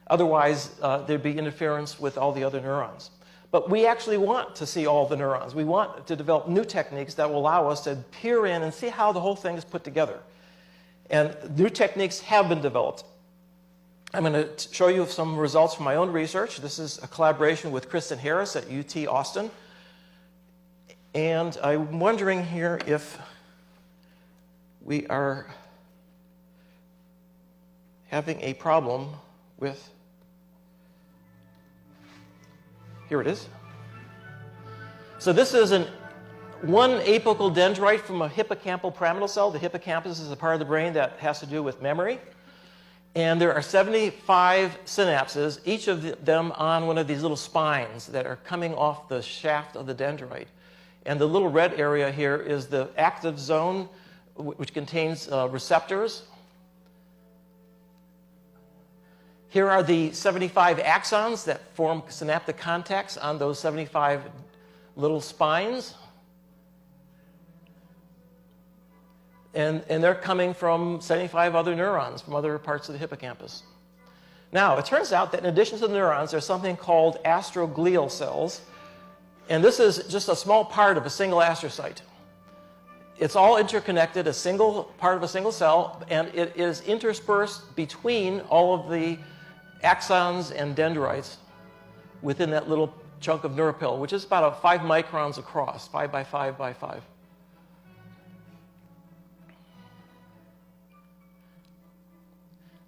Speaker 12: Otherwise, there'd be interference with all the other neurons. But we actually want to see all the neurons. We want to develop new techniques that will allow us to peer in and see how the whole thing is put together. And new techniques have been developed. I'm going to show you some results from my own research. This is a collaboration with Kristen Harris at UT Austin. And I'm wondering here if we are having a problem with, here it is. So this is one apical dendrite from a hippocampal pyramidal cell. The hippocampus is a part of the brain that has to do with memory. And there are 75 synapses, each of them on one of these little spines that are coming off the shaft of the dendrite. And the little red area here is the active zone, which contains receptors. Here are the 75 axons that form synaptic contacts on those 75 little spines. And they're coming from 75 other neurons from other parts of the hippocampus. Now, it turns out that in addition to the neurons, there's something called astroglial cells. And this is just a small part of a single astrocyte. It's all interconnected, a single part of a single cell, and it is interspersed between all of the axons and dendrites within that little chunk of neuropil, which is about 5 microns across, 5 by 5 by 5.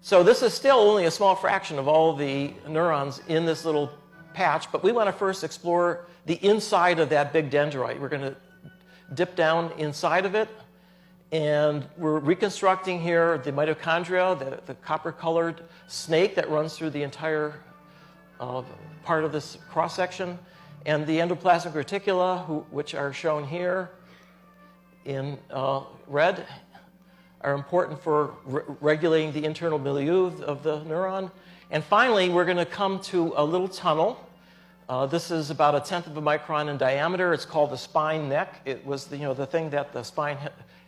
Speaker 12: So this is still only a small fraction of all the neurons in this little patch, but we want to first explore the inside of that big dendrite. We're going to dip down inside of it, and we're reconstructing here the mitochondria, the copper-colored snake that runs through the entire part of this cross-section, and the endoplasmic reticula, which are shown here in red, are important for regulating the internal milieu of the neuron. And finally, we're going to come to a little tunnel. This is about 1/10 of a micron in diameter. It's called the spine neck. It was the thing that the spine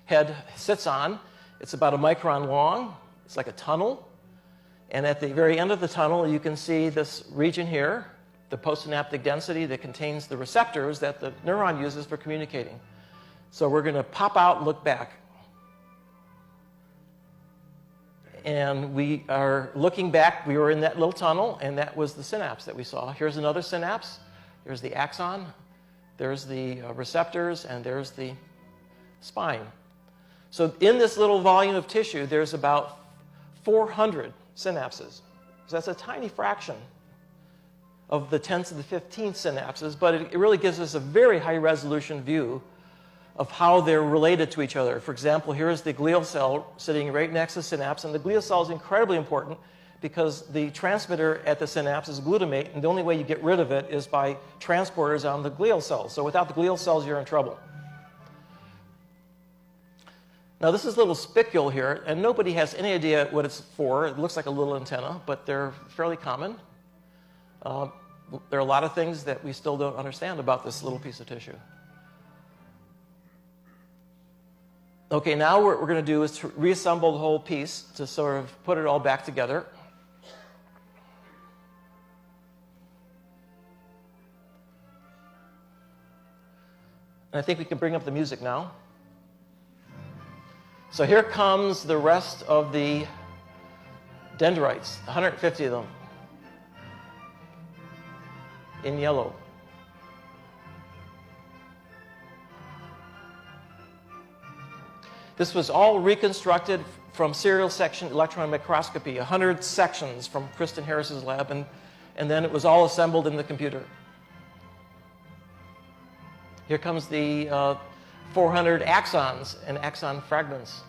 Speaker 12: head sits on. It's about 1 micron long. It's like a tunnel. And at the very end of the tunnel, you can see this region here, the postsynaptic density that contains the receptors that the neuron uses for communicating. So we're going to pop out and look back. And we are looking back. We were in that little tunnel, and that was the synapse that we saw. Here's another synapse. Here's the axon. There's the receptors, and there's the spine. So in this little volume of tissue, there's about 400 synapses. So that's a tiny fraction of the 10 to the 15th synapses, but it really gives us a very high-resolution view of how they're related to each other. For example, here's the glial cell sitting right next to the synapse, and the glial cell is incredibly important because the transmitter at the synapse is glutamate, and the only way you get rid of it is by transporters on the glial cells. So without the glial cells, you're in trouble. Now this is a little spicule here, and nobody has any idea what it's for. It looks like a little antenna, but they're fairly common. There are a lot of things that we still don't understand about this little piece of tissue. Okay, now what we're going to do is to reassemble the whole piece to sort of put it all back together. And I think we can bring up the music now. So here comes the rest of the dendrites, 150 of them, in yellow. This was all reconstructed from serial section electron microscopy, 100 sections from Kristen Harris's lab, and then it was all assembled in the computer. Here comes the 400 axons and axon fragments.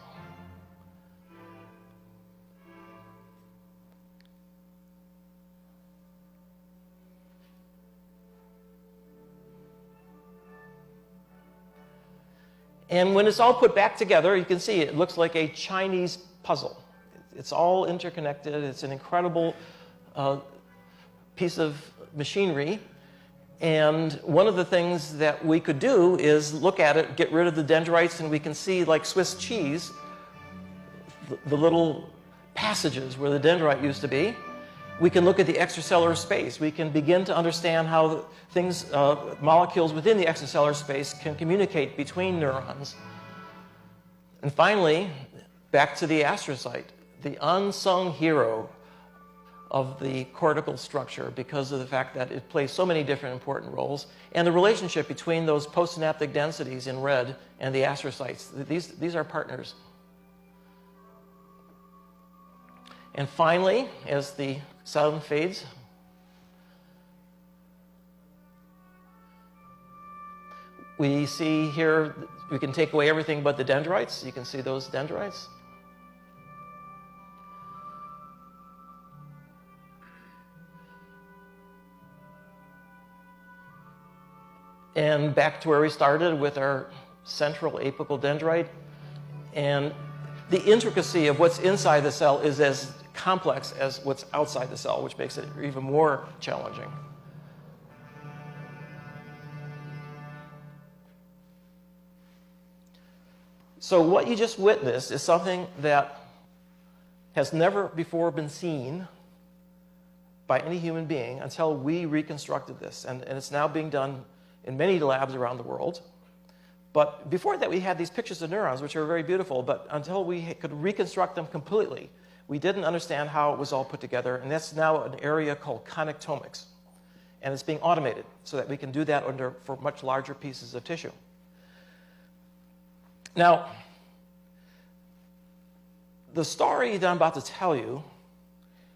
Speaker 12: And when it's all put back together, you can see it looks like a Chinese puzzle. It's all interconnected. It's an incredible piece of machinery. And one of the things that we could do is look at it, get rid of the dendrites, and we can see, like Swiss cheese, the little passages where the dendrite used to be. We can look at the extracellular space. We can begin to understand how things, molecules within the extracellular space can communicate between neurons. And finally, back to the astrocyte, the unsung hero of the cortical structure because of the fact that it plays so many different important roles, and the relationship between those postsynaptic densities in red and the astrocytes. These are partners. And finally, as the sound fades, we see here, we can take away everything but the dendrites. You can see those dendrites. And back to where we started with our central apical dendrite. And the intricacy of what's inside the cell is as complex as what's outside the cell, which makes it even more challenging. So what you just witnessed is something that has never before been seen by any human being until we reconstructed this. And it's now being done in many labs around the world. But before that, we had these pictures of neurons, which are very beautiful, but until we could reconstruct them completely, we didn't understand how it was all put together, and that's now an area called connectomics. And it's being automated so that we can do that for much larger pieces of tissue. Now, the story that I'm about to tell you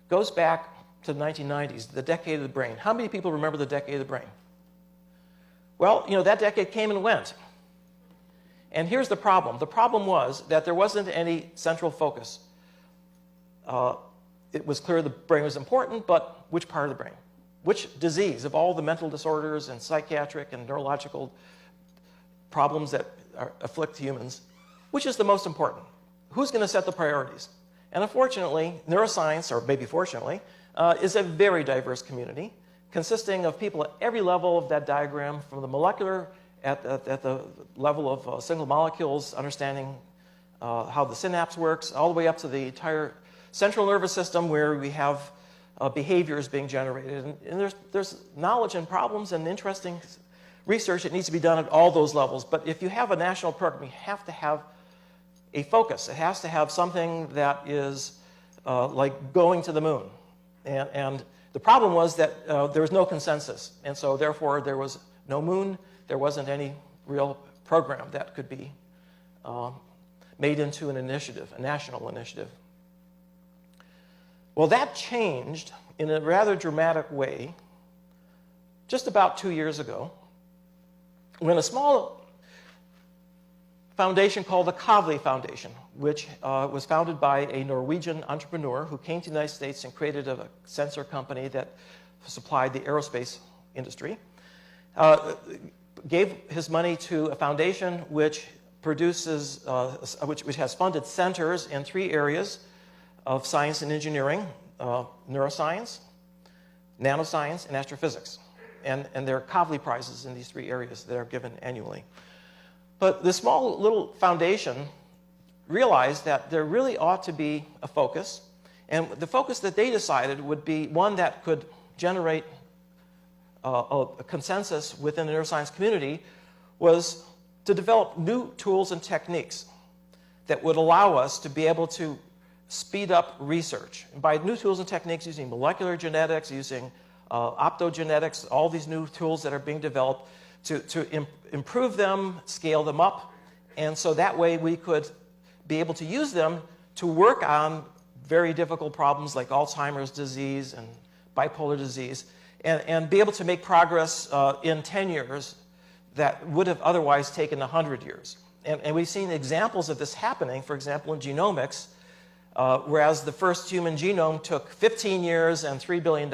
Speaker 12: goes back to the 1990s, the decade of the brain. How many people remember the decade of the brain? Well, you know, that decade came and went. And here's the problem. The problem was that there wasn't any central focus. It was clear the brain was important, but which part of the brain? Which disease of all the mental disorders and psychiatric and neurological problems that afflict humans, which is the most important? Who's going to set the priorities? And unfortunately, neuroscience, or maybe fortunately, is a very diverse community consisting of people at every level of that diagram, from the molecular at the level of single molecules, understanding how the synapse works, all the way up to the entire central nervous system where we have behaviors being generated. And there's knowledge and problems and interesting research that needs to be done at all those levels. But if you have a national program, you have to have a focus. It has to have something that is like going to the moon. And the problem was that there was no consensus. And so therefore there was no moon. There wasn't any real program that could be made into an initiative, a national initiative. Well, that changed in a rather dramatic way just about 2 years ago, when a small foundation called the Kavli Foundation, which was founded by a Norwegian entrepreneur who came to the United States and created a sensor company that supplied the aerospace industry, gave his money to a foundation which produces, which has funded centers in 3 areas of science and engineering: neuroscience, nanoscience, and astrophysics. And there are Kavli prizes in these 3 areas that are given annually. But this small little foundation realized that there really ought to be a focus, and the focus that they decided would be one that could generate a consensus within the neuroscience community, was to develop new tools and techniques that would allow us to be able to speed up research. And by new tools and techniques, using molecular genetics, using optogenetics, all these new tools that are being developed to improve them, scale them up, and so that way we could be able to use them to work on very difficult problems like Alzheimer's disease and bipolar disease, and be able to make progress in 10 years that would have otherwise taken 100 years. And we've seen examples of this happening, for example, in genomics, whereas the first human genome took 15 years and $3 billion,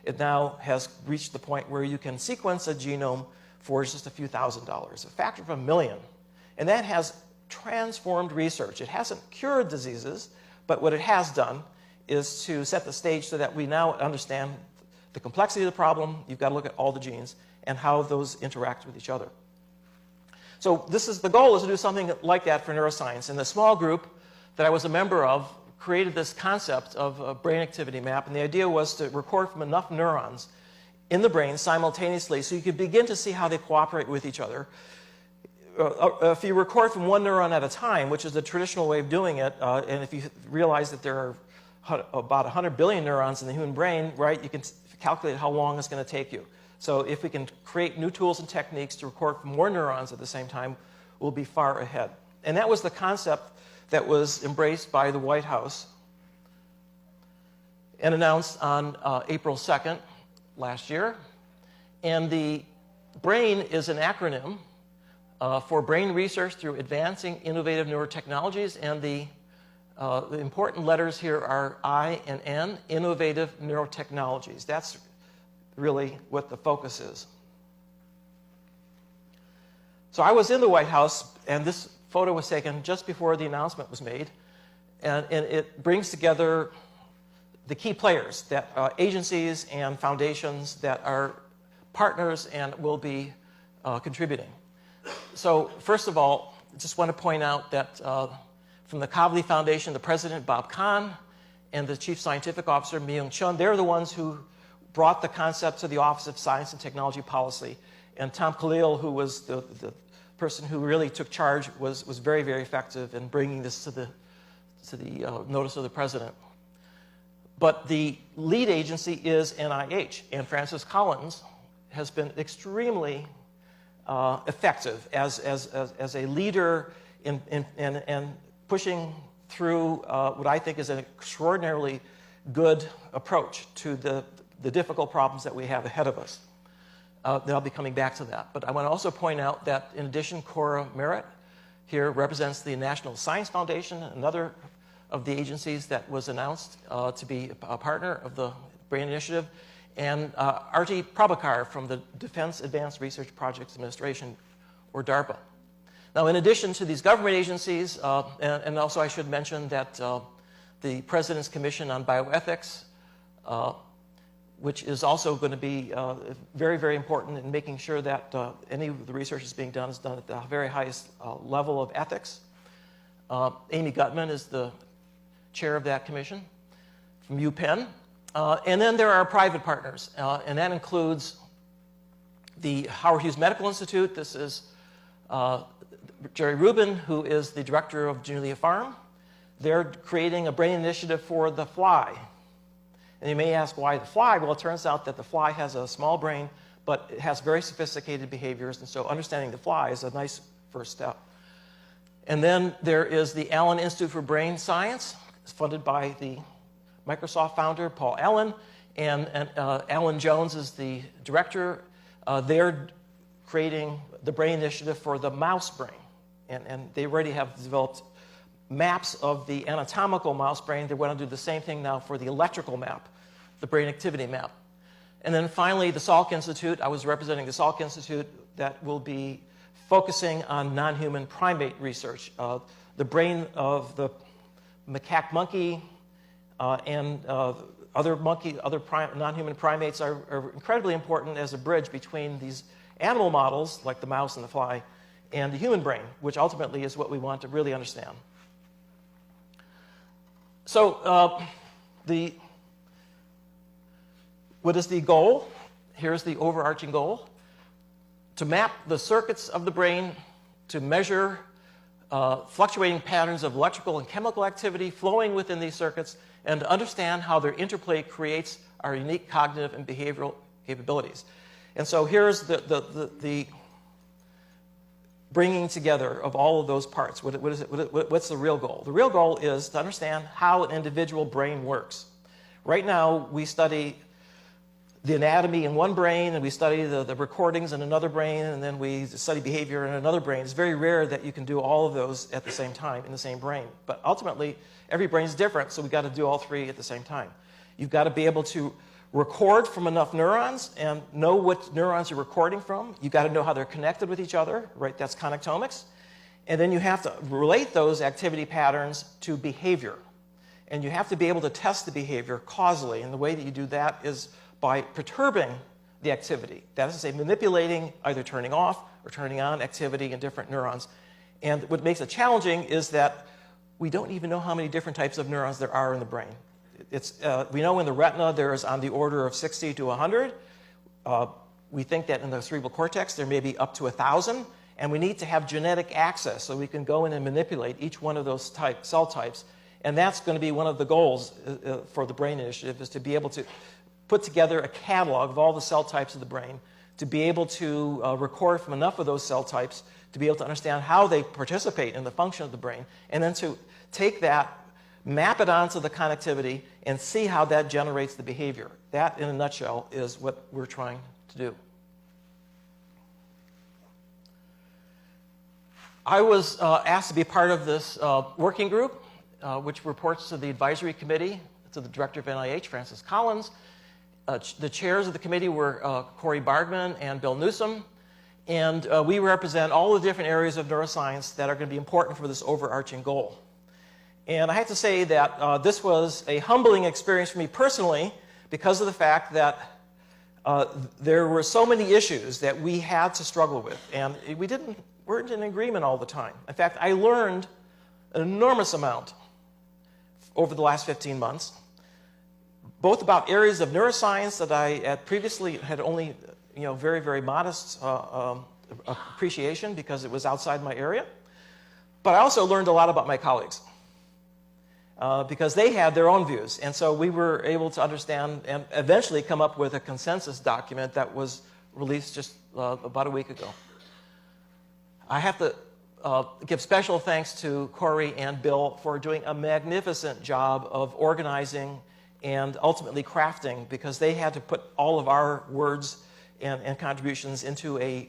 Speaker 12: it now has reached the point where you can sequence a genome for just a few $1,000s, a factor of 1 million. And that has transformed research. It hasn't cured diseases, but what it has done is to set the stage so that we now understand the complexity of the problem. You've got to look at all the genes and how those interact with each other. So the goal is to do something like that for neuroscience. And the small group that I was a member of created this concept of a brain activity map, and the idea was to record from enough neurons in the brain simultaneously so you could begin to see how they cooperate with each other. If you record from one neuron at a time, which is the traditional way of doing it, and if you realize that there are about 100 billion neurons in the human brain, right, you can calculate how long it's going to take you. So if we can create new tools and techniques to record from more neurons at the same time, we'll be far ahead. And that was the concept that was embraced by the White House and announced on April 2nd last year. And the BRAIN is an acronym for Brain Research Through Advancing Innovative Neurotechnologies, and the important letters here are I and N, Innovative Neurotechnologies. That's really what the focus is. So I was in the White House, and this photo was taken just before the announcement was made, and it brings together the key players, that agencies and foundations that are partners and will be contributing. So first of all, I just want to point out that from the Kavli Foundation, the president, Bob Kahn, and the chief scientific officer, Myung Chun, they're the ones who brought the concept to the Office of Science and Technology Policy. And Tom Khalil, who was the person who really took charge, was very, very effective in bringing this to the notice of the president. But the lead agency is NIH, and Francis Collins has been extremely effective as a leader in pushing through what I think is an extraordinarily good approach to the difficult problems that we have ahead of us. I'll be coming back to that. But I want to also point out that in addition, Cora Merritt here represents the National Science Foundation, another of the agencies that was announced to be a partner of the BRAIN Initiative, and Arti Prabhakar from the Defense Advanced Research Projects Administration, or DARPA. Now, in addition to these government agencies, and also I should mention that the President's Commission on Bioethics, which is also going to be very, very important in making sure that any of the research that's being done is done at the very highest level of ethics. Amy Gutman is the chair of that commission from UPenn. And then there are private partners, and that includes the Howard Hughes Medical Institute. This is Jerry Rubin, who is the director of Janelia Farm. They're creating a brain initiative for the fly. And you may ask, why the fly? Well, it turns out that the fly has a small brain, but it has very sophisticated behaviors, and so understanding the fly is a nice first step. And then there is the Allen Institute for Brain Science. It's funded by the Microsoft founder, Paul Allen, and Alan Jones is the director. They're creating the brain initiative for the mouse brain, and they already have developed maps of the anatomical mouse brain. They want to do the same thing now for the electrical map, the brain activity map. And then finally, the Salk Institute. I was representing the Salk Institute that will be focusing on non-human primate research. The brain of the macaque monkey and other non-human primates are incredibly important as a bridge between these animal models, like the mouse and the fly, and the human brain, which ultimately is what we want to really understand. So what is the goal? Here's the overarching goal: to map the circuits of the brain, to measure fluctuating patterns of electrical and chemical activity flowing within these circuits, and to understand how their interplay creates our unique cognitive and behavioral capabilities. And so here's the bringing together of all of those parts. What's the real goal? The real goal is to understand how an individual brain works. Right now, we study the anatomy in one brain, and we study the recordings in another brain, and then we study behavior in another brain. It's very rare that you can do all of those at the same time in the same brain. But ultimately, every brain is different, so we've got to do all three at the same time. You've got to be able to record from enough neurons and know what neurons you're recording from. You've got to know how they're connected with each other, right? That's connectomics. And then you have to relate those activity patterns to behavior. And you have to be able to test the behavior causally, and the way that you do that is by perturbing the activity. That is to say, manipulating, either turning off or turning on activity in different neurons. And what makes it challenging is that we don't even know how many different types of neurons there are in the brain. We know in the retina there is on the order of 60 to 100. We think that in the cerebral cortex there may be up to 1,000. And we need to have genetic access so we can go in and manipulate each one of those cell types. And that's going to be one of the goals for the Brain Initiative, is to be able to put together a catalog of all the cell types of the brain, to be able to record from enough of those cell types to be able to understand how they participate in the function of the brain, and then to take that, map it onto the connectivity, and see how that generates the behavior. That, in a nutshell, is what we're trying to do. I was asked to be part of this working group, which reports to the advisory committee, to the director of NIH, Francis Collins. The chairs of the committee were Corey Bargman and Bill Newsom, and we represent all the different areas of neuroscience that are going to be important for this overarching goal. And I have to say that this was a humbling experience for me personally, because of the fact that there were so many issues that we had to struggle with, and we weren't in agreement all the time. In fact, I learned an enormous amount over the last 15 months, both about areas of neuroscience that I had previously had only very, very modest appreciation because it was outside my area. But I also learned a lot about my colleagues because they had their own views. And so we were able to understand and eventually come up with a consensus document that was released just about a week ago. I have to give special thanks to Corey and Bill for doing a magnificent job of organizing and ultimately crafting, because they had to put all of our words and contributions into a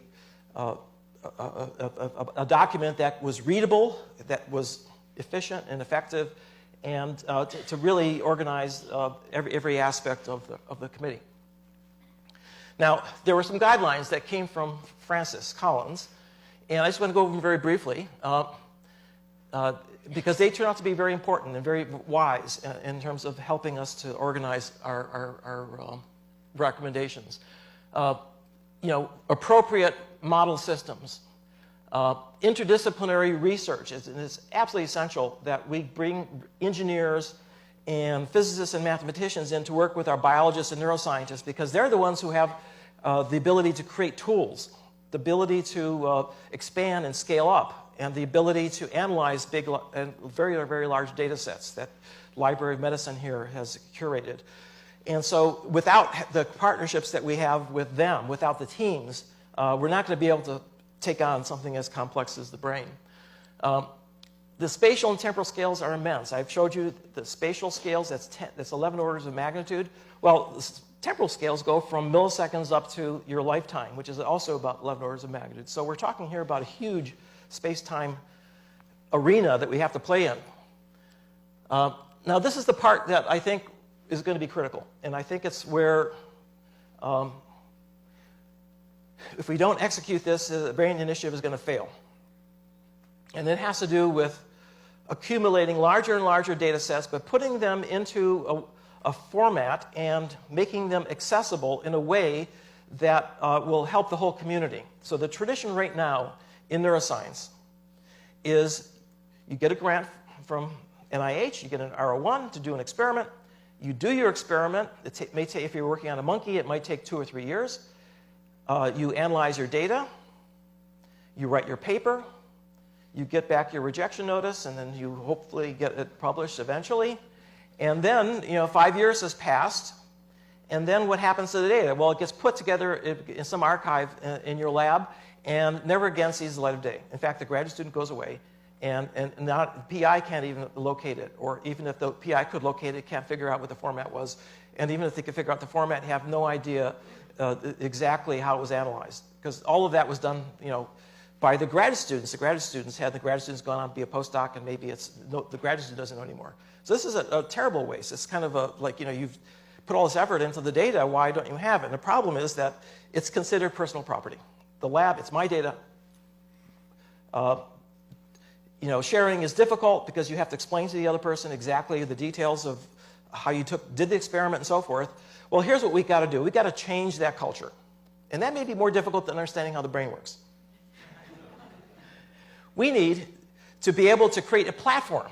Speaker 12: document that was readable, that was efficient and effective, and to really organize every aspect of the committee. Now, there were some guidelines that came from Francis Collins, and I just want to go over them very briefly, because they turn out to be very important and very wise in terms of helping us to organize our recommendations. Appropriate model systems. Interdisciplinary research. It's absolutely essential that we bring engineers and physicists and mathematicians in to work with our biologists and neuroscientists, because they're the ones who have the ability to create tools, the ability to expand and scale up, and the ability to analyze big and very, very large data sets that Library of Medicine here has curated. And so without the partnerships that we have with them, without the teams, we're not going to be able to take on something as complex as the brain. The spatial and temporal scales are immense. I've showed you the spatial scales, that's 11 orders of magnitude. Well, temporal scales go from milliseconds up to your lifetime, which is also about 11 orders of magnitude. So we're talking here about a huge space-time arena that we have to play in. Now, this is the part that I think is going to be critical, and I think it's where if we don't execute this, the Brain Initiative is going to fail. And it has to do with accumulating larger and larger data sets, but putting them into a format and making them accessible in a way that will help the whole community. So the tradition right now in neuroscience is you get a grant from NIH, you get an R01 to do an experiment. You do your experiment. It may take, if you're working on a monkey, it might take 2 or 3 years. You analyze your data. You write your paper. You get back your rejection notice, and then you hopefully get it published eventually. And then, 5 years has passed, and then what happens to the data? Well, it gets put together in some archive in your lab, and never again sees the light of day. In fact, the graduate student goes away, and not, the PI can't even locate it, or even if the PI could locate it, can't figure out what the format was. And even if they could figure out the format, have no idea exactly how it was analyzed, because all of that was done, by the graduate students. The graduate students had the graduate students gone on to be a postdoc, and maybe the graduate student doesn't know anymore. So this is a terrible waste. It's kind of you've put all this effort into the data, why don't you have it? And the problem is that it's considered personal property. The lab, it's my data. Sharing is difficult because you have to explain to the other person exactly the details of how you did the experiment and so forth. Well, here's what we've got to do. We've got to change that culture. And that may be more difficult than understanding how the brain works. We need to be able to create a platform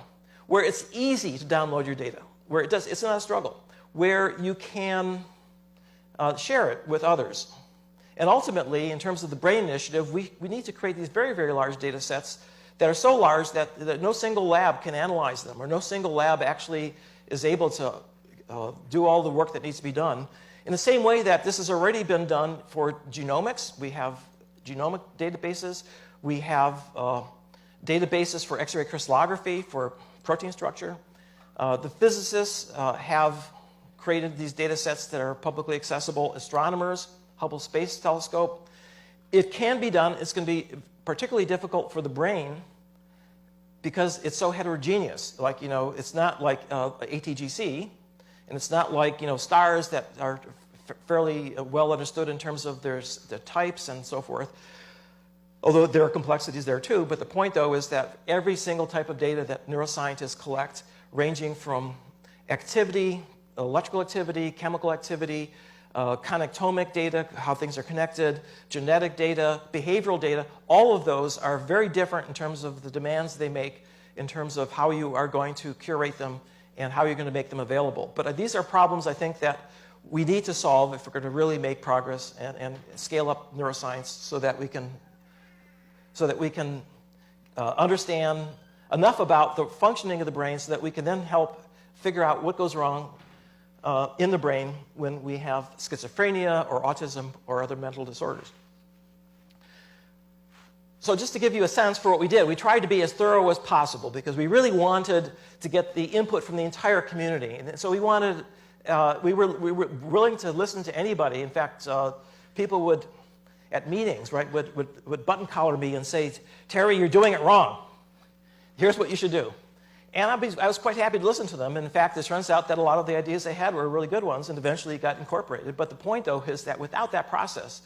Speaker 12: where it's easy to download your data, where it's not a struggle, where you can share it with others. And ultimately, in terms of the BRAIN initiative, we need to create these very, very large data sets that are so large that no single lab can analyze them, or no single lab actually is able to do all the work that needs to be done. In the same way that this has already been done for genomics, we have genomic databases, we have databases for X-ray crystallography, for protein structure. The physicists have created these data sets that are publicly accessible. Astronomers, Hubble Space Telescope. It can be done. It's going to be particularly difficult for the brain because it's so heterogeneous. It's not like ATGC, and it's not like stars that are fairly well understood in terms of their types and so forth. Although there are complexities there too, but the point though is that every single type of data that neuroscientists collect, ranging from activity, electrical activity, chemical activity, connectomic data, how things are connected, genetic data, behavioral data, all of those are very different in terms of the demands they make, in terms of how you are going to curate them and how you're going to make them available. But these are problems I think that we need to solve if we're going to really make progress and scale up neuroscience so that we can understand enough about the functioning of the brain so that we can then help figure out what goes wrong in the brain when we have schizophrenia or autism or other mental disorders. So just to give you a sense for what we did, we tried to be as thorough as possible because we really wanted to get the input from the entire community. And so we were willing to listen to anybody. In fact, people would, at meetings, right, would button collar me and say, "Terry, you're doing it wrong. Here's what you should do." And I was quite happy to listen to them. And in fact, it turns out that a lot of the ideas they had were really good ones and eventually got incorporated. But the point, though, is that without that process,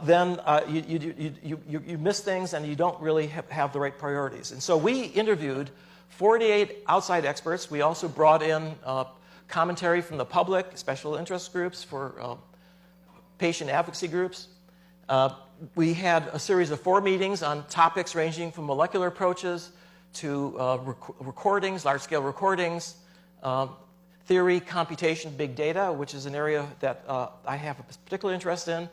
Speaker 12: then you miss things and you don't really have the right priorities. And so we interviewed 48 outside experts. We also brought in commentary from the public, special interest groups, for patient advocacy groups. We had a series of 4 meetings on topics ranging from molecular approaches to recordings, large-scale recordings, theory, computation, big data, which is an area that I have a particular interest in.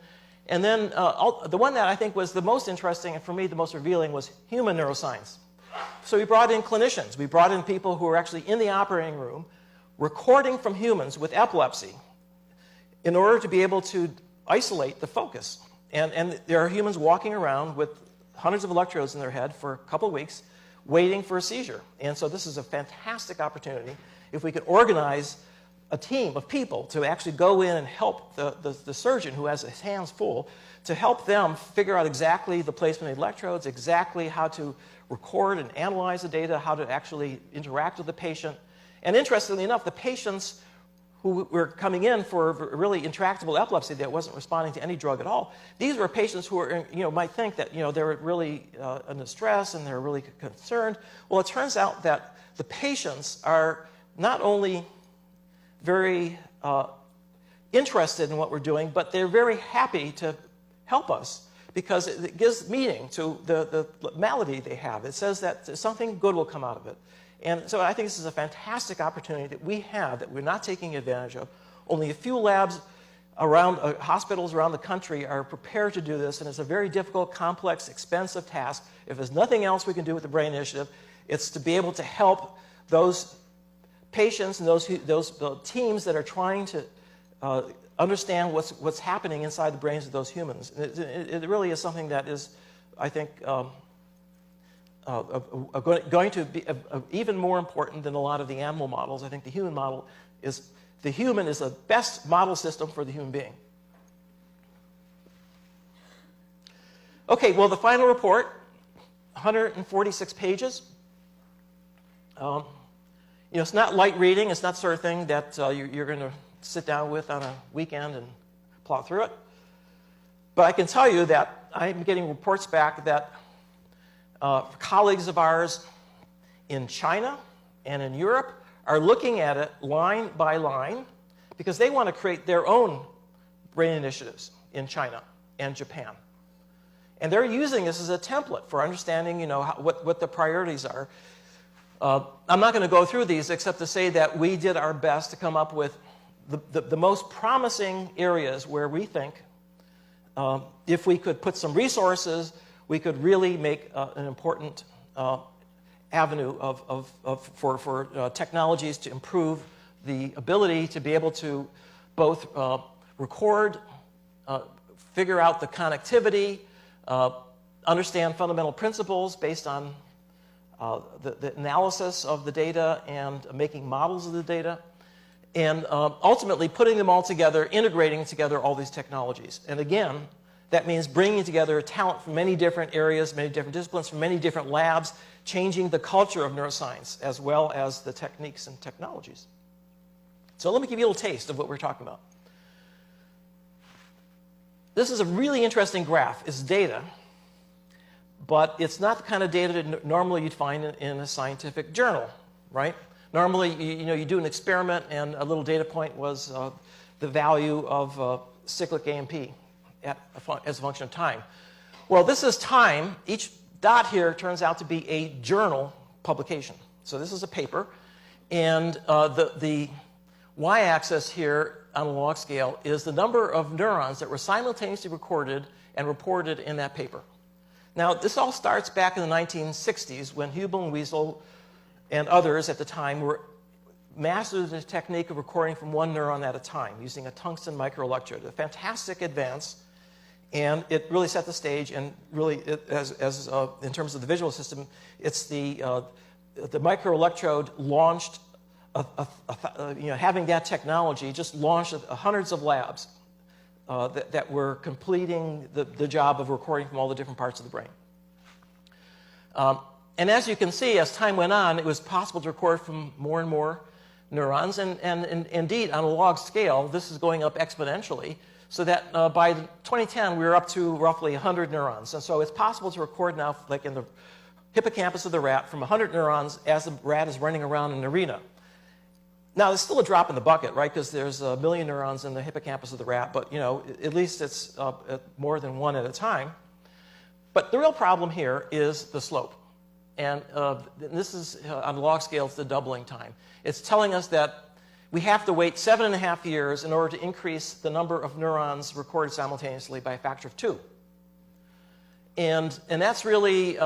Speaker 12: And then the one that I think was the most interesting and for me the most revealing was human neuroscience. So we brought in clinicians. We brought in people who were actually in the operating room recording from humans with epilepsy in order to be able to isolate the focus. And there are humans walking around with hundreds of electrodes in their head for a couple of weeks waiting for a seizure. And so this is a fantastic opportunity if we could organize a team of people to actually go in and help the surgeon who has his hands full, to help them figure out exactly the placement of the electrodes, exactly how to record and analyze the data, how to actually interact with the patient. And interestingly enough, the patients who were coming in for really intractable epilepsy that wasn't responding to any drug at all, these were patients who were, might think that, they were really under stress and they're really concerned. Well, it turns out that the patients are not only very interested in what we're doing, but they're very happy to help us because it gives meaning to the malady they have. It says that something good will come out of it. And so I think this is a fantastic opportunity that we have that we're not taking advantage of. Only a few labs around hospitals around the country are prepared to do this, and it's a very difficult, complex, expensive task. If there's nothing else we can do with the BRAIN Initiative, it's to be able to help those patients and those teams that are trying to understand what's happening inside the brains of those humans. It really is something that is, I think, going to be even more important than a lot of the animal models. I think the human model is, the human is the best model system for the human being. Okay, well, the final report, 146 pages. It's not light reading. It's not the sort of thing that you're going to sit down with on a weekend and plow through it. But I can tell you that I'm getting reports back that colleagues of ours in China and in Europe are looking at it line by line because they want to create their own brain initiatives in China and Japan. And they're using this as a template for understanding, what the priorities are. I'm not going to go through these except to say that we did our best to come up with the most promising areas where we think if we could put some resources, we could really make an important avenue for technologies to improve the ability to be able to both record, figure out the connectivity, understand fundamental principles based on the analysis of the data and making models of the data, and ultimately putting them all together, integrating together all these technologies. And again, that means bringing together talent from many different areas, many different disciplines, from many different labs, changing the culture of neuroscience as well as the techniques and technologies. So let me give you a little taste of what we're talking about. This is a really interesting graph. It's data, but it's not the kind of data that normally you'd find in a scientific journal, right? Normally, you do an experiment and a little data point was the value of cyclic AMP as a function of time. Well, this is time. Each dot here turns out to be a journal publication. So this is a paper, and the y-axis here on a log scale is the number of neurons that were simultaneously recorded and reported in that paper. Now, this all starts back in the 1960s when Hubel and Wiesel and others at the time were mastered the technique of recording from one neuron at a time using a tungsten microelectrode. A fantastic advance, and it really set the stage. And really, in terms of the visual system, it's the microelectrode launched. Having that technology just launched hundreds of labs that were completing the job of recording from all the different parts of the brain. And as you can see, as time went on, it was possible to record from more and more neurons. And indeed, on a log scale, this is going up exponentially, so that by 2010, we were up to roughly 100 neurons. And so it's possible to record now, like in the hippocampus of the rat, from 100 neurons as the rat is running around in an arena. Now, there's still a drop in the bucket, right, because there's 1 million neurons in the hippocampus of the rat, but, at least it's more than one at a time. But the real problem here is the slope. And this is, on the log scale, it's the doubling time. It's telling us that we have to wait 7.5 years in order to increase the number of neurons recorded simultaneously by a factor of 2. And that's really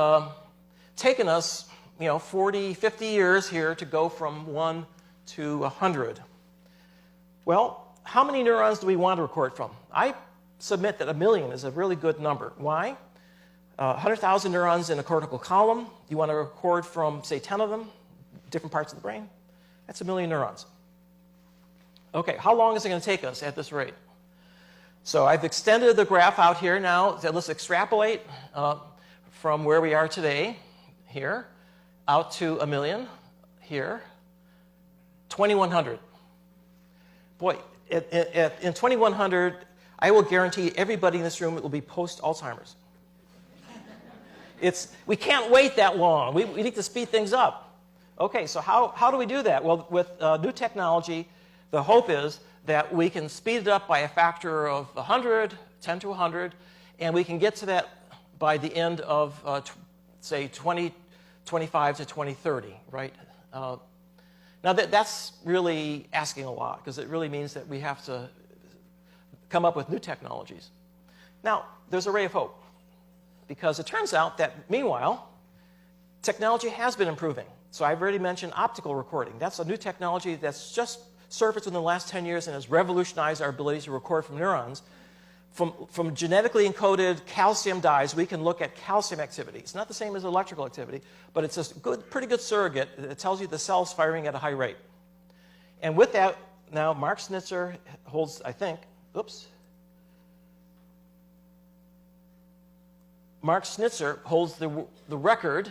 Speaker 12: taken us, 40, 50 years here to go from 1 to 100. Well, how many neurons do we want to record from? I submit that 1 million is a really good number. Why? 100,000 neurons in a cortical column. You want to record from, say, 10 of them, different parts of the brain? That's 1 million neurons. Okay, how long is it going to take us at this rate? So I've extended the graph out here now. Let's extrapolate from where we are today, here, out to 1 million, here, 2100. Boy, in 2100, I will guarantee everybody in this room will be post-Alzheimer's. We can't wait that long. We need to speed things up. Okay, so how do we do that? Well, with new technology, the hope is that we can speed it up by a factor of 100, 10 to 100, and we can get to that by the end of, say, 2025 to 2030, right? Now, that's really asking a lot, because it really means that we have to come up with new technologies. Now, there's a ray of hope, because it turns out that, meanwhile, technology has been improving. So I've already mentioned optical recording. That's a new technology that's just surfaced within the last 10 years and has revolutionized our ability to record from neurons. From genetically encoded calcium dyes, we can look at calcium activity. It's not the same as electrical activity, but it's a pretty good surrogate. It tells you the cell's firing at a high rate. And with that, now Mark Snitzer holds, I think, Mark Snitzer holds the record.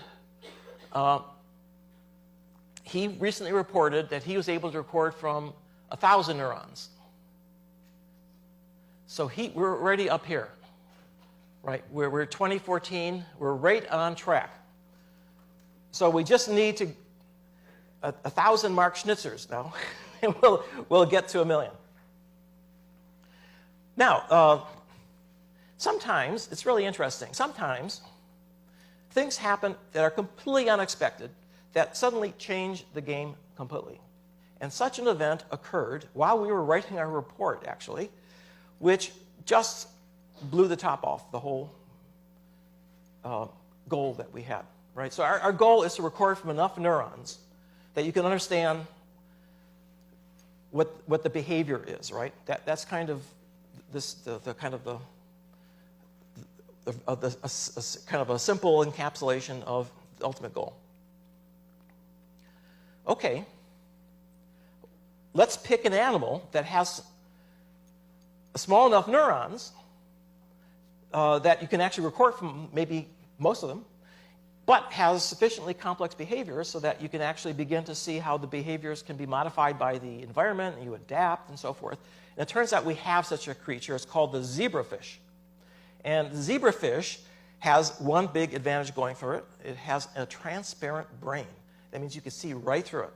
Speaker 12: He recently reported that he was able to record from 1,000 neurons. So we're already up here, right? We're 2014. We're right on track. So we just need 1,000 Mark Schnitzers now, and we'll get to 1 million. Now, sometimes, it's really interesting, sometimes things happen that are completely unexpected that suddenly change the game completely. And such an event occurred while we were writing our report, actually, which just blew the top off the whole goal that we had, right? So our goal is to record from enough neurons that you can understand what the behavior is, right? That's kind of kind of a simple encapsulation of the ultimate goal. Okay, let's pick an animal that has small enough neurons that you can actually record from, maybe most of them, but has sufficiently complex behaviors so that you can actually begin to see how the behaviors can be modified by the environment, and you adapt and so forth. And it turns out we have such a creature. It's called the zebrafish. And the zebrafish has one big advantage going for it. It has a transparent brain. That means you can see right through it.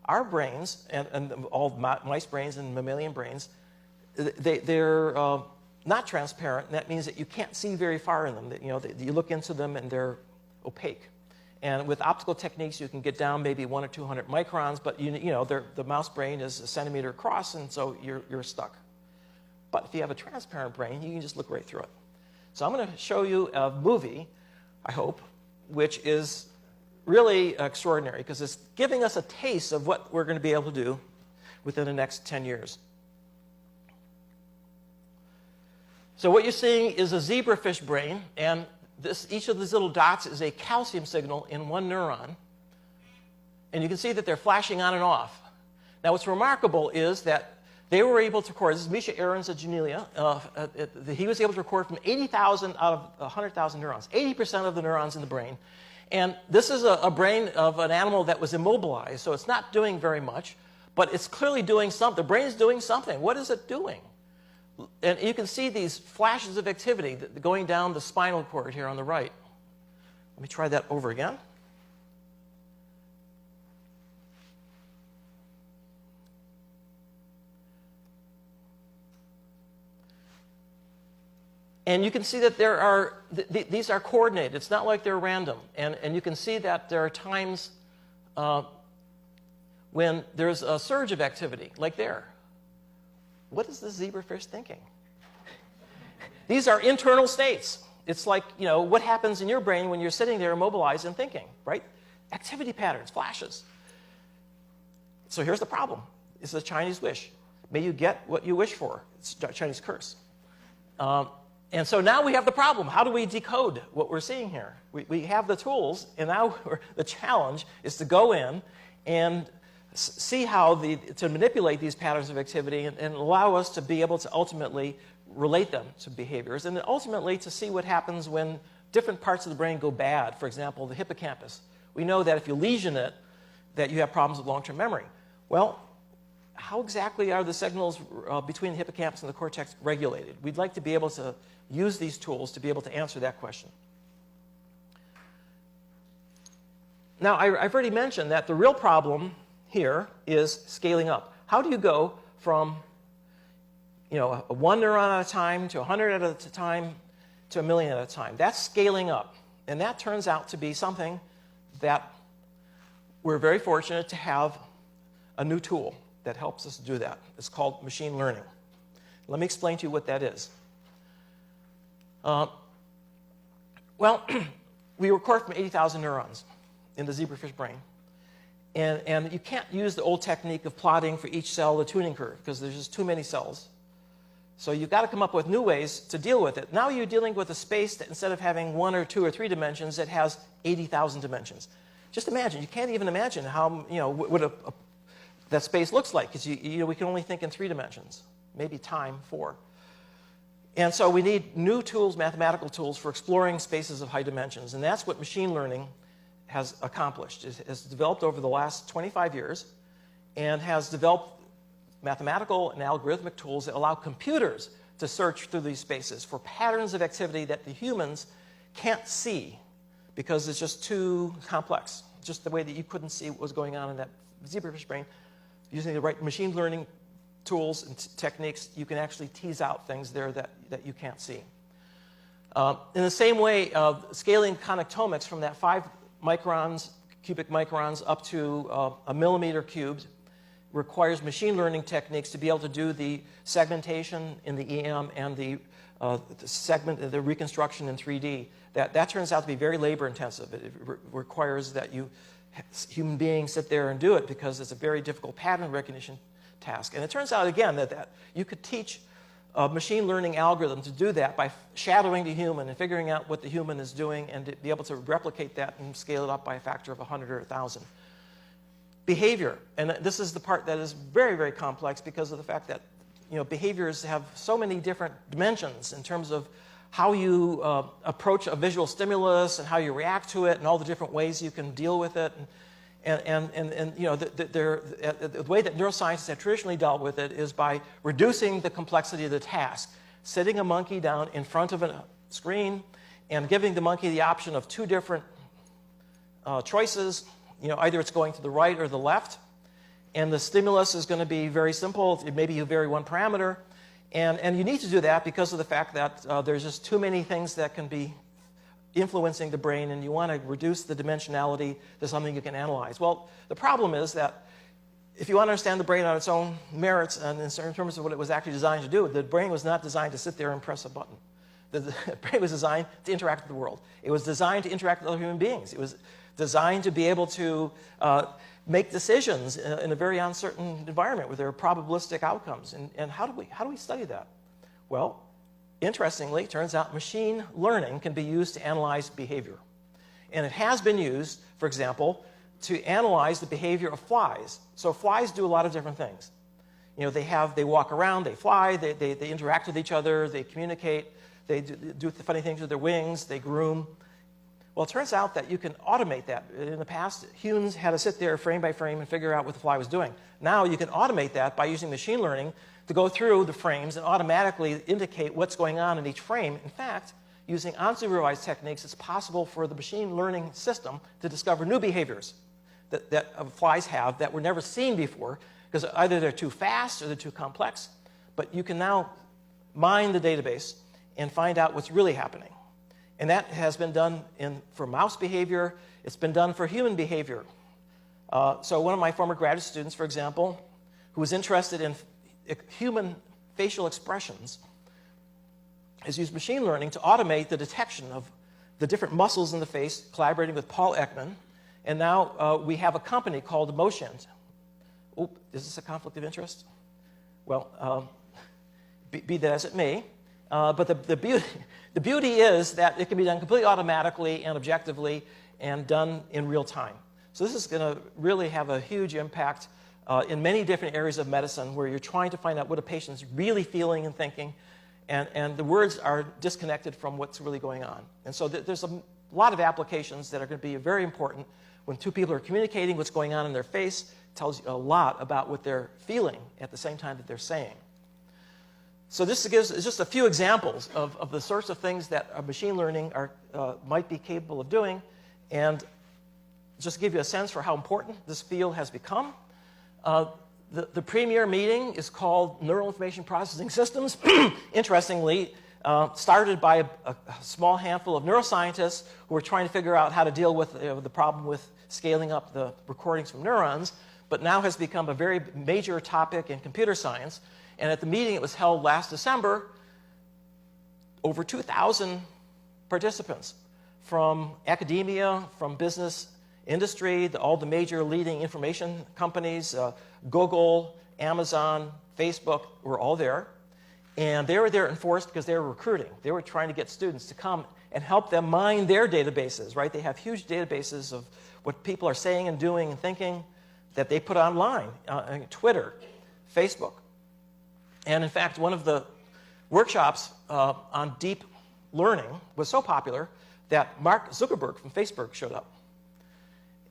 Speaker 12: Our brains, and all mice brains and mammalian brains, they're not transparent, and that means that you can't see very far in them. You look into them and they're opaque. And with optical techniques, you can get down maybe 100 or 200 microns, but the mouse brain is a centimeter across, and so you're stuck. But if you have a transparent brain, you can just look right through it. So I'm going to show you a movie, I hope, which is really extraordinary because it's giving us a taste of what we're going to be able to do within the next 10 years. So what you're seeing is a zebrafish brain, and each of these little dots is a calcium signal in one neuron. And you can see that they're flashing on and off. Now what's remarkable is that they were able to record, this is Misha Ahrens at Janelia, he was able to record from 80,000 out of 100,000 neurons, 80% of the neurons in the brain. And this is a brain of an animal that was immobilized, so it's not doing very much, but it's clearly doing something. The brain is doing something. What is it doing? And you can see these flashes of activity going down the spinal cord here on the right. Let me try that over again. And you can see that these are coordinated. It's not like they're random. And you can see that there are times when there's a surge of activity, like there. What is the zebrafish thinking? These are internal states. It's like, what happens in your brain when you're sitting there immobilized and thinking, right? Activity patterns, flashes. So here's the problem. It's a Chinese wish. May you get what you wish for. It's a Chinese curse. And so now we have the problem. How do we decode what we're seeing here? We have the tools, and now the challenge is to go in and see how to manipulate these patterns of activity and allow us to be able to ultimately relate them to behaviors, and then ultimately to see what happens when different parts of the brain go bad. For example, the hippocampus. We know that if you lesion it, that you have problems with long-term memory. Well, how exactly are the signals between the hippocampus and the cortex regulated? We'd like to be able to use these tools to be able to answer that question. Now, I've already mentioned that the real problem here is scaling up. How do you go from a 1 neuron at a time to 100 at a time to 1 million at a time? That's scaling up. And that turns out to be something that we're very fortunate to have a new tool that helps us do that. It's called machine learning. Let me explain to you what that is. Well, we record from 80,000 neurons in the zebrafish brain. And you can't use the old technique of plotting for each cell the tuning curve because there's just too many cells. So you've got to come up with new ways to deal with it. Now you're dealing with a space that instead of having 1 or 2 or 3 dimensions, it has 80,000 dimensions. Just imagine, you can't even imagine how, what that space looks like because we can only think in 3 dimensions, maybe time 4. And so we need new tools, mathematical tools for exploring spaces of high dimensions. And that's what machine learning has accomplished. It has developed over the last 25 years and has developed mathematical and algorithmic tools that allow computers to search through these spaces for patterns of activity that the humans can't see because it's just too complex. Just the way that you couldn't see what was going on in that zebrafish brain. Using the right machine learning tools and techniques, you can actually tease out things there that you can't see. In the same way, scaling connectomics from that 5 microns, cubic microns, up to a millimeter cubed requires machine learning techniques to be able to do the segmentation in the EM and the reconstruction in 3D. That turns out to be very labor intensive. It requires that human beings sit there and do it because it's a very difficult pattern recognition task. And it turns out again that you could teach a machine learning algorithm to do that by shadowing the human and figuring out what the human is doing and to be able to replicate that and scale it up by a factor of 100 or 1,000. Behavior, and this is the part that is very, very complex because of the fact that behaviors have so many different dimensions in terms of how you approach a visual stimulus and how you react to it and all the different ways you can deal with it. And the way that neuroscientists have traditionally dealt with it is by reducing the complexity of the task, sitting a monkey down in front of a screen and giving the monkey the option of 2 different choices. Either it's going to the right or the left, and the stimulus is going to be very simple. Maybe you vary 1 parameter, and you need to do that because of the fact that there's just too many things that can be influencing the brain, and you want to reduce the dimensionality to something you can analyze. Well, the problem is that if you want to understand the brain on its own merits and in terms of what it was actually designed to do, the brain was not designed to sit there and press a button. The brain was designed to interact with the world. It was designed to interact with other human beings. It was designed to be able to make decisions in a very uncertain environment where there are probabilistic outcomes. And how do we study that? Well, interestingly, it turns out machine learning can be used to analyze behavior. And it has been used, for example, to analyze the behavior of flies. So flies do a lot of different things. They walk around, they fly, they interact with each other, they communicate, they do funny things with their wings, they groom. Well, it turns out that you can automate that. In the past, humans had to sit there frame by frame and figure out what the fly was doing. Now you can automate that by using machine learning to go through the frames and automatically indicate what's going on in each frame. In fact, using unsupervised techniques, it's possible for the machine learning system to discover new behaviors that flies have that were never seen before because either they're too fast or they're too complex. But you can now mine the database and find out what's really happening. And that has been done for mouse behavior. It's been done for human behavior. So one of my former graduate students, for example, who was interested in human facial expressions, has used machine learning to automate the detection of the different muscles in the face, collaborating with Paul Ekman. And now we have a company called Emotions. Oh, is this a conflict of interest? Well, be that as it may. But the beauty is that it can be done completely automatically and objectively and done in real time. So this is going to really have a huge impact in many different areas of medicine where you're trying to find out what a patient's really feeling and thinking, and the words are disconnected from what's really going on. And so there's a lot of applications that are going to be very important when 2 people are communicating what's going on in their face. It tells you a lot about what they're feeling at the same time that they're saying. So this is just a few examples of the sorts of things that machine learning might be capable of doing, and just to give you a sense for how important this field has become. The premier meeting is called Neural Information Processing Systems. Interestingly, started by a small handful of neuroscientists who were trying to figure out how to deal with the problem with scaling up the recordings from neurons, but now has become a very major topic in computer science. And at the meeting, it was held last December, over 2,000 participants from academia, from business, industry, all the major leading information companies, Google, Amazon, Facebook were all there. And they were there enforced because they were recruiting. They were trying to get students to come and help them mine their databases, right? They have huge databases of what people are saying and doing and thinking that they put online, Twitter, Facebook. And in fact, one of the workshops on deep learning was so popular that Mark Zuckerberg from Facebook showed up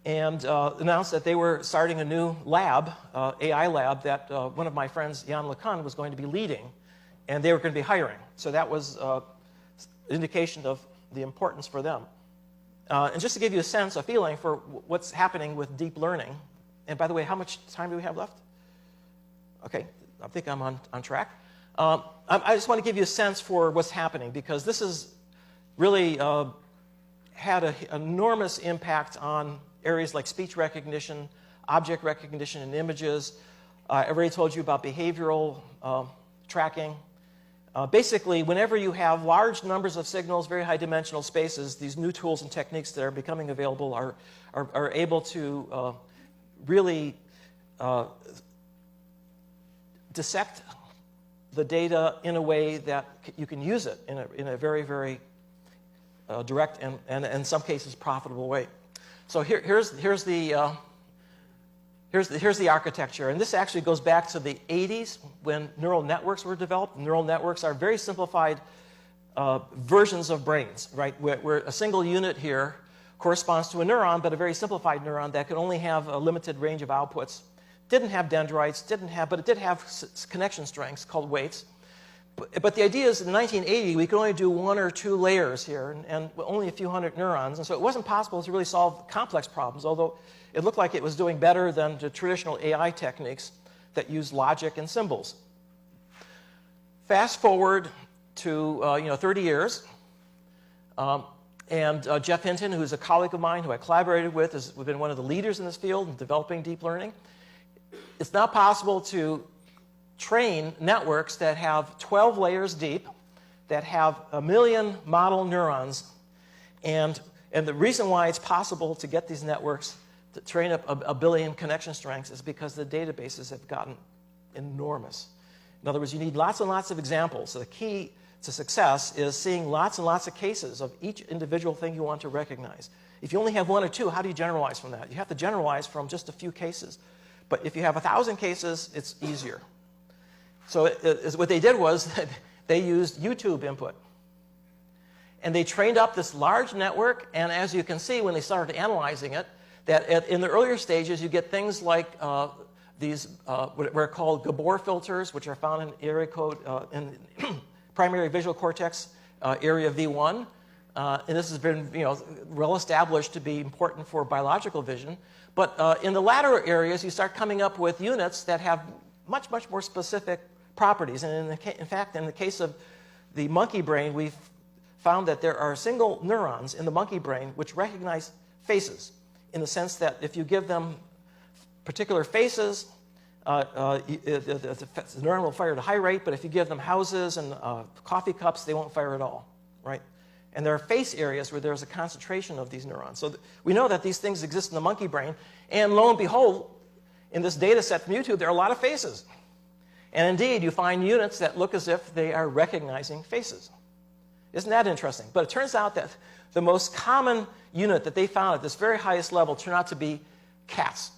Speaker 12: and announced that they were starting a new lab, AI lab, that one of my friends, Jan LeCun, was going to be leading, and they were going to be hiring. So that was an indication of the importance for them. And just to give you a sense, a feeling for what's happening with deep learning, and by the way, how much time do we have left? Okay, I think I'm on track. I just want to give you a sense for what's happening, because this has really had an enormous impact on areas like speech recognition, object recognition in images. I already told you about behavioral tracking. Basically, whenever you have large numbers of signals, very high dimensional spaces, these new tools and techniques that are becoming available are able to really dissect the data in a way that you can use it in a very, very direct and in some cases profitable way. So here's the architecture, and this actually goes back to the 80s when neural networks were developed. Neural networks are very simplified versions of brains, right? Where a single unit here corresponds to a neuron, but a very simplified neuron that can only have a limited range of outputs. Didn't have dendrites, but it did have connection strengths called weights. But the idea is in 1980, we could only do 1 or 2 layers here and only a few hundred neurons. And so it wasn't possible to really solve complex problems, although it looked like it was doing better than the traditional AI techniques that use logic and symbols. Fast forward to 30 years, and Jeff Hinton, who's a colleague of mine who I collaborated with, has been one of the leaders in this field in developing deep learning. It's now possible to train networks that have 12 layers deep, that have 1 million model neurons. And the reason why it's possible to get these networks to train up a billion connection strengths is because the databases have gotten enormous. In other words, you need lots and lots of examples. So the key to success is seeing lots and lots of cases of each individual thing you want to recognize. If you only have 1 or 2, how do you generalize from that? You have to generalize from just a few cases. But if you have 1,000 cases, it's easier. So what they did was they used YouTube input. And they trained up this large network, and as you can see when they started analyzing it, that in the earlier stages you get things like these what are called Gabor filters, which are found in area code in primary visual cortex area V1. And this has been well established to be important for biological vision. But in the latter areas, you start coming up with units that have much, much more specific properties. And in fact, in the case of the monkey brain, we've found that there are single neurons in the monkey brain which recognize faces, in the sense that if you give them particular faces, the neuron will fire at a high rate, but if you give them houses and coffee cups, they won't fire at all, right? And there are face areas where there's a concentration of these neurons. So we know that these things exist in the monkey brain, and lo and behold, in this data set from YouTube, there are a lot of faces. And indeed, you find units that look as if they are recognizing faces. Isn't that interesting? But it turns out that the most common unit that they found at this very highest level turned out to be cats.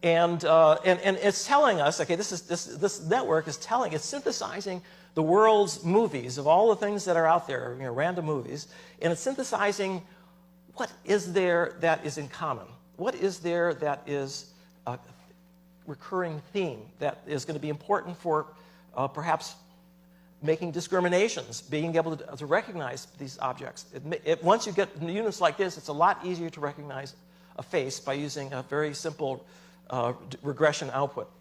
Speaker 12: And it's telling us, okay, this network is it's synthesizing the world's movies of all the things that are out there, random movies, and it's synthesizing what is there that is in common. What is there that is a recurring theme that is going to be important for perhaps making discriminations, being able to recognize these objects. Once you get units like this, it's a lot easier to recognize a face by using a very simple regression output.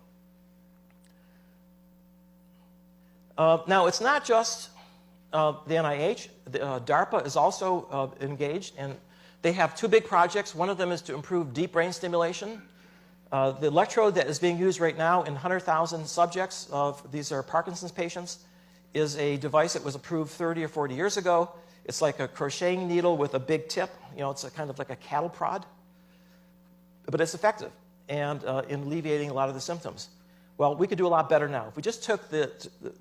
Speaker 12: Now, it's not just the NIH. Darpa is also engaged, and they have 2 big projects. One of them is to improve deep brain stimulation. The electrode that is being used right now in 100,000 subjects, these are Parkinson's patients, is a device that was approved 30 or 40 years ago. It's like a crocheting needle with a big tip. You know, it's a kind of like a cattle prod. But it's effective and in alleviating a lot of the symptoms. Well, we could do a lot better now. If we just took the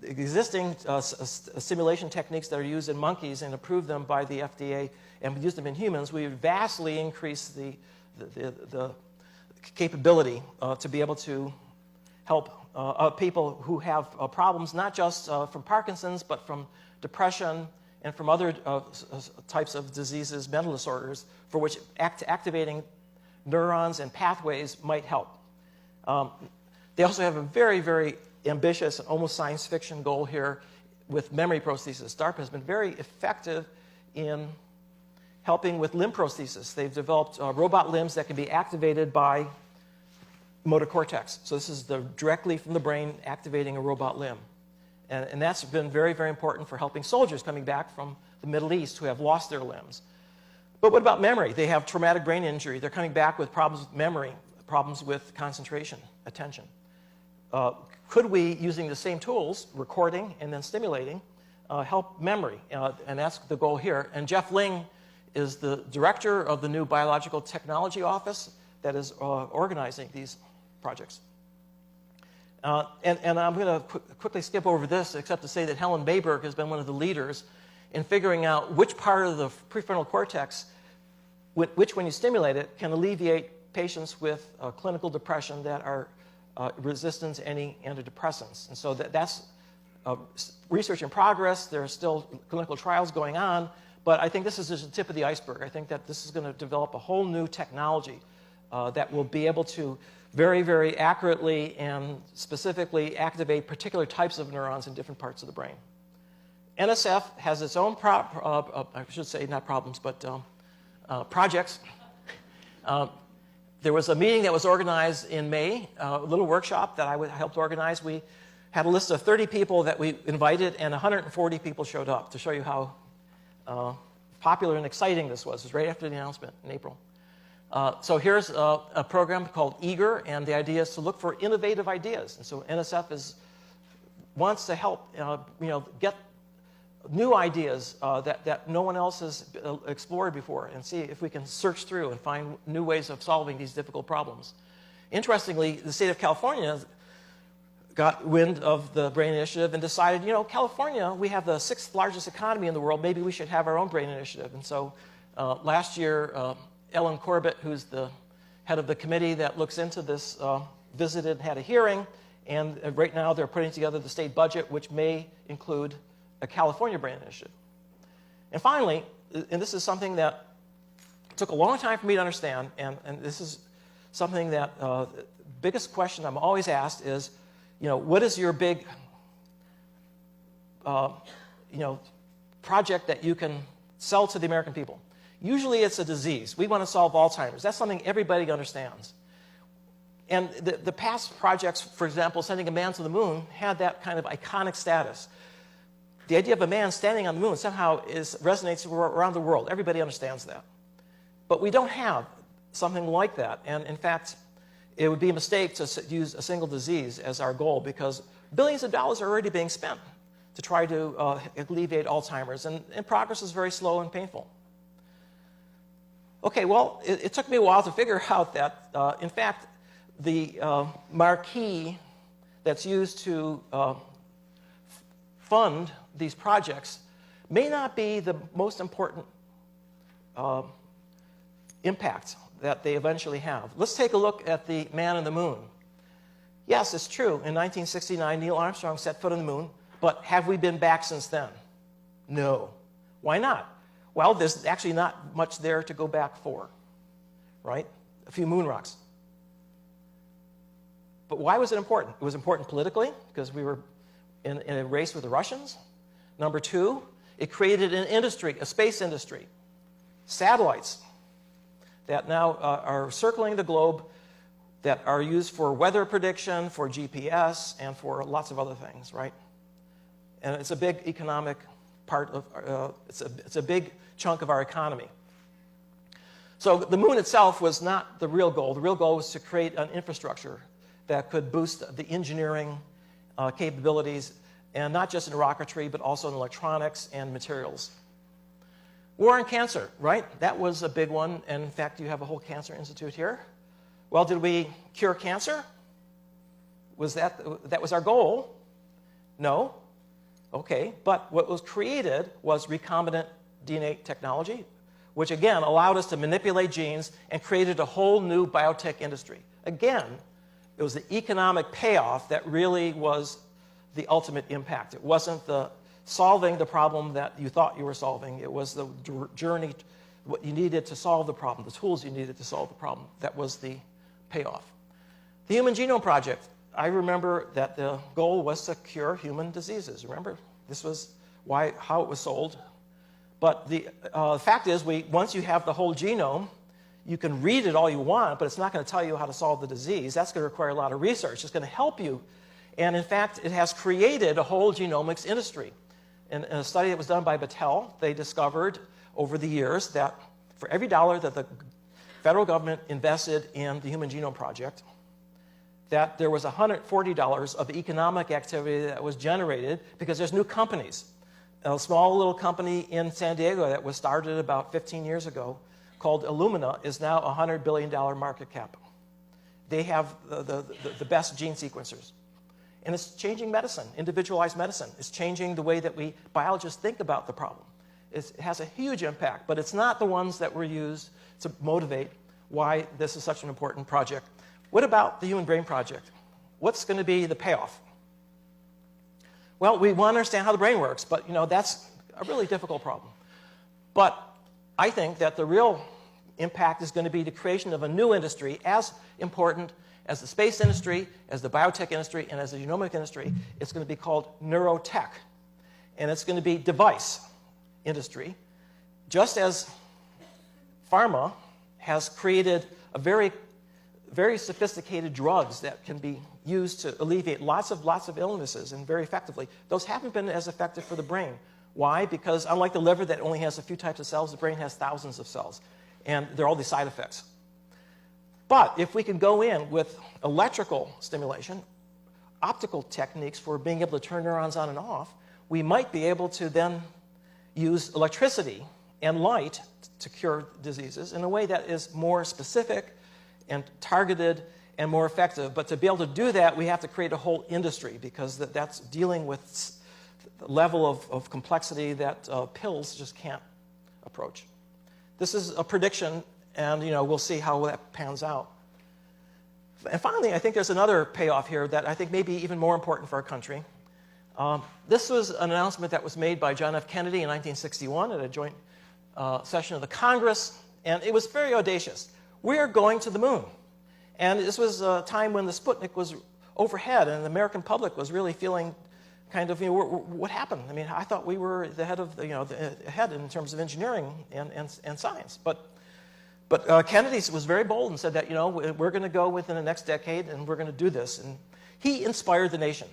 Speaker 12: existing simulation techniques that are used in monkeys and approved them by the FDA and used them in humans, we would vastly increase the capability to be able to help people who have problems, not just from Parkinson's, but from depression and from other types of diseases, mental disorders, for which activating neurons and pathways might help. They also have a very, very ambitious and almost science fiction goal here with memory prosthesis. Darpa has been very effective in helping with limb prosthesis. They've developed robot limbs that can be activated by motor cortex. So this is directly from the brain activating a robot limb. And that's been very, very important for helping soldiers coming back from the Middle East who have lost their limbs. But what about memory? They have traumatic brain injury. They're coming back with problems with memory, problems with concentration, attention. Could we, using the same tools, recording and then stimulating, help memory? And that's the goal here. And Jeff Ling is the director of the new Biological Technology Office that is organizing these projects. And I'm going to quickly skip over this, except to say that Helen Mayberg has been one of the leaders in figuring out which part of the prefrontal cortex, which when you stimulate it, can alleviate patients with clinical depression that are resistant to any antidepressants. And so that's research in progress. There are still clinical trials going on, but I think this is just the tip of the iceberg. I think that this is going to develop a whole new technology that will be able to very, very accurately and specifically activate particular types of neurons in different parts of the brain. NSF has its own, I should say not problems, but projects. There was a meeting that was organized in May, a little workshop that I helped organize. We had a list of 30 people that we invited, and 140 people showed up, to show you how popular and exciting this was. It was right after the announcement in April. So here's a program called EAGER, and the idea is to look for innovative ideas. And so NSF wants to help get new ideas that no one else has explored before, and see if we can search through and find new ways of solving these difficult problems. Interestingly, the state of California got wind of the BRAIN Initiative and decided, California, we have the 6th largest economy in the world, maybe we should have our own BRAIN Initiative. And so last year, Ellen Corbett, who's the head of the committee that looks into this, visited and had a hearing, and right now they're putting together the state budget, which may include a California BRAIN Initiative. And finally, and this is something that took a long time for me to understand, and this is something that the biggest question I'm always asked is, what is your big project that you can sell to the American people? Usually it's a disease. We want to solve Alzheimer's. That's something everybody understands. And the past projects, for example, sending a man to the moon, had that kind of iconic status. The idea of a man standing on the moon somehow resonates around the world. Everybody understands that. But we don't have something like that. And in fact, it would be a mistake to use a single disease as our goal, because billions of dollars are already being spent to try to alleviate Alzheimer's. And progress is very slow and painful. Okay, well, it took me a while to figure out that, in fact, the marquee that's used to fund these projects may not be the most important impact that they eventually have. Let's take a look at the man on the moon. Yes, it's true. In 1969, Neil Armstrong set foot on the moon, but have we been back since then? No. Why not? Well, there's actually not much there to go back for, right? A few moon rocks. But why was it important? It was important politically, because we were in a race with the Russians. Number two, it created an industry, a space industry. Satellites that now are circling the globe, that are used for weather prediction, for GPS, and for lots of other things, right? And it's a big economic part of, it's a big chunk of our economy. So the moon itself was not the real goal. The real goal was to create an infrastructure that could boost the engineering capabilities, and not just in rocketry, but also in electronics and materials. War on cancer, right? That was a big one, and in fact, you have a whole cancer institute here. Well, did we cure cancer? That was our goal? No. Okay, but what was created was recombinant DNA technology, which again allowed us to manipulate genes and created a whole new biotech industry. Again, it was the economic payoff that really was the ultimate impact. It wasn't the solving the problem that you thought you were solving. It was the journey, what you needed to solve the problem, the tools you needed to solve the problem. That was the payoff. The Human Genome Project. I remember that the goal was to cure human diseases. Remember, this was how it was sold. But the fact is, once you have the whole genome, you can read it all you want, but it's not going to tell you how to solve the disease. That's going to require a lot of research. It's going to help you. And in fact, it has created a whole genomics industry. In a study that was done by Battelle, they discovered over the years that for every dollar that the federal government invested in the Human Genome Project, that there was $140 of economic activity that was generated because there's new companies. A small little company in San Diego that was started about 15 years ago called Illumina is now a $100 billion market cap. They have the best gene sequencers. And it's changing medicine, individualized medicine. It's changing the way that we biologists think about the problem. It has a huge impact, but it's not the ones that were used to motivate why this is such an important project. What about the Human Brain Project? What's going to be the payoff? Well, we want to understand how the brain works, but that's a really difficult problem. But I think that the real impact is going to be the creation of a new industry as important as the space industry, as the biotech industry, and as the genomic industry. It's going to be called neurotech. And it's going to be device industry. Just as pharma has created a very sophisticated drugs that can be used to alleviate lots of illnesses and very effectively, those haven't been as effective for the brain. Why? Because unlike the liver that only has a few types of cells, the brain has thousands of cells. And there are all these side effects. But if we can go in with electrical stimulation, optical techniques for being able to turn neurons on and off, we might be able to then use electricity and light to cure diseases in a way that is more specific and targeted and more effective. But to be able to do that, we have to create a whole industry because that's dealing with the level of complexity that pills just can't approach. This is a prediction, and we'll see how that pans out. And finally, I think there's another payoff here that I think may be even more important for our country. This was an announcement that was made by John F. Kennedy in 1961 at a joint session of the Congress, and it was very audacious. We are going to the moon. And this was a time when the Sputnik was overhead, and the American public was really feeling kind of, what happened? I mean, I thought we were the head of, ahead in terms of engineering and science. But Kennedy was very bold and said that, we're going to go within the next decade, and we're going to do this. And he inspired the nation.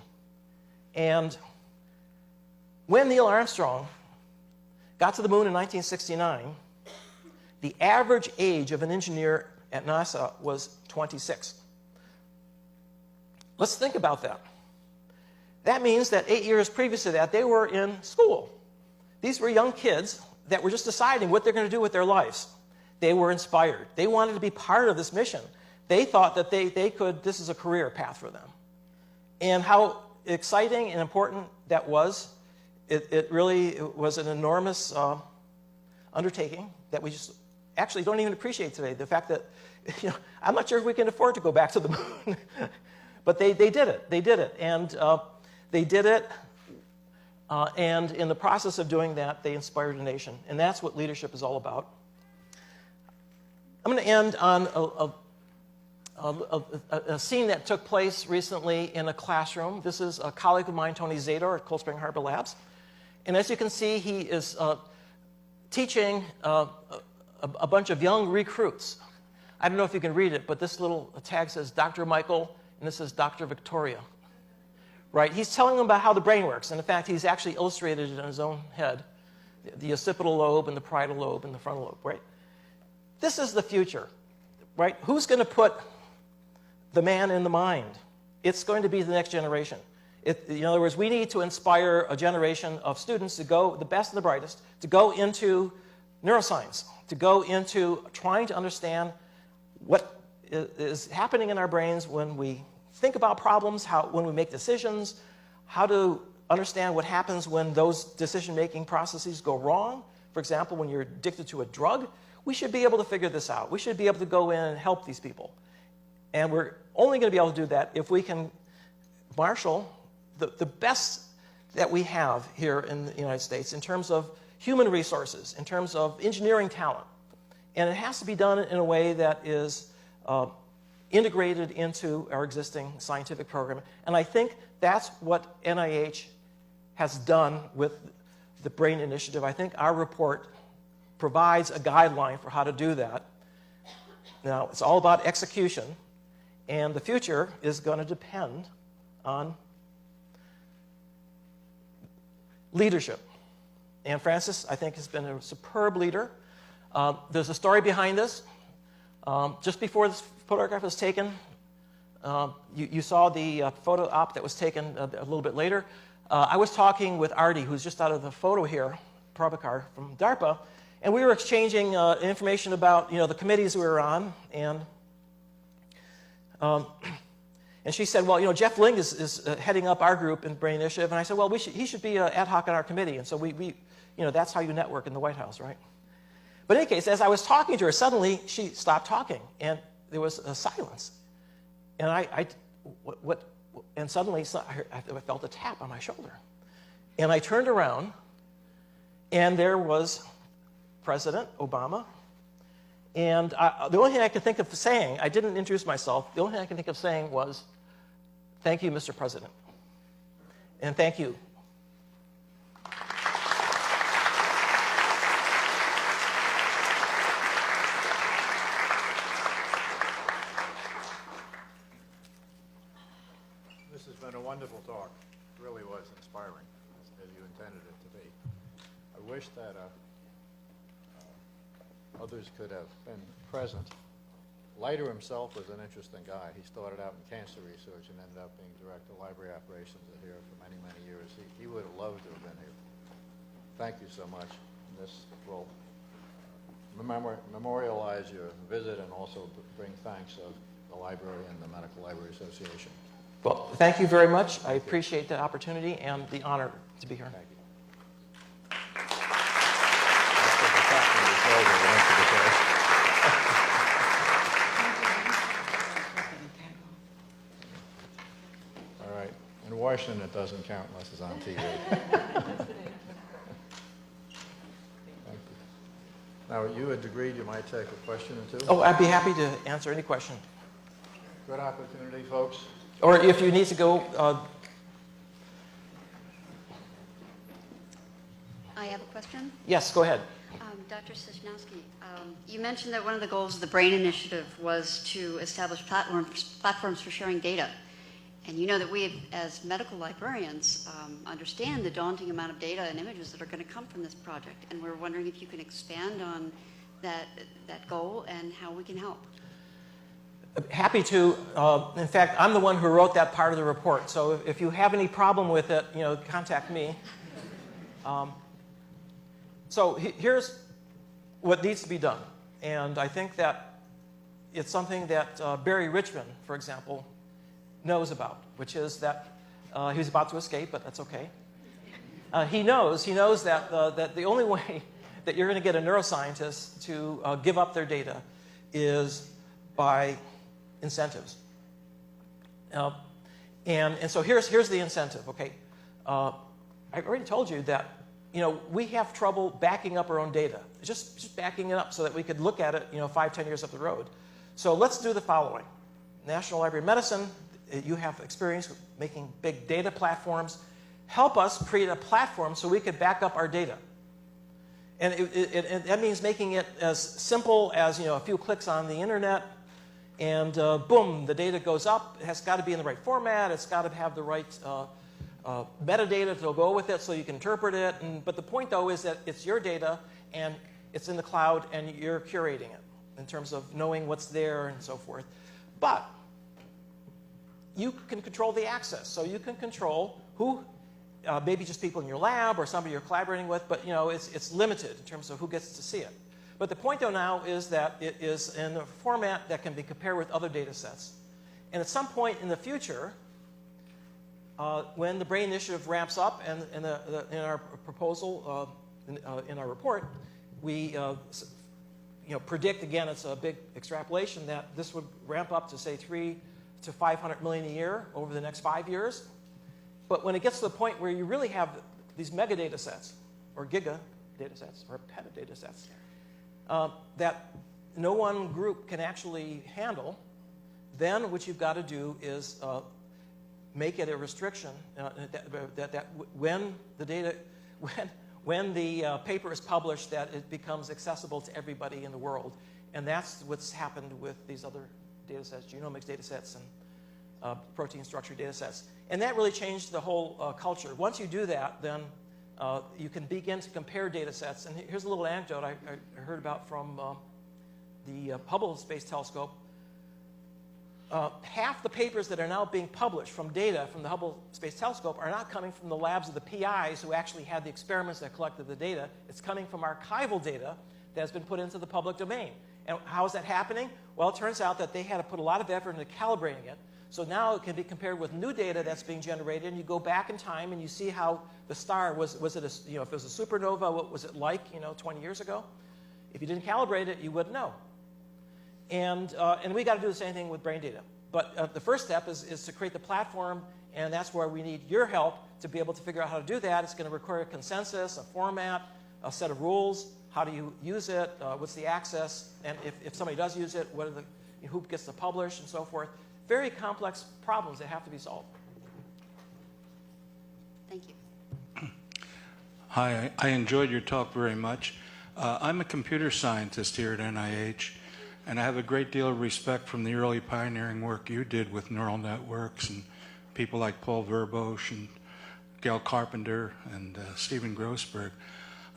Speaker 12: And when Neil Armstrong got to the moon in 1969, the average age of an engineer at NASA was 26. Let's think about that. That means that 8 years previous to that, they were in school. These were young kids that were just deciding what they're going to do with their lives. They were inspired. They wanted to be part of this mission. They thought that this is a career path for them. And how exciting and important that was, it really was an enormous undertaking that we just actually don't even appreciate today. The fact that, I'm not sure if we can afford to go back to the moon. But they did it. They did it. And they did it. And in the process of doing that, they inspired a nation. And that's what leadership is all about. I'm going to end on a scene that took place recently in a classroom. This is a colleague of mine, Tony Zador, at Cold Spring Harbor Labs. And as you can see, he is teaching a bunch of young recruits. I don't know if you can read it, but this little tag says Dr. Michael, and this is Dr. Victoria. Right? He's telling them about how the brain works. And in fact, he's actually illustrated it in his own head. The occipital lobe and the parietal lobe and the frontal lobe, right? This is the future, right? Who's going to put the man in the mind? It's going to be the next generation. In other words, we need to inspire a generation of students to go, the best and the brightest, to go into neuroscience to go into trying to understand what is happening in our brains when we think about problems, when we make decisions, how to understand what happens when those decision-making processes go wrong. For example, when you're addicted to a drug, we should be able to figure this out. We should be able to go in and help these people. And we're only going to be able to do that if we can marshal the best that we have here in the United States in terms of human resources, in terms of engineering talent. And it has to be done in a way that is integrated into our existing scientific program. And I think that's what NIH has done with the BRAIN initiative. I think our report provides a guideline for how to do that. Now, it's all about execution, and the future is going to depend on leadership. And Francis, I think, has been a superb leader. There's a story behind this. Just before this photograph was taken, you saw the photo op that was taken a little bit later. I was talking with Artie, who's just out of the photo here, Prabhakar from Darpa, and we were exchanging information about the committees we were on, and she said, well, Jeff Ling is heading up our group in Brain Initiative, and I said, well, he should be ad hoc on our committee, and so we that's how you network in the White House, right? But in any case, as I was talking to her, suddenly she stopped talking, and there was a silence, and and suddenly I felt a tap on my shoulder, and I turned around, and there was President Obama. And the only thing I could think of saying, I didn't introduce myself, the only thing I could think of saying was, thank you, Mr. President. And thank you.
Speaker 11: This has been a wonderful talk. It really was inspiring, as you intended it to be. I wish that others could have been present. Leiter himself was an interesting guy. He started out in cancer research and ended up being director of library operations here for many, many years. He would have loved to have been here. Thank you so much. This will memorialize your visit and also bring thanks of the library and the Medical Library Association.
Speaker 12: Well, thank you very much. I appreciate the opportunity and the honor to be here.
Speaker 11: Thank you. All right. In Washington, it doesn't count unless it's on TV. Thank you. Now, you had agreed you might take a question or two?
Speaker 12: Oh, I'd be happy to answer any question.
Speaker 11: Good opportunity, folks.
Speaker 12: Or if you need to go...
Speaker 13: I have a question.
Speaker 12: Yes, go ahead.
Speaker 13: Dr. Sosnowski, you mentioned that one of the goals of the BRAIN Initiative was to establish platforms for sharing data. And you know that we, as medical librarians, understand the daunting amount of data and images that are going to come from this project. And we're wondering if you can expand on that goal and how we can help.
Speaker 12: Happy to. In fact, I'm the one who wrote that part of the report. So if you have any problem with it, contact me. So here's what needs to be done. And I think that it's something that Barry Richmond, for example, knows about, which is that he's about to escape, but that's okay. He knows that the only way that you're going to get a neuroscientist to give up their data is by incentives. And so here's the incentive, okay? I already told you that we have trouble backing up our own data, just backing it up so that we could look at it 5-10 years up the road. So let's do the following. National Library of Medicine, you have experience with making big data platforms. Help us create a platform so we could back up our data. And that means making it as simple as a few clicks on the internet, and boom, the data goes up. It has got to be in the right format. It's got to have the right metadata to go with it so you can interpret it. But the point, though, is that it's your data, and it's in the cloud, and you're curating it in terms of knowing what's there and so forth. But you can control the access. So you can control who maybe just people in your lab or somebody you're collaborating with, but it's limited in terms of who gets to see it. But the point, though, now is that it is in a format that can be compared with other data sets. And at some point in the future, when the Brain Initiative ramps up, and in our proposal, in our report, we predict, again, it's a big extrapolation, that this would ramp up to, say, 300 to 500 million a year over the next 5 years. But when it gets to the point where you really have these mega data sets, or giga data sets, or peta data sets, that no one group can actually handle, then what you've got to do is make it a restriction that when the data, when the paper is published, that it becomes accessible to everybody in the world. And that's what's happened with these other data sets, genomics data sets and protein structure data sets. And that really changed the whole culture. Once you do that, then you can begin to compare data sets. And here's a little anecdote I heard about from the Hubble Space Telescope. Half the papers that are now being published from data from the Hubble Space Telescope are not coming from the labs of the PIs who actually had the experiments that collected the data. It's coming from archival data that has been put into the public domain. And how is that happening? Well, it turns out that they had to put a lot of effort into calibrating it. So now it can be compared with new data that's being generated, and you go back in time and you see how the star was it if it was a supernova, what was it like 20 years ago? If you didn't calibrate it, you wouldn't know. And we got to do the same thing with brain data. But the first step is to create the platform, and that's where we need your help to be able to figure out how to do that. It's going to require a consensus, a format, a set of rules. How do you use it? What's the access? And if somebody does use it, what are who gets to publish and so forth? Very complex problems that have to be solved.
Speaker 13: Thank you.
Speaker 14: Hi, I enjoyed your talk very much. I'm a computer scientist here at NIH, and I have a great deal of respect from the early pioneering work you did with neural networks and people like Paul Verbosch and Gail Carpenter and Stephen Grossberg.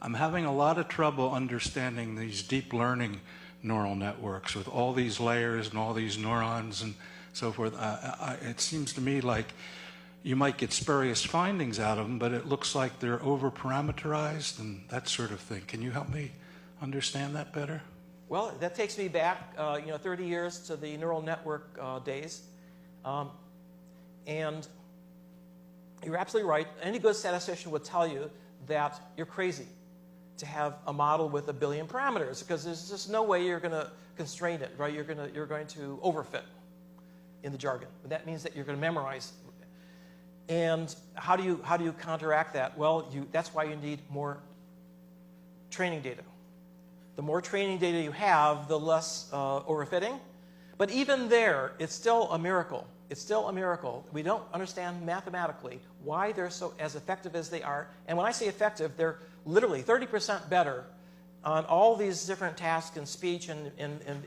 Speaker 14: I'm having a lot of trouble understanding these deep learning neural networks with all these layers and all these neurons and so forth. It seems to me like you might get spurious findings out of them, but it looks like they're over-parameterized and that sort of thing. Can you help me understand that better?
Speaker 12: Well, that takes me back 30 years to the neural network days. And you're absolutely right. Any good statistician would tell you that you're crazy to have a model with 1 billion parameters, because there's just no way you're going to constrain it, right? You're going to overfit in the jargon. That means that you're going to memorize. And how do you counteract that? Well, that's why you need more training data. The more training data you have, the less overfitting. But even there, it's still a miracle. It's still a miracle. We don't understand mathematically why they're so as effective as they are. And when I say effective, they're literally 30% better on all these different tasks in speech and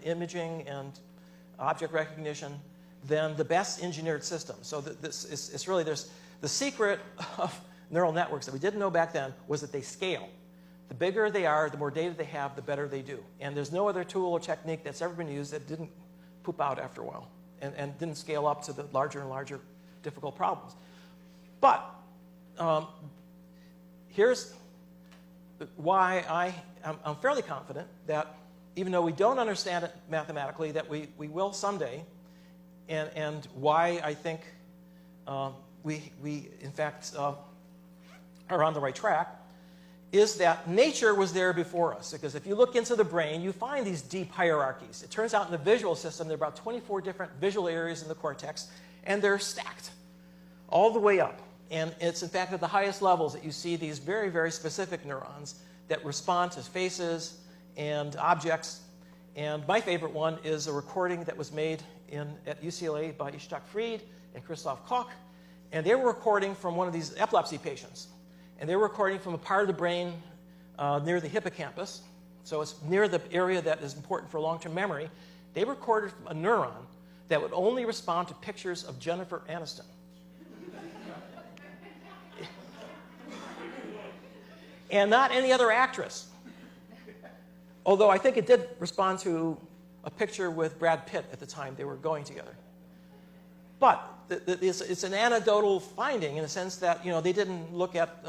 Speaker 12: imaging and object recognition than the best engineered system. So it's really, there's the secret of neural networks that we didn't know back then was that they scale. The bigger they are, the more data they have, the better they do. And there's no other tool or technique that's ever been used that didn't poop out after a while and didn't scale up to the larger and larger difficult problems. But here's why I'm fairly confident that even though we don't understand it mathematically, that we will someday, and why I think we in fact are on the right track, is that nature was there before us. Because if you look into the brain, you find these deep hierarchies. It turns out in the visual system, there are about 24 different visual areas in the cortex, and they're stacked all the way up. And it's in fact at the highest levels that you see these very, very specific neurons that respond to faces and objects. And my favorite one is a recording that was made at UCLA by Ishtak Fried and Christoph Koch. And they were recording from one of these epilepsy patients. And they were recording from a part of the brain near the hippocampus. So it's near the area that is important for long-term memory. They recorded from a neuron that would only respond to pictures of Jennifer Aniston. And not any other actress. Although I think it did respond to a picture with Brad Pitt at the time they were going together. But it's an anecdotal finding in the sense that, they didn't look at,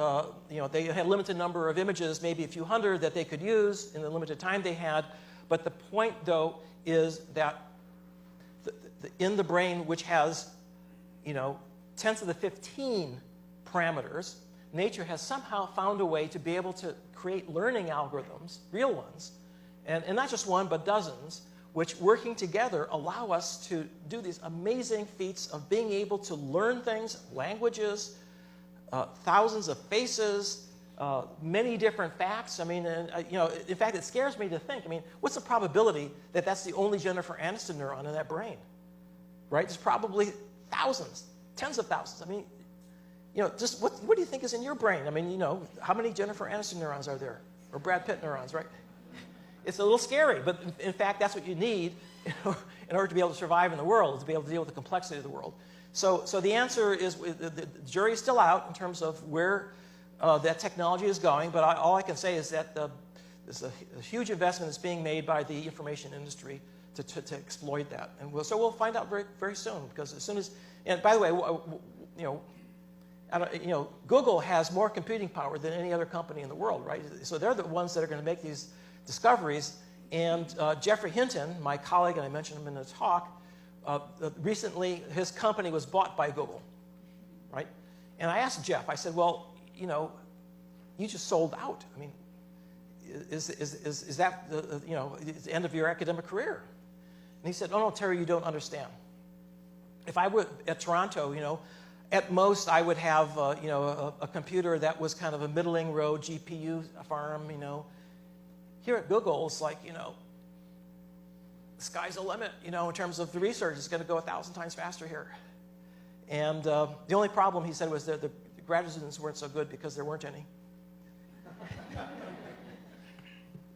Speaker 12: they had a limited number of images, maybe a few hundred that they could use in the limited time they had. But the point, though, is that in the brain, which has, 10 to the 15 parameters, nature has somehow found a way to be able to create learning algorithms, real ones, and not just one, but dozens, which working together allow us to do these amazing feats of being able to learn things, languages, thousands of faces, many different facts. I mean, in fact, it scares me to think, what's the probability that that's the only Jennifer Aniston neuron in that brain, right? There's probably thousands, tens of thousands. Just what do you think is in your brain? How many Jennifer Aniston neurons are there? Or Brad Pitt neurons, right? It's a little scary, but in fact, that's what you need in order to be able to survive in the world, to be able to deal with the complexity of the world. So the answer is the jury is still out in terms of where that technology is going, but all I can say is that there's a huge investment that's being made by the information industry to exploit that. And we'll find out very, very soon, because as soon as, and by the way, Google has more computing power than any other company in the world, right? So they're the ones that are going to make these discoveries. And Geoffrey Hinton, my colleague, and I mentioned him in the talk, recently his company was bought by Google, right? And I asked Jeff, I said, well, you just sold out. Is that the end of your academic career? And he said, oh no, Terry, you don't understand. If I were at Toronto, at most I would have a computer that was kind of a middling road GPU farm, Here at Google, it's like, the sky's the limit, in terms of the research. It's going to go 1,000 times faster here. And the only problem, he said, was that the graduate students weren't so good because there weren't any.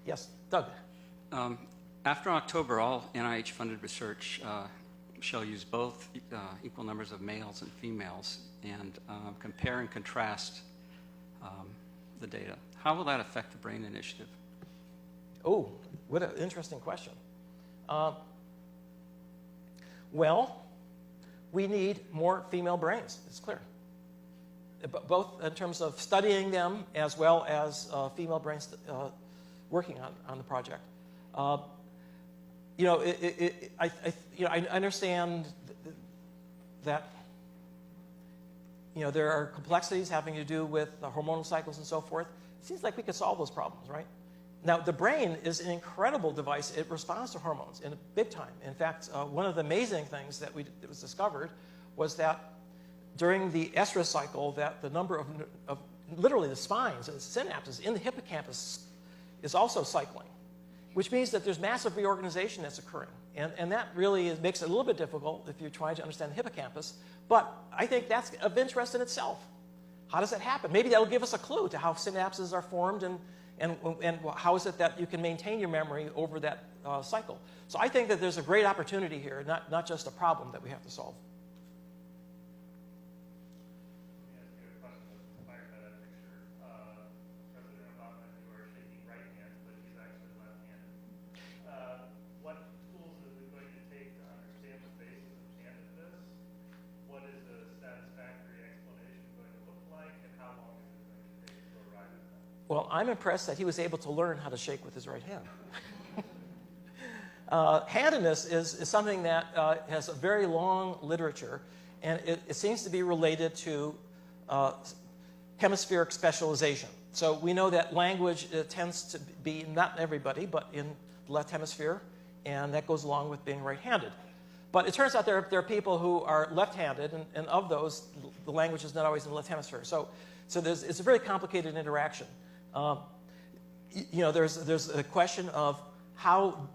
Speaker 12: Yes, Doug.
Speaker 15: After October, all NIH-funded research shall use both equal numbers of males and females and compare and contrast the data. How will that affect the BRAIN initiative?
Speaker 12: Oh, what an interesting question. Well, we need more female brains, it's clear. Both in terms of studying them as well as female brains working on the project. I understand that there are complexities having to do with hormonal cycles and so forth. It seems like we could solve those problems, right? Now, the brain is an incredible device. It responds to hormones in a big time. In fact, one of the amazing things that was discovered was that during the estrous cycle, that the number of literally the spines and synapses in the hippocampus is also cycling, which means that there's massive reorganization that's occurring. And that really makes it a little bit difficult if you're trying to understand the hippocampus. But I think that's of interest in itself. How does that happen? Maybe that'll give us a clue to how synapses are formed and how is it that you can maintain your memory over that cycle. So I think that there's a great opportunity here, not just a problem that we have to solve. Well, I'm impressed that he was able to learn how to shake with his right hand. Handedness is something that has a very long literature, and it seems to be related to hemispheric specialization. So we know that language tends to be, not everybody, but in the left hemisphere, and that goes along with being right-handed. But it turns out there are people who are left-handed, and of those, the language is not always in the left hemisphere. So it's a very complicated interaction. There's a question of how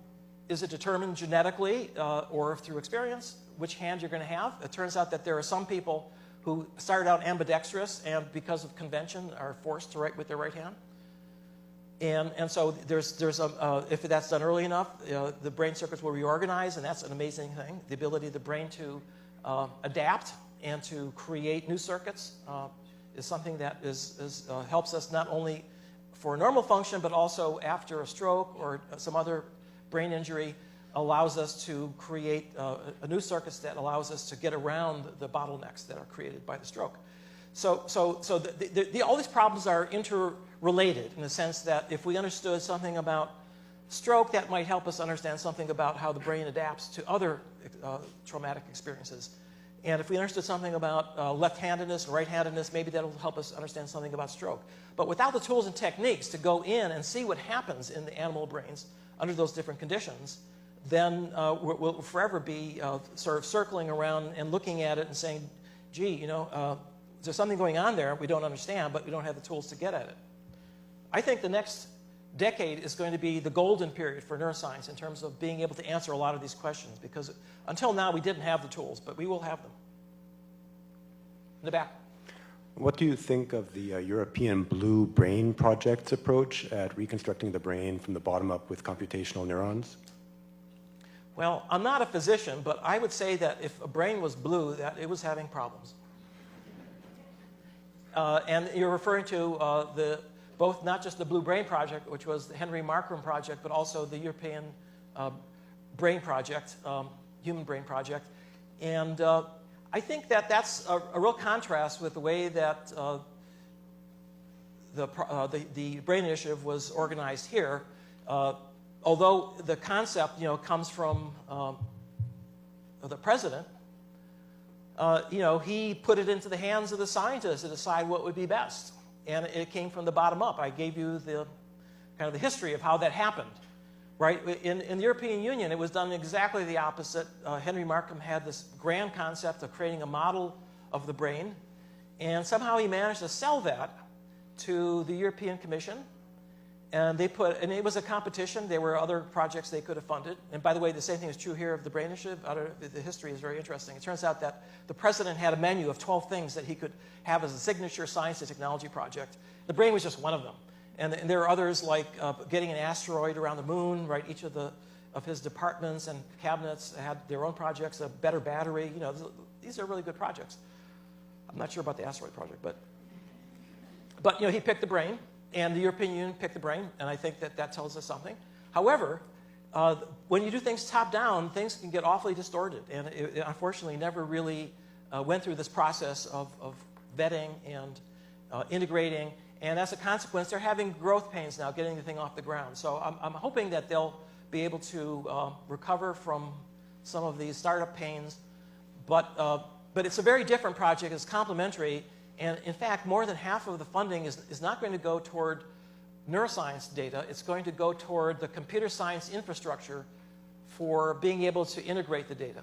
Speaker 12: is it determined genetically or through experience which hand you're going to have. It turns out that there are some people who started out ambidextrous and because of convention are forced to write with their right hand. And so if that's done early enough, the brain circuits will reorganize, and that's an amazing thing. The ability of the brain to adapt and to create new circuits is something that helps us not only for normal function, but also after a stroke or some other brain injury. allows us to create a new circuit that allows us to get around the bottlenecks that are created by the stroke. So all these problems are interrelated in the sense that if we understood something about stroke, that might help us understand something about how the brain adapts to other traumatic experiences. And if we understood something about left-handedness and right-handedness, maybe that'll help us understand something about stroke. But without the tools and techniques to go in and see what happens in the animal brains under those different conditions, then we'll forever be sort of circling around and looking at it and saying, gee, you know, there's something going on there we don't understand, but we don't have the tools to get at it. I think the next decade is going to be the golden period for neuroscience in terms of being able to answer a lot of these questions, because until now we didn't have the tools, but we will have them. In the back.
Speaker 16: What do you think of the European Blue Brain Project's approach at reconstructing the brain from the bottom up with computational neurons?
Speaker 12: Well, I'm not a physician, but I would say that if a brain was blue, that it was having problems. And you're referring to both not just the Blue Brain Project, which was the Henry Markram Project, but also the European Brain Project, Human Brain Project. And I think that that's a real contrast with the way that the Brain Initiative was organized here. Although the concept, comes from the president, he put it into the hands of the scientists to decide what would be best. And it came from the bottom up. I gave you the kind of the history of how that happened, right? In the European Union, it was done exactly the opposite. Henry Markram had this grand concept of creating a model of the brain, and somehow he managed to sell that to the European Commission. And it was a competition. There were other projects they could have funded. And by the way, the same thing is true here of the Brain Initiative. The history is very interesting. It turns out that the president had a menu of 12 things that he could have as a signature science and technology project. The brain was just one of them. And there are others like getting an asteroid around the moon, right? Each of his departments and cabinets had their own projects, a better battery. These are really good projects. I'm not sure about the asteroid project, but he picked the brain. And the European Union picked the brain, and I think that tells us something. However, when you do things top-down, things can get awfully distorted. And it unfortunately never really went through this process of vetting and integrating. And as a consequence, they're having growth pains now getting the thing off the ground. So I'm hoping that they'll be able to recover from some of these startup pains. But it's a very different project. It's complementary. And in fact, more than half of the funding is not going to go toward neuroscience data. It's going to go toward the computer science infrastructure for being able to integrate the data.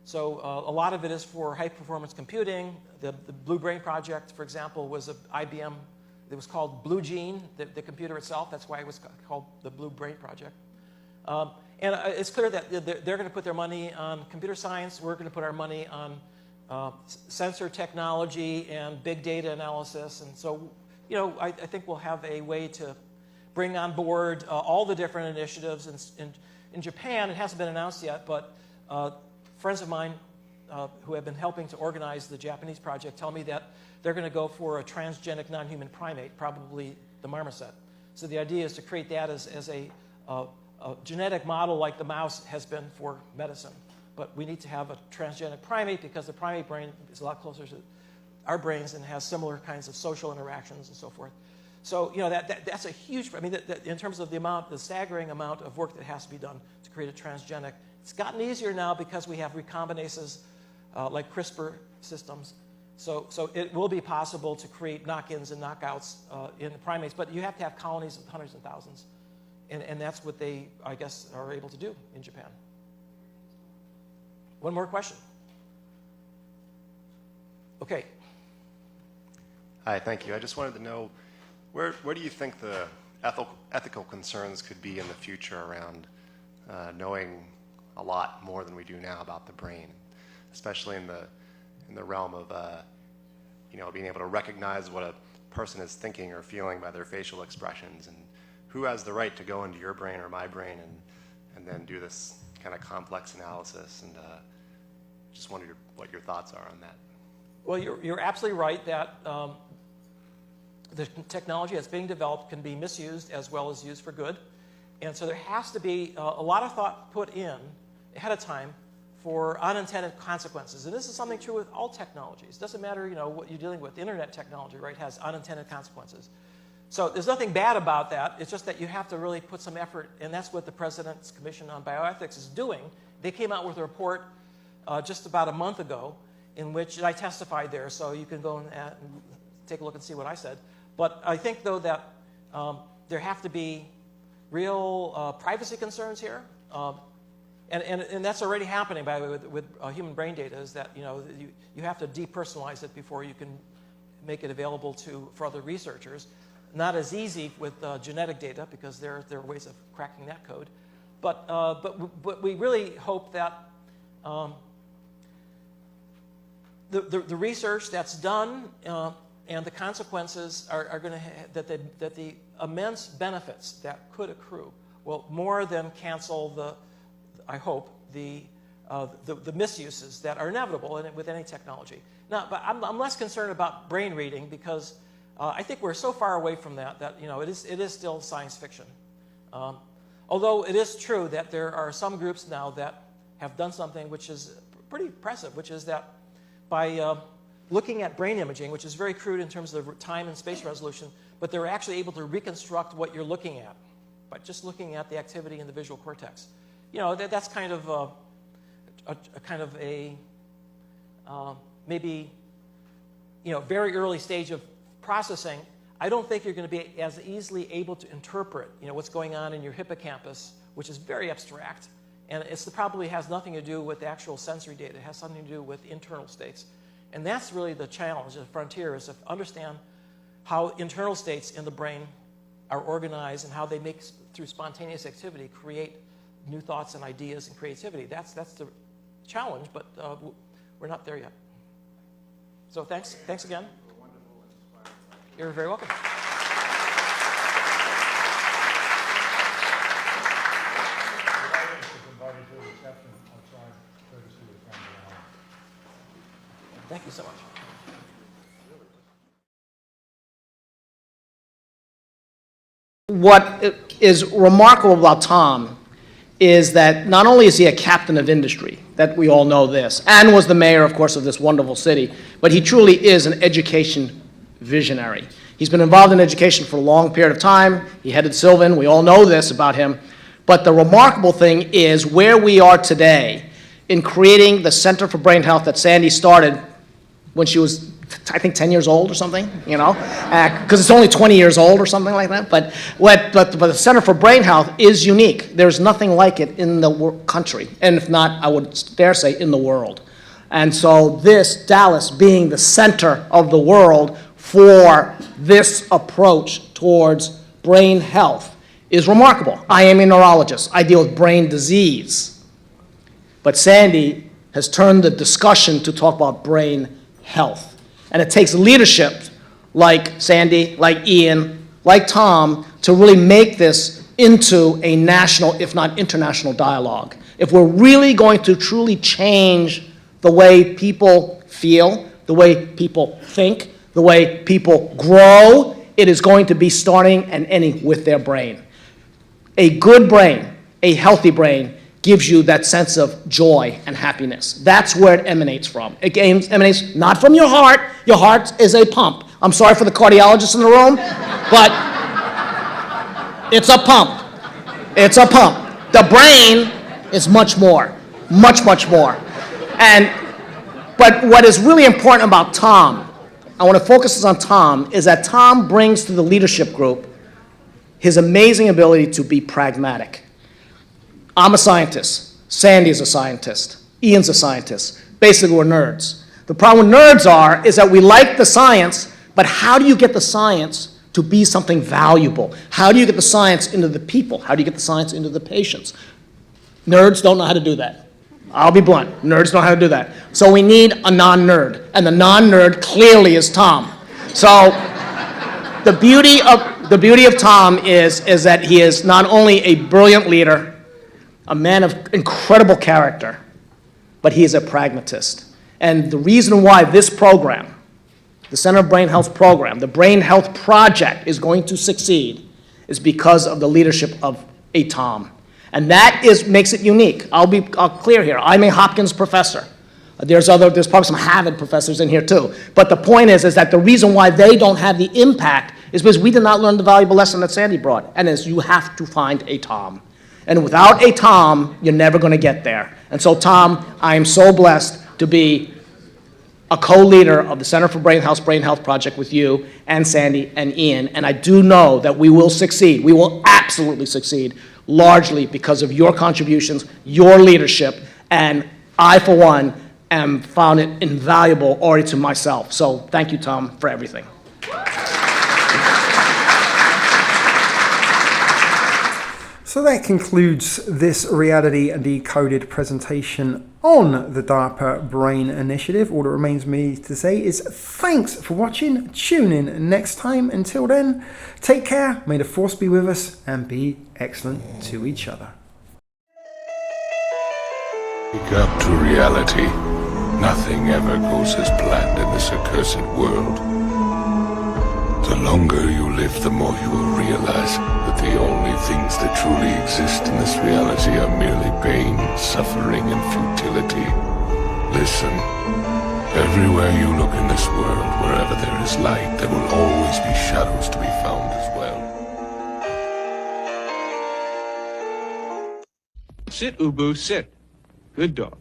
Speaker 12: So a lot of it is for high-performance computing. The Blue Brain Project, for example, was IBM. It was called Blue Gene, the computer itself. That's why it was called the Blue Brain Project. And it's clear that they're going to put their money on computer science. We're going to put our money on sensor technology and big data analysis. And so, I think we'll have a way to bring on board all the different initiatives. In Japan, it hasn't been announced yet, but friends of mine who have been helping to organize the Japanese project tell me that they're going to go for a transgenic non-human primate, probably the marmoset. So the idea is to create that as a genetic model like the mouse has been for medicine. But we need to have a transgenic primate because the primate brain is a lot closer to our brains and has similar kinds of social interactions and so forth. So, that's a huge, in terms of the staggering amount of work that has to be done to create a transgenic. It's gotten easier now because we have recombinases like CRISPR systems. So it will be possible to create knock-ins and knockouts in the primates, but you have to have colonies of hundreds and thousands. And that's what they, I guess, are able to do in Japan. One more question. Okay.
Speaker 17: Hi, thank you. I just wanted to know, where do you think the ethical concerns could be in the future around knowing a lot more than we do now about the brain, especially in the realm of being able to recognize what a person is thinking or feeling by their facial expressions, and who has the right to go into your brain or my brain and then do this kind of complex analysis, and just wondered what your thoughts are on that.
Speaker 12: Well, you're absolutely right that the technology that's being developed can be misused as well as used for good. And so there has to be a lot of thought put in ahead of time for unintended consequences. And this is something true with all technologies. It doesn't matter, what you're dealing with. Internet technology, right, has unintended consequences. So there's nothing bad about that. It's just that you have to really put some effort, and that's what the President's Commission on Bioethics is doing. They came out with a report just about a month ago in which I testified there, so you can go and take a look and see what I said. But I think, though, that there have to be real privacy concerns here. And that's already happening, by the way, with human brain data, is that you have to depersonalize it before you can make it available for other researchers. Not as easy with genetic data, because there are ways of cracking that code. But we really hope that the research that's done and the consequences are going to that the immense benefits that could accrue will more than cancel I hope the misuses that are inevitable with any technology. Now, but I'm less concerned about brain reading, because I think we're so far away from that it is still science fiction. Although it is true that there are some groups now that have done something which is pretty impressive, which is that by looking at brain imaging, which is very crude in terms of time and space resolution, but they're actually able to reconstruct what you're looking at by just looking at the activity in the visual cortex. That's kind of maybe very early stage of processing. I don't think you're going to be as easily able to interpret what's going on in your hippocampus, which is very abstract, and it probably has nothing to do with the actual sensory data. It has something to do with internal states, and that's really the challenge. The frontier is to understand how internal states in the brain are organized and how they make, through spontaneous activity, create new thoughts and ideas and creativity. That's the challenge, but we're not there yet. So thanks again. You're very welcome. Thank you so much.
Speaker 18: What is remarkable about Tom is that not only is he a captain of industry, that we all know this, and was the mayor, of course, of this wonderful city, but he truly is an education visionary. He's been involved in education for a long period of time. He headed Sylvan. We all know this about him. But the remarkable thing is where we are today in creating the Center for Brain Health that Sandy started when she was, I think, 10 years old or something, because it's only 20 years old or something like that. But the Center for Brain Health is unique. There's nothing like it in the country, and if not, I would dare say in the world. And so this, Dallas being the center of the world for this approach towards brain health, is remarkable. I am a neurologist. I deal with brain disease. But Sandy has turned the discussion to talk about brain health. And it takes leadership like Sandy, like Ian, like Tom, to really make this into a national, if not international, dialogue. If we're really going to truly change the way people feel, the way people think, the way people grow, it is going to be starting and ending with their brain. A good brain, a healthy brain, gives you that sense of joy and happiness. That's where it emanates from. It emanates not from your heart. Your heart is a pump. I'm sorry for the cardiologists in the room, but it's a pump. It's a pump. The brain is much more, much, much more. But what is really important about Tom, I want to focus on Tom, is that Tom brings to the leadership group his amazing ability to be pragmatic. I'm a scientist. Sandy's a scientist. Ian's a scientist. Basically, we're nerds. The problem with nerds is that we like the science, but how do you get the science to be something valuable? How do you get the science into the people? How do you get the science into the patients? Nerds don't know how to do that. I'll be blunt. Nerds don't know how to do that. So we need a non-nerd, and the non-nerd clearly is Tom. So the beauty of Tom is that he is not only a brilliant leader, a man of incredible character, but he is a pragmatist. And the reason why this program, the Center of Brain Health program, the Brain Health Project, is going to succeed is because of the leadership of a TOM. And that makes it unique. I'll clear here. I'm a Hopkins professor. There's probably some Harvard professors in here too. But the point is that the reason why they don't have the impact is because we did not learn the valuable lesson that Sandy brought, and is you have to find a Tom. And without a Tom, you're never going to get there. And so, Tom, I am so blessed to be a co-leader of the Center for Brain Health Project with you and Sandy and Ian, and I do know that we will succeed. We will absolutely succeed, largely because of your contributions, your leadership, and I, for one, found it invaluable already to myself. So thank you, Tom, for everything.
Speaker 10: So that concludes this Reality Decoded presentation on the DARPA Brain Initiative. All that remains me to say is thanks for watching. Tune in next time. Until then, take care, may the force be with us, and be excellent to each other.
Speaker 2: Wake up to reality. Nothing ever goes as planned in this accursed world. The longer you live, the more you will realize that the only things that truly exist in this reality are merely pain, suffering, and futility. Listen. Everywhere you look in this world, wherever there is light, there will always be shadows to be found as well.
Speaker 19: Sit, Ubu, sit. Good dog.